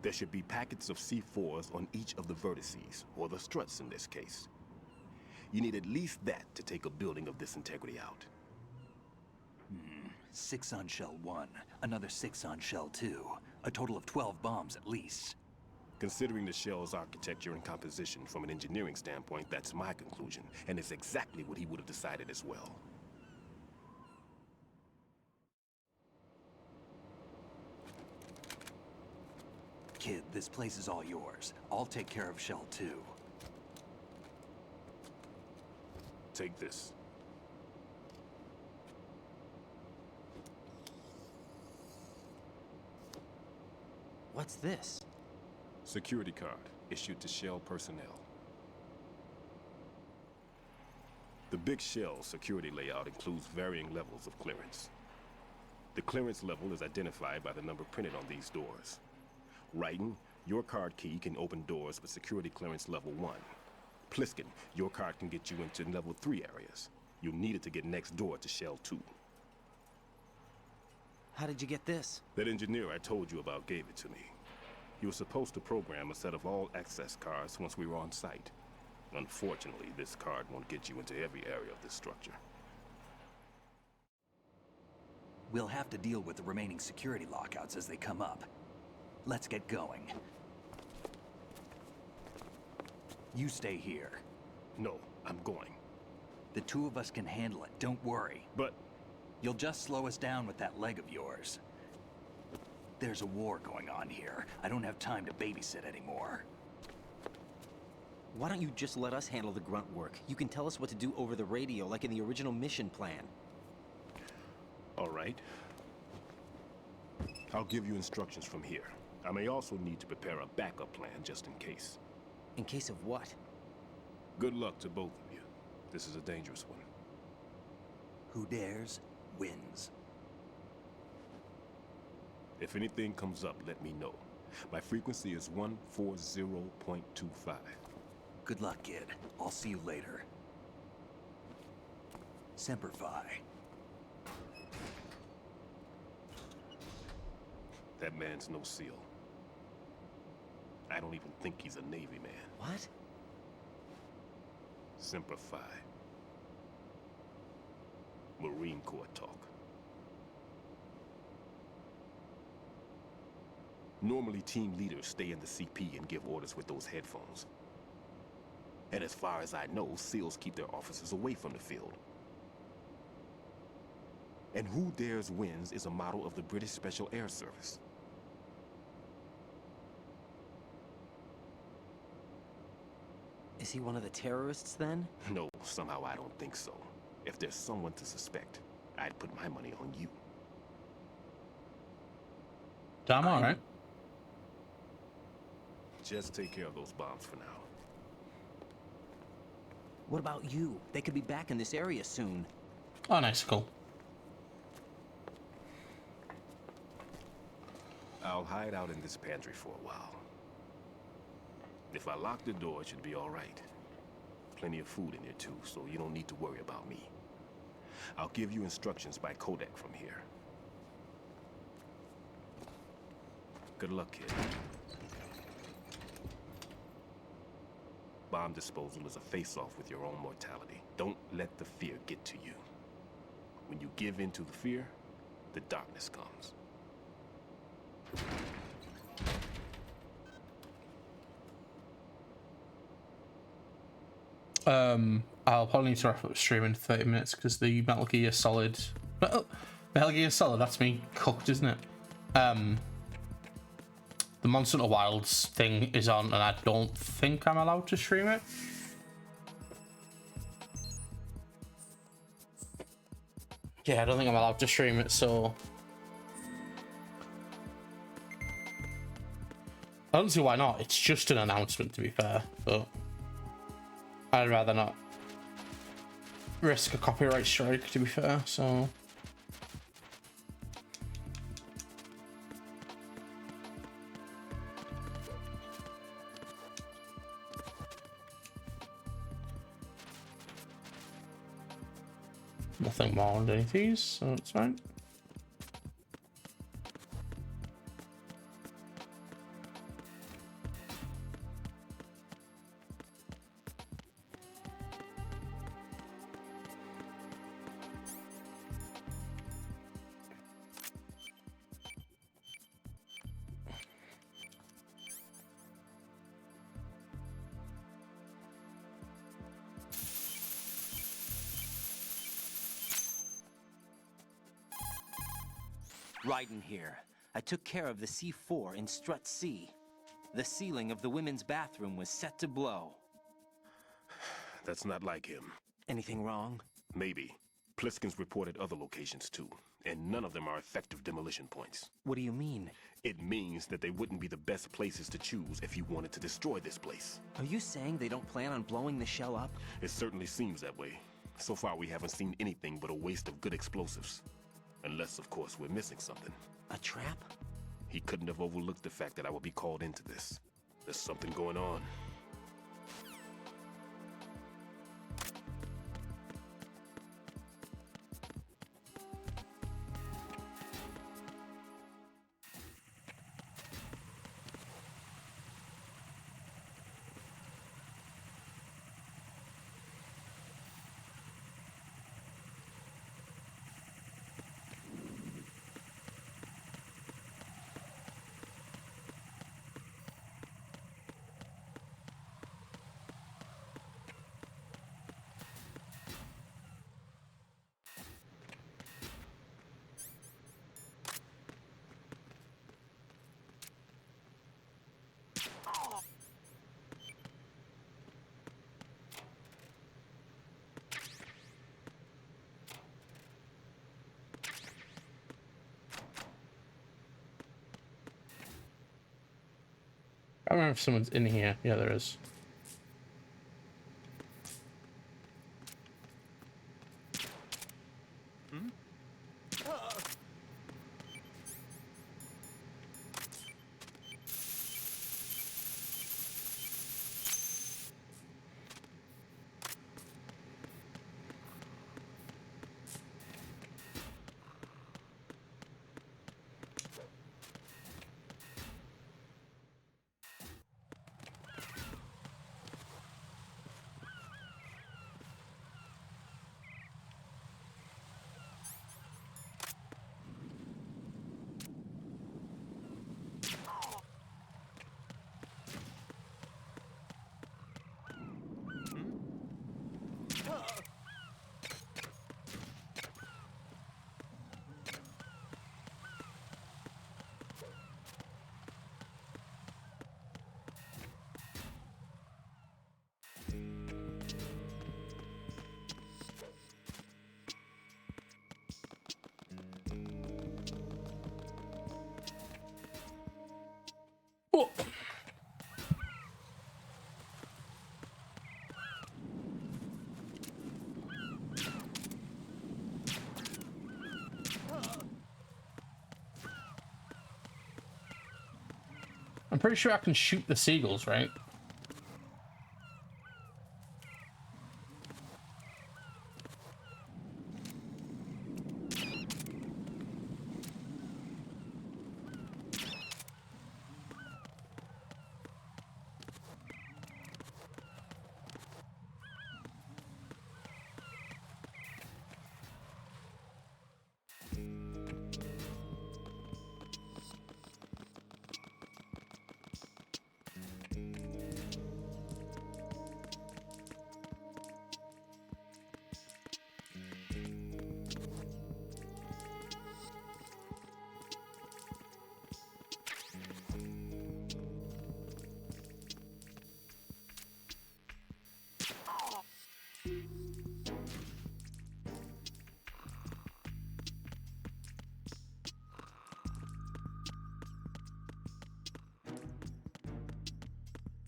There should be packets of C4s on each of the vertices, or the struts in this case. You need at least that to take a building of this integrity out. 6 on shell 1, another 6 on shell 2. A total of 12 bombs at least. Considering the shell's architecture and composition from an engineering standpoint, that's my conclusion, and it's exactly what he would have decided as well. Kid, this place is all yours. I'll take care of Shell 2. Take this. What's this? Security card issued to Shell personnel. The Big Shell security layout includes varying levels of clearance. The clearance level is identified by the number printed on these doors. Raiden, your card key can open doors with security clearance level 1. Pliskin, your card can get you into level 3 areas. You'll need it to get next door to Shell 2. How did you get this? That engineer I told you about gave it to me. He was supposed to program a set of all access cards once we were on site. Unfortunately, this card won't get you into every area of this structure. We'll have to deal with the remaining security lockouts as they come up. Let's get going. You stay here. No, I'm going. The two of us can handle it, don't worry. But... You'll just slow us down with that leg of yours. There's a war going on here. I don't have time to babysit anymore. Why don't you just let us handle the grunt work? You can tell us what to do over the radio, like in the original mission plan. All right. I'll give you instructions from here. I may also need to prepare a backup plan just in case. In case of what? Good luck to both of you. This is a dangerous one. Who dares, wins. If anything comes up, let me know. My frequency is 140.25. Good luck, kid. I'll see you later. Semper Fi. That man's no SEAL. I don't even think he's a Navy man. What? Semper Fi. Marine Corps talk. Normally, team leaders stay in the CP and give orders with those headphones. And as far as I know, SEALs keep their officers away from the field. And Who Dares Wins is a model of the British Special Air Service. Is he one of the terrorists, then? No, somehow I don't think so. If there's someone to suspect, I'd put my money on you. Damn, all right. Just take care of those bombs for now. What about you? They could be back in this area soon. Oh, nice, cool. I'll hide out in this pantry for a while. If I lock the door, it should be all right. Plenty of food in here too, so you don't need to worry about me. I'll give you instructions by codec from here. Good luck, kid. Bomb disposal is a face-off with your own mortality. Don't let the fear get to you. When you give in to the fear, the darkness comes. I'll probably need to wrap up the stream in 30 minutes because the Metal Gear Solid... Metal Gear Solid, that's me cooked, isn't it? The Monster Hunter Wilds thing is on and I don't think I'm allowed to stream it. Yeah, I don't think I'm allowed to stream it, so... I don't see why not. It's just an announcement, to be fair, but... I'd rather not risk a copyright strike, to be fair, so... Nothing more underneath these, so it's fine. Raiden here. I took care of the C4 in Strut C. The ceiling of the women's bathroom was set to blow. That's not like him. Anything wrong? Maybe. Pliskin's reported other locations too, and none of them are effective demolition points. What do you mean? It means that they wouldn't be the best places to choose if you wanted to destroy this place. Are you saying they don't plan on blowing the shell up? It certainly seems that way. So far we haven't seen anything but a waste of good explosives. Unless, of course, we're missing something. A trap? He couldn't have overlooked the fact that I would be called into this. There's something going on. I don't remember if someone's in here. Yeah, there is. Oh. I'm pretty sure I can shoot the seagulls, right?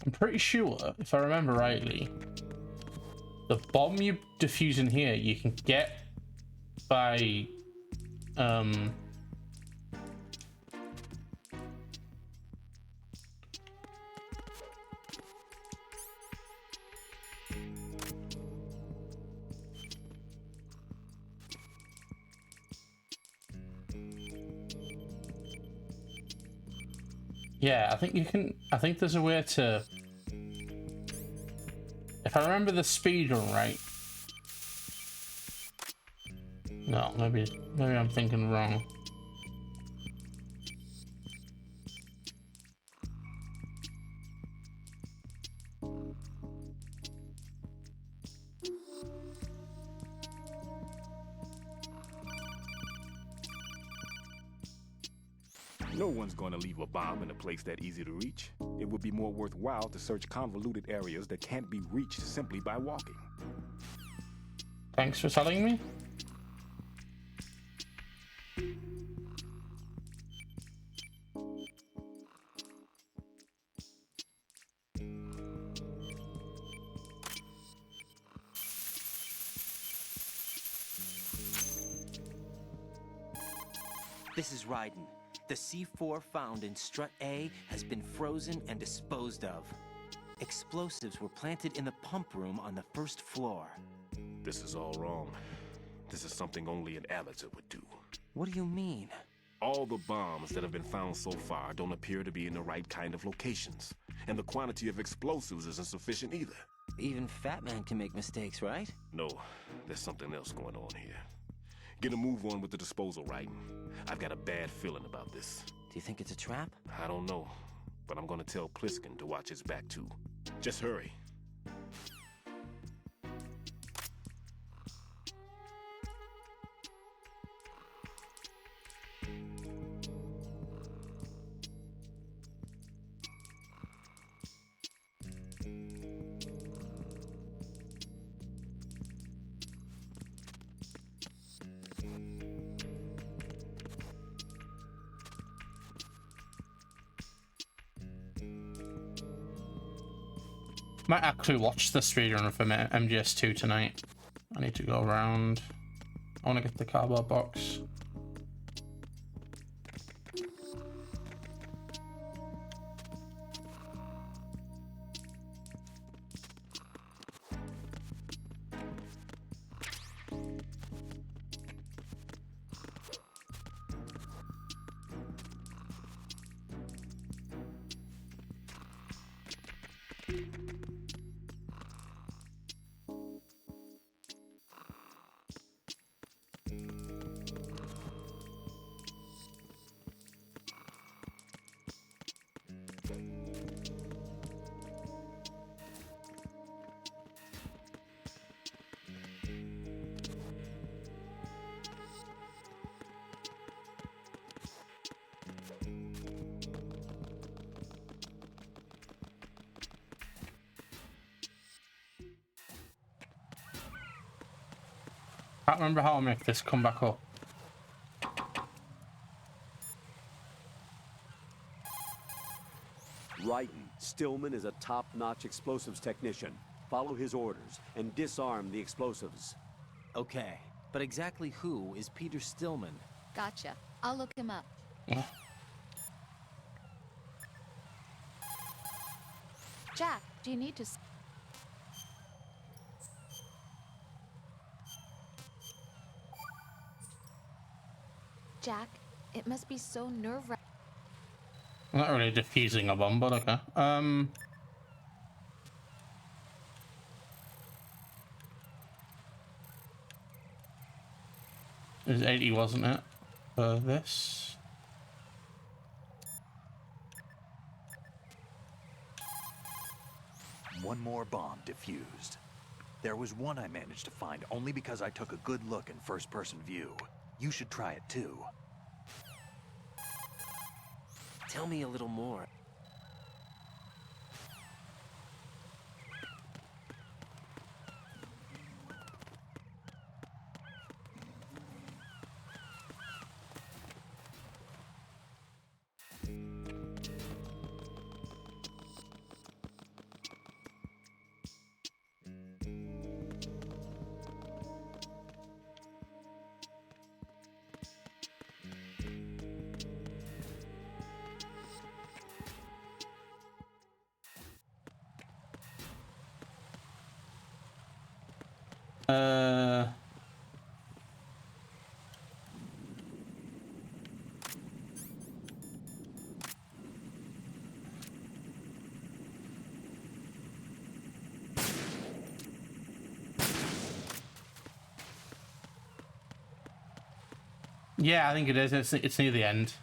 I'm pretty sure, if I remember rightly, the bomb you defuse in here you can get by yeah, I think you can. I think there's a way to, if I remember the speed run right. No, maybe I'm thinking wrong. No one's going to leave a bomb in a place that easy to reach. It would be more worthwhile to search convoluted areas that can't be reached simply by walking. Thanks for telling me. This is Raiden. The C4 found in Strut A has been frozen and disposed of. Explosives were planted in the pump room on the first floor. This is all wrong. This is something only an amateur would do. What do you mean? All the bombs that have been found so far don't appear to be in the right kind of locations. And the quantity of explosives isn't sufficient either. Even Fat Man can make mistakes, right? No, there's something else going on here. Get a move on with the disposal, Raiden. I've got a bad feeling about this. Do you think it's a trap? I don't know, but I'm gonna tell Pliskin to watch his back too. Just hurry. Might actually watch the speedrun for MGS2 tonight. I need to go around. I want to get the cardboard box. I can't remember how I make this come back up. Raiden, Stillman is a top-notch explosives technician. Follow his orders and disarm the explosives. Okay, but exactly who is Peter Stillman? Gotcha. I'll look him up. Yeah. Jack, do you need to... Jack, it must be so nerve-wracking. I'm not really defusing a bomb, but okay. It was 80, wasn't it? For this. One more bomb defused. There was one I managed to find only because I took a good look in first-person view. You should try it too. Tell me a little more. Yeah, I think it is. It's near the end.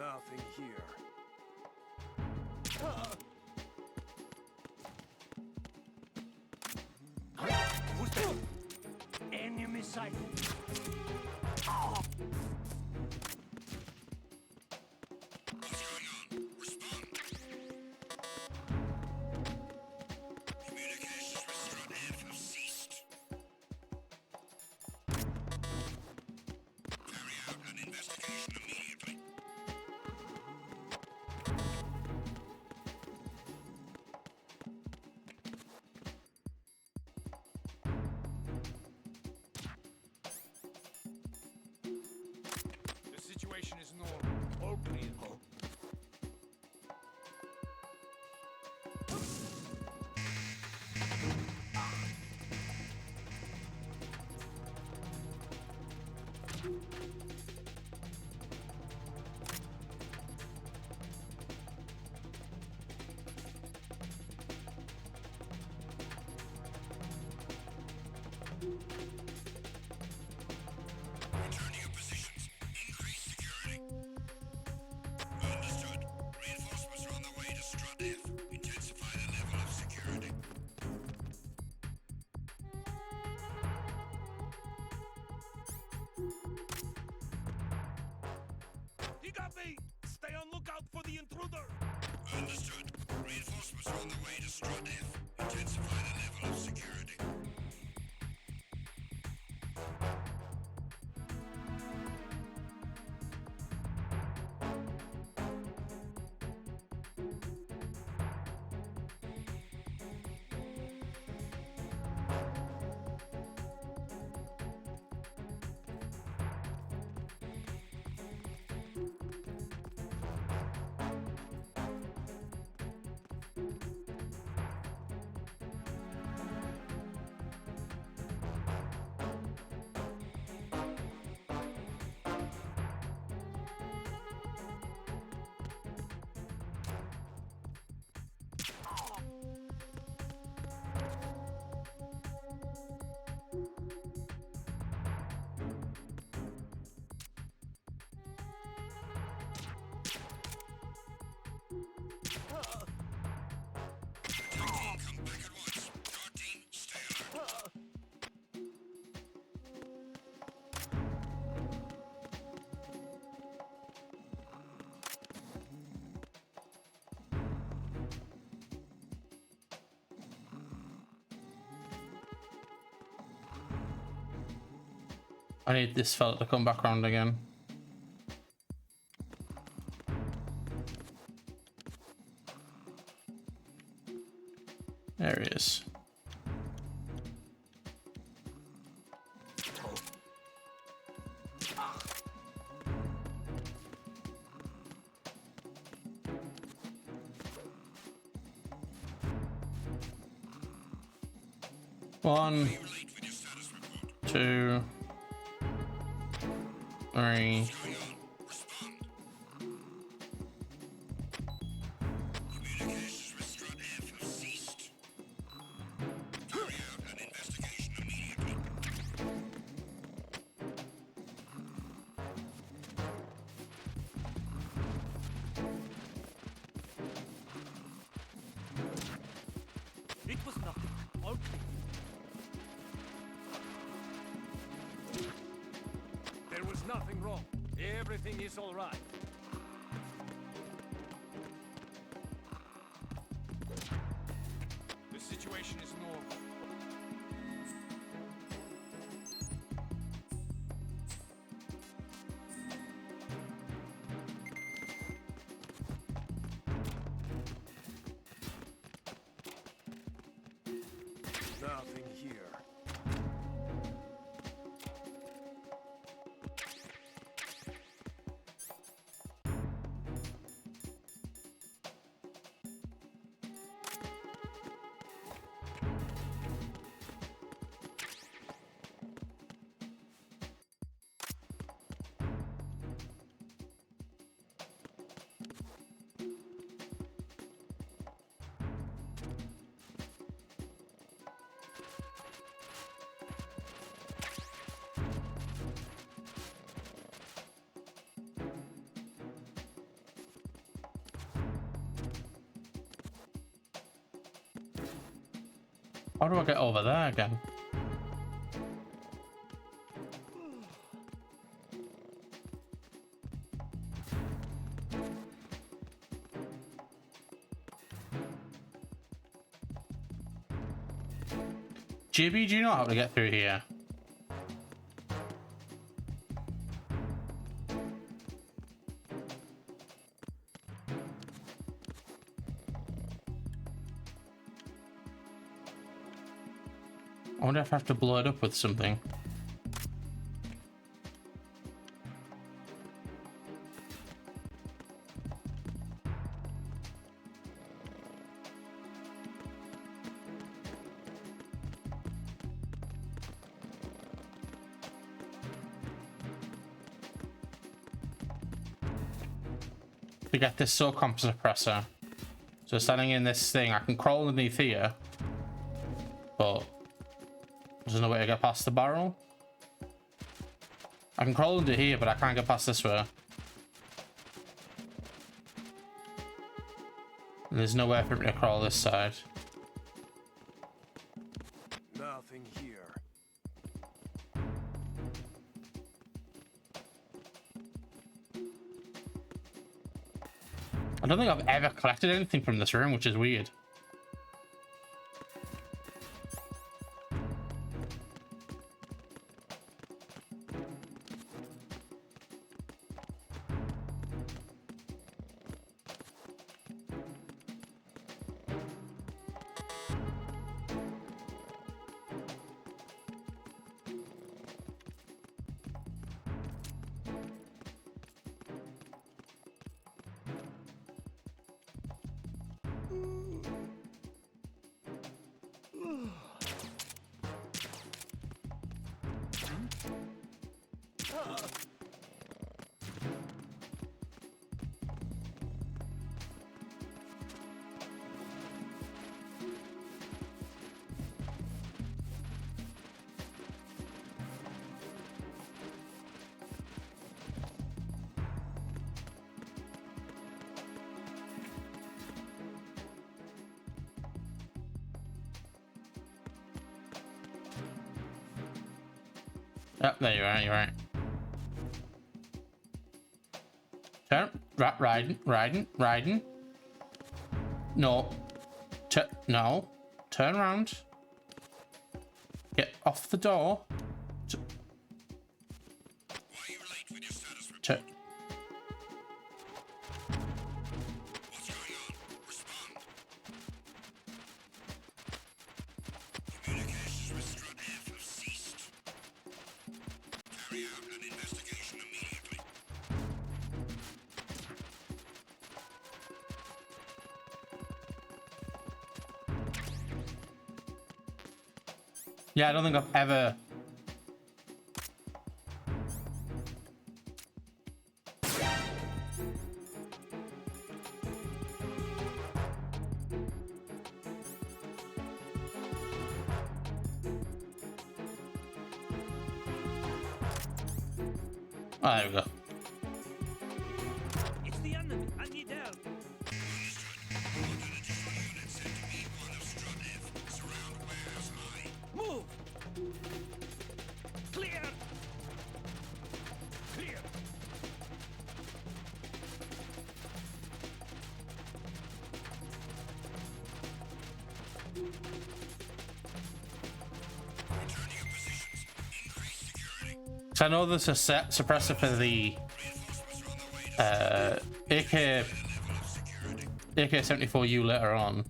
Nothing here. Who's there? Enemy sighted. Oh. The situation is normal. All clear. Return to your positions. Increase security. Understood. Reinforcements are on the way to Strut F. Intensify the level of security. You got me! Stay on lookout for the intruder! Understood. Reinforcements are on the way to Strut F. Intensify the level of security. I need this fella to come back around again. There he is. One, 2, 3. It was nothing. All clear. There was nothing wrong. Everything is all right. The situation is normal. Nothing here. How do I get over there again? Jibby, do you know how to get through here? I wonder if I have to blow it up with something. To get this SOCOM suppressor. So standing in this thing, I can crawl underneath here, but there's no way to get past the barrel. I can crawl under here, but I can't get past this way. And there's nowhere for me to crawl this side. Nothing here. I don't think I've ever collected anything from this room, which is weird. Yep, there you are, you're right. Turn, riding. No. No. Turn around. Get off the door. Why are you late with your status report? What's going on? Respond. Communications with Strut F have ceased. Carry out an investigation immediately. Yeah, I don't think I've ever... Oh, there we go. It's the enemy. I need help. Move. Clear. Clear. So I know there's a suppressor for the AK-74U later on.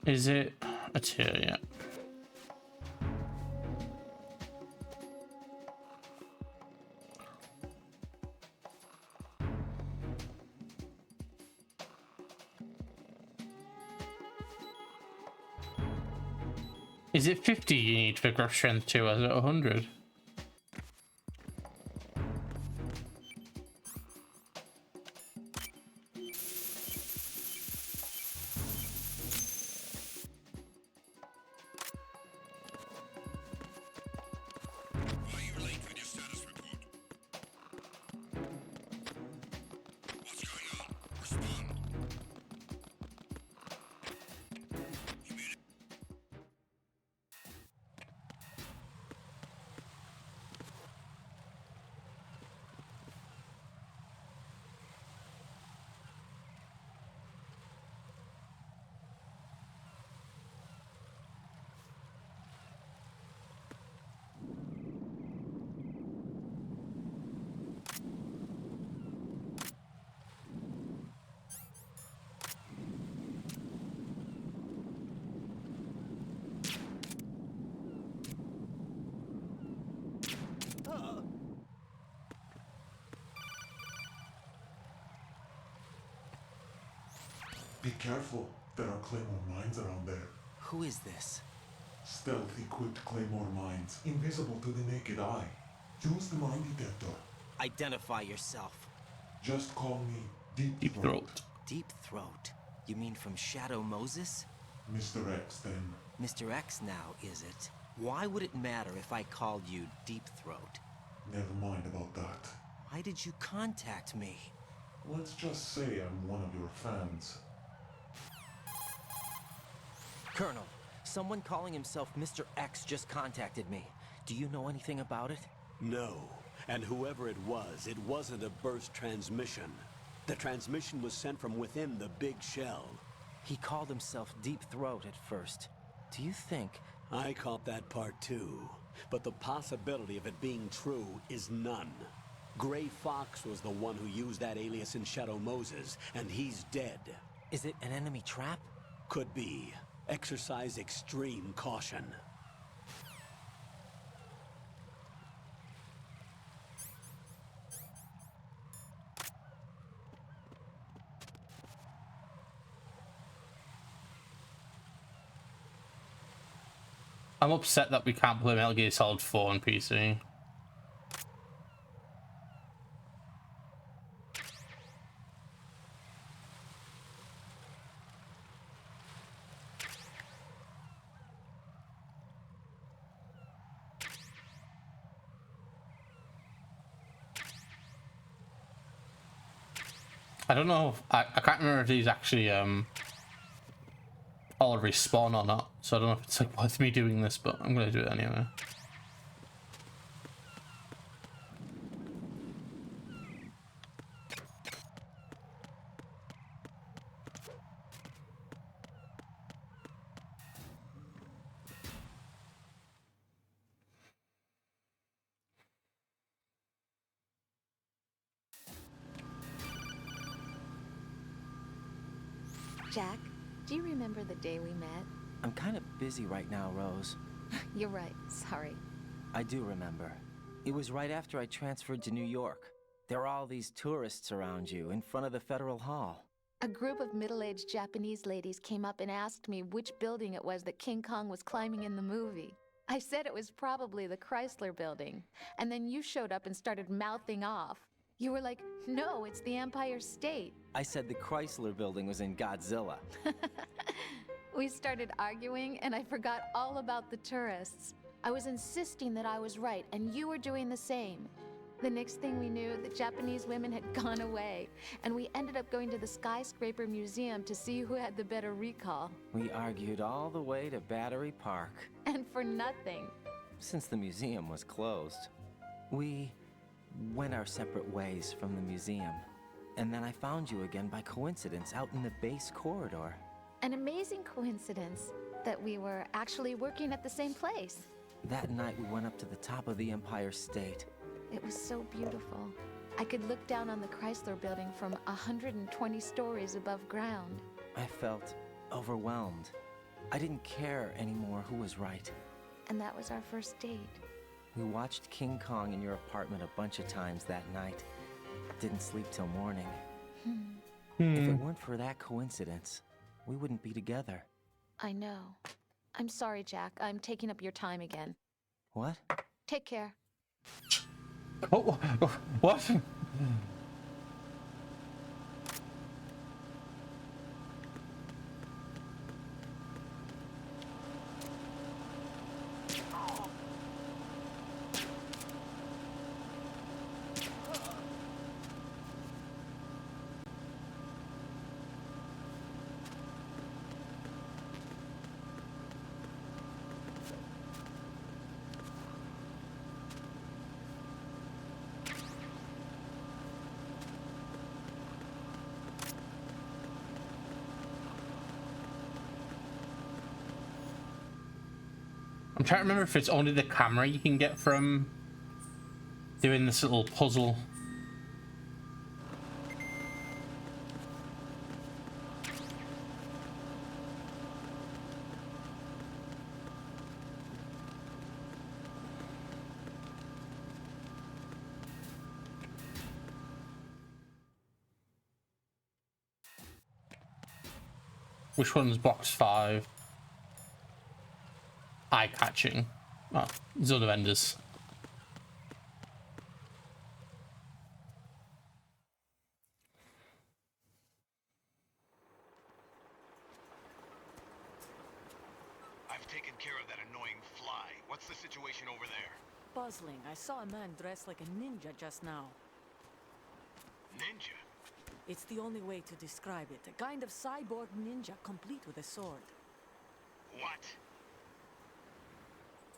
Is it a tier yet? Is it 50 you need for grip strength 2? Or is it 100? Be careful. There are Claymore mines around there. Who is this? Stealth-equipped Claymore mines, invisible to the naked eye. Use the mine detector. Identify yourself. Just call me Deep Throat. Deep Throat? You mean from Shadow Moses? Mr. X, then. Mr. X now, is it? Why would it matter if I called you Deep Throat? Never mind about that. Why did you contact me? Let's just say I'm one of your fans. Colonel, someone calling himself Mr. X just contacted me. Do you know anything about it? No. And whoever it wasn't a burst transmission. The transmission was sent from within the big shell. He called himself Deep Throat at first. Do you think... I caught that part too. But the possibility of it being true is none. Gray Fox was the one who used that alias in Shadow Moses, and he's dead. Is it an enemy trap? Could be. Exercise extreme caution. I'm upset that we can't play Metal Gear Solid 4 on PC. I don't know if, I can't remember if these actually all respawn or not, so I don't know if it's like worth me doing this, but I'm gonna do it anyway. Jack, do you remember the day we met? I'm kind of busy right now, Rose. You're right, sorry. I do remember. It was right after I transferred to New York. There are all these tourists around you in front of the Federal Hall. A group of middle-aged Japanese ladies came up and asked me which building it was that King Kong was climbing in the movie. I said it was probably the Chrysler building, and then you showed up and started mouthing off. You were like, no, it's the Empire State. I said the Chrysler building was in Godzilla. We started arguing, and I forgot all about the tourists. I was insisting that I was right, and you were doing the same. The next thing we knew, the Japanese women had gone away, and we ended up going to the Skyscraper Museum to see who had the better recall. We argued all the way to Battery Park. And for nothing. Since the museum was closed, we went our separate ways from the museum. And then I found you again by coincidence out in the base corridor. An amazing coincidence that we were actually working at the same place. That night we went up to the top of the Empire State. It was so beautiful. I could look down on the Chrysler building from 120 stories above ground. I felt overwhelmed. I didn't care anymore who was right. And that was our first date. We watched King Kong in your apartment a bunch of times that night. Didn't sleep till morning. If it weren't for that coincidence, we wouldn't be together. I know. I'm sorry, Jack. I'm taking up your time again. What? Take care. Oh, what? I'm trying to remember if it's only the camera you can get from doing this little puzzle. Which one's box 5? Eye-catching. Oh, Zone of Enders. I've taken care of that annoying fly. What's the situation over there? Puzzling. I saw a man dressed like a ninja just now. Ninja? It's the only way to describe it. A kind of cyborg ninja, complete with a sword. What?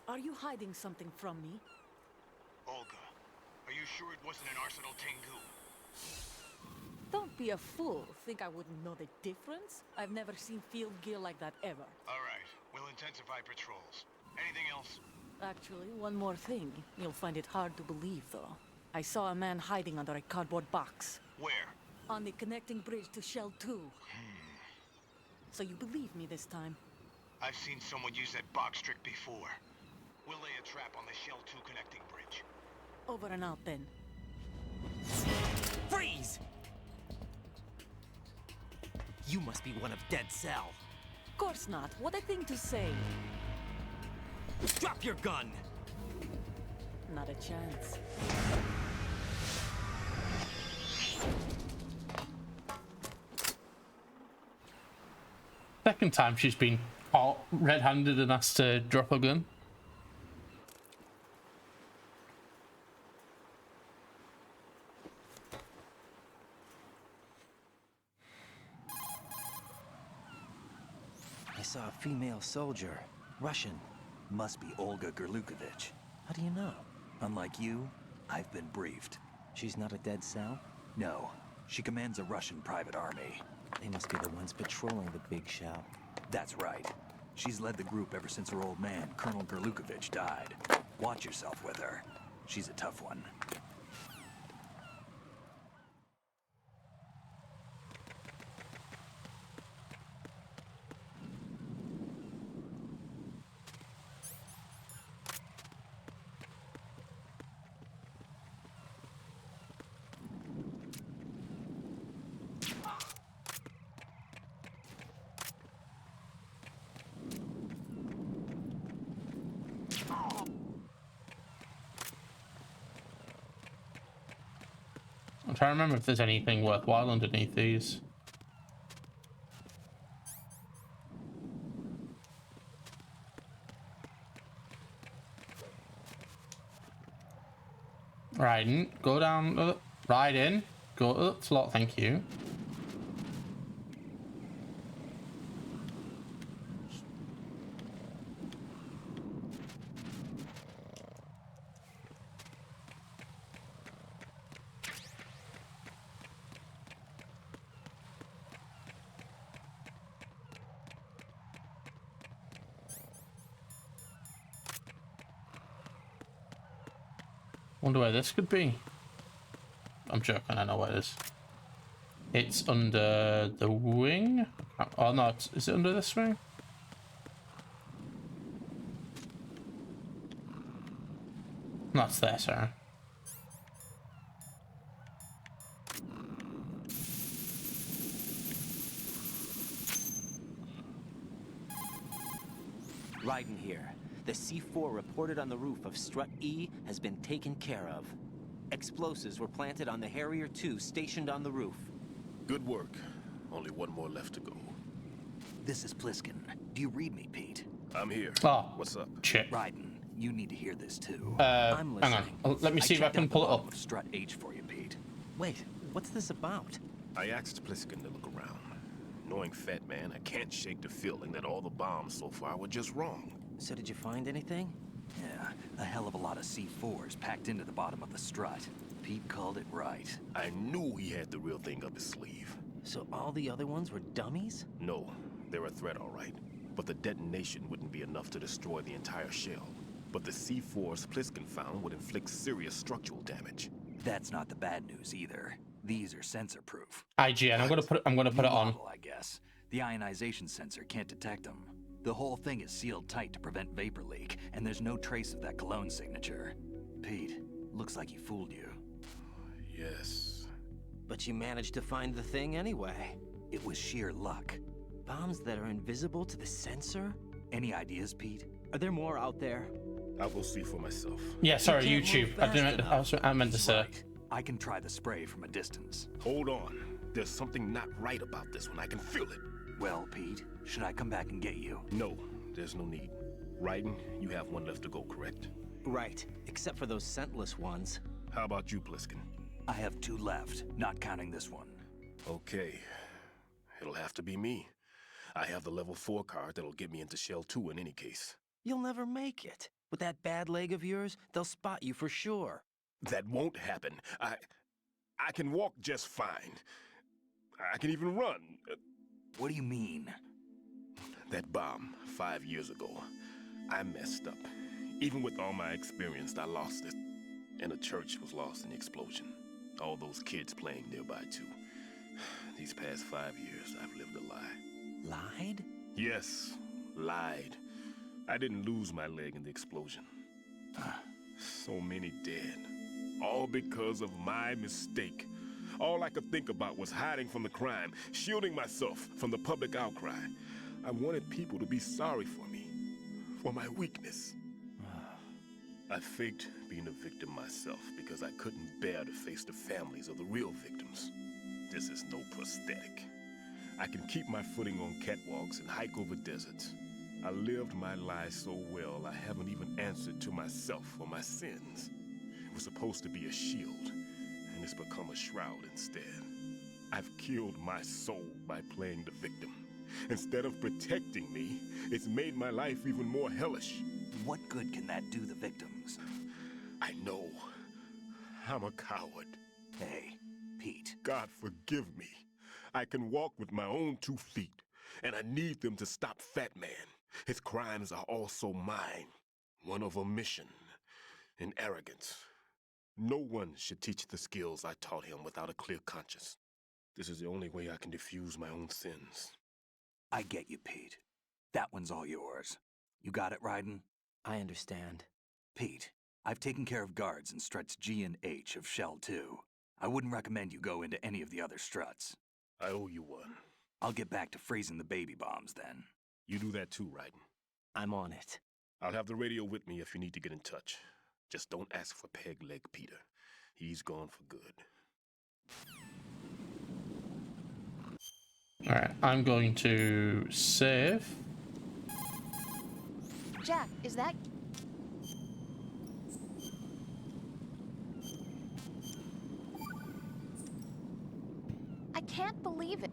Are you hiding something from me? Olga, are you sure it wasn't an Arsenal Tengu? Don't be a fool. Think I wouldn't know the difference? I've never seen field gear like that ever. All right, we'll intensify patrols. Anything else? Actually, one more thing. You'll find it hard to believe, though. I saw a man hiding under a cardboard box. Where? On the connecting bridge to Shell 2. So you believe me this time? I've seen someone use that box trick before. We'll lay a trap on the Shell 2 connecting bridge. Over and out, then. Freeze! You must be one of Dead Cell. Of course not. What a thing to say. Drop your gun! Not a chance. Second time she's been caught red-handed and asked to drop a gun. I saw a female soldier. Russian. Must be Olga Gerlukovich. How do you know? Unlike you, I've been briefed. She's not a Dead Cell? No. She commands a Russian private army. They must be the ones patrolling the big shell. That's right. She's led the group ever since her old man, Colonel Gerlukovich, died. Watch yourself with her. She's a tough one. I'm trying to remember if there's anything worthwhile underneath these. Right in, go down, right in, go to the slot, thank you. Wonder where this could be. I'm joking, I know where it is. It's under the wing? Oh no, is it under this wing? That's there, sorry. Raiden here. The C4 reported on the roof of Strut E has been taken care of. Explosives were planted on the Harrier 2 stationed on the roof. Good work. Only one more left to go. This is Pliskin. Do you read me, Pete? I'm here. Oh, what's up? Shit. Raiden, you need to hear this too. I'm Hang listening. on. Let me see if I can pull it up. Of Strut H for you, Pete. Wait, what's this about? I asked Pliskin to look around. Knowing Fat Man, I can't shake the feeling that all the bombs so far were just wrong. So did you find anything? Yeah, a hell of a lot of C4s packed into the bottom of the strut. Pete called it right. I knew he had the real thing up his sleeve. So all the other ones were dummies? No, they're a threat, all right. But the detonation wouldn't be enough to destroy the entire shell. But the C4s Pliskin found would inflict serious structural damage. That's not the bad news either. These are sensor-proof. IGN, I'm gonna put it on. Model, I guess. The ionization sensor can't detect them. The whole thing is sealed tight to prevent vapor leak, and there's no trace of that cologne signature. Pete, looks like he fooled you. Yes. But you managed to find the thing anyway. It was sheer luck. Bombs that are invisible to the sensor? Any ideas, Pete? Are there more out there? I'll go see for myself. Yeah, sorry, YouTube. I meant to say. Right. I can try the spray from a distance. Hold on. There's something not right about this one. I can feel it. Well, Pete, should I come back and get you? No, there's no need. Raiden, you have one left to go, correct? Right, except for those scentless ones. How about you, Pliskin? I have 2 left, not counting this one. Okay. It'll have to be me. I have the level 4 card that'll get me into Shell 2 in any case. You'll never make it. With that bad leg of yours, they'll spot you for sure. That won't happen. I can walk just fine. I can even run. What do you mean? That bomb 5 years ago, I messed up. Even with all my experience, I lost it. And the church was lost in the explosion. All those kids playing nearby, too. These past 5 years, I've lived a lie. Lied? Yes, lied. I didn't lose my leg in the explosion. So many dead. All because of my mistake. All I could think about was hiding from the crime, shielding myself from the public outcry. I wanted people to be sorry for me, for my weakness. I faked being a victim myself because I couldn't bear to face the families of the real victims. This is no prosthetic. I can keep my footing on catwalks and hike over deserts. I lived my life so well, I haven't even answered to myself for my sins. It was supposed to be a shield, and it's become a shroud instead. I've killed my soul by playing the victim. Instead of protecting me, it's made my life even more hellish. What good can that do the victims? I know. I'm a coward. Hey, Pete. God forgive me. I can walk with my own 2 feet, and I need them to stop Fat Man. His crimes are also mine. One of omission and arrogance. No one should teach the skills I taught him without a clear conscience. This is the only way I can diffuse my own sins. I get you, Pete. That one's all yours. You got it, Raiden? I understand. Pete, I've taken care of guards in struts G and H of Shell 2. I wouldn't recommend you go into any of the other struts. I owe you one. I'll get back to freezing the baby bombs then. You do that too, Raiden. I'm on it. I'll have the radio with me if you need to get in touch. Just don't ask for Peg Leg Peter. He's gone for good. Alright, I'm going to save. Jack, is that... I can't believe it.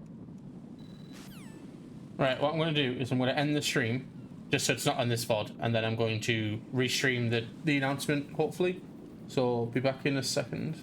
Right, what I'm going to do is I'm going to end the stream, just so it's not on this VOD, and then I'm going to restream the announcement, hopefully. So I'll be back in a second.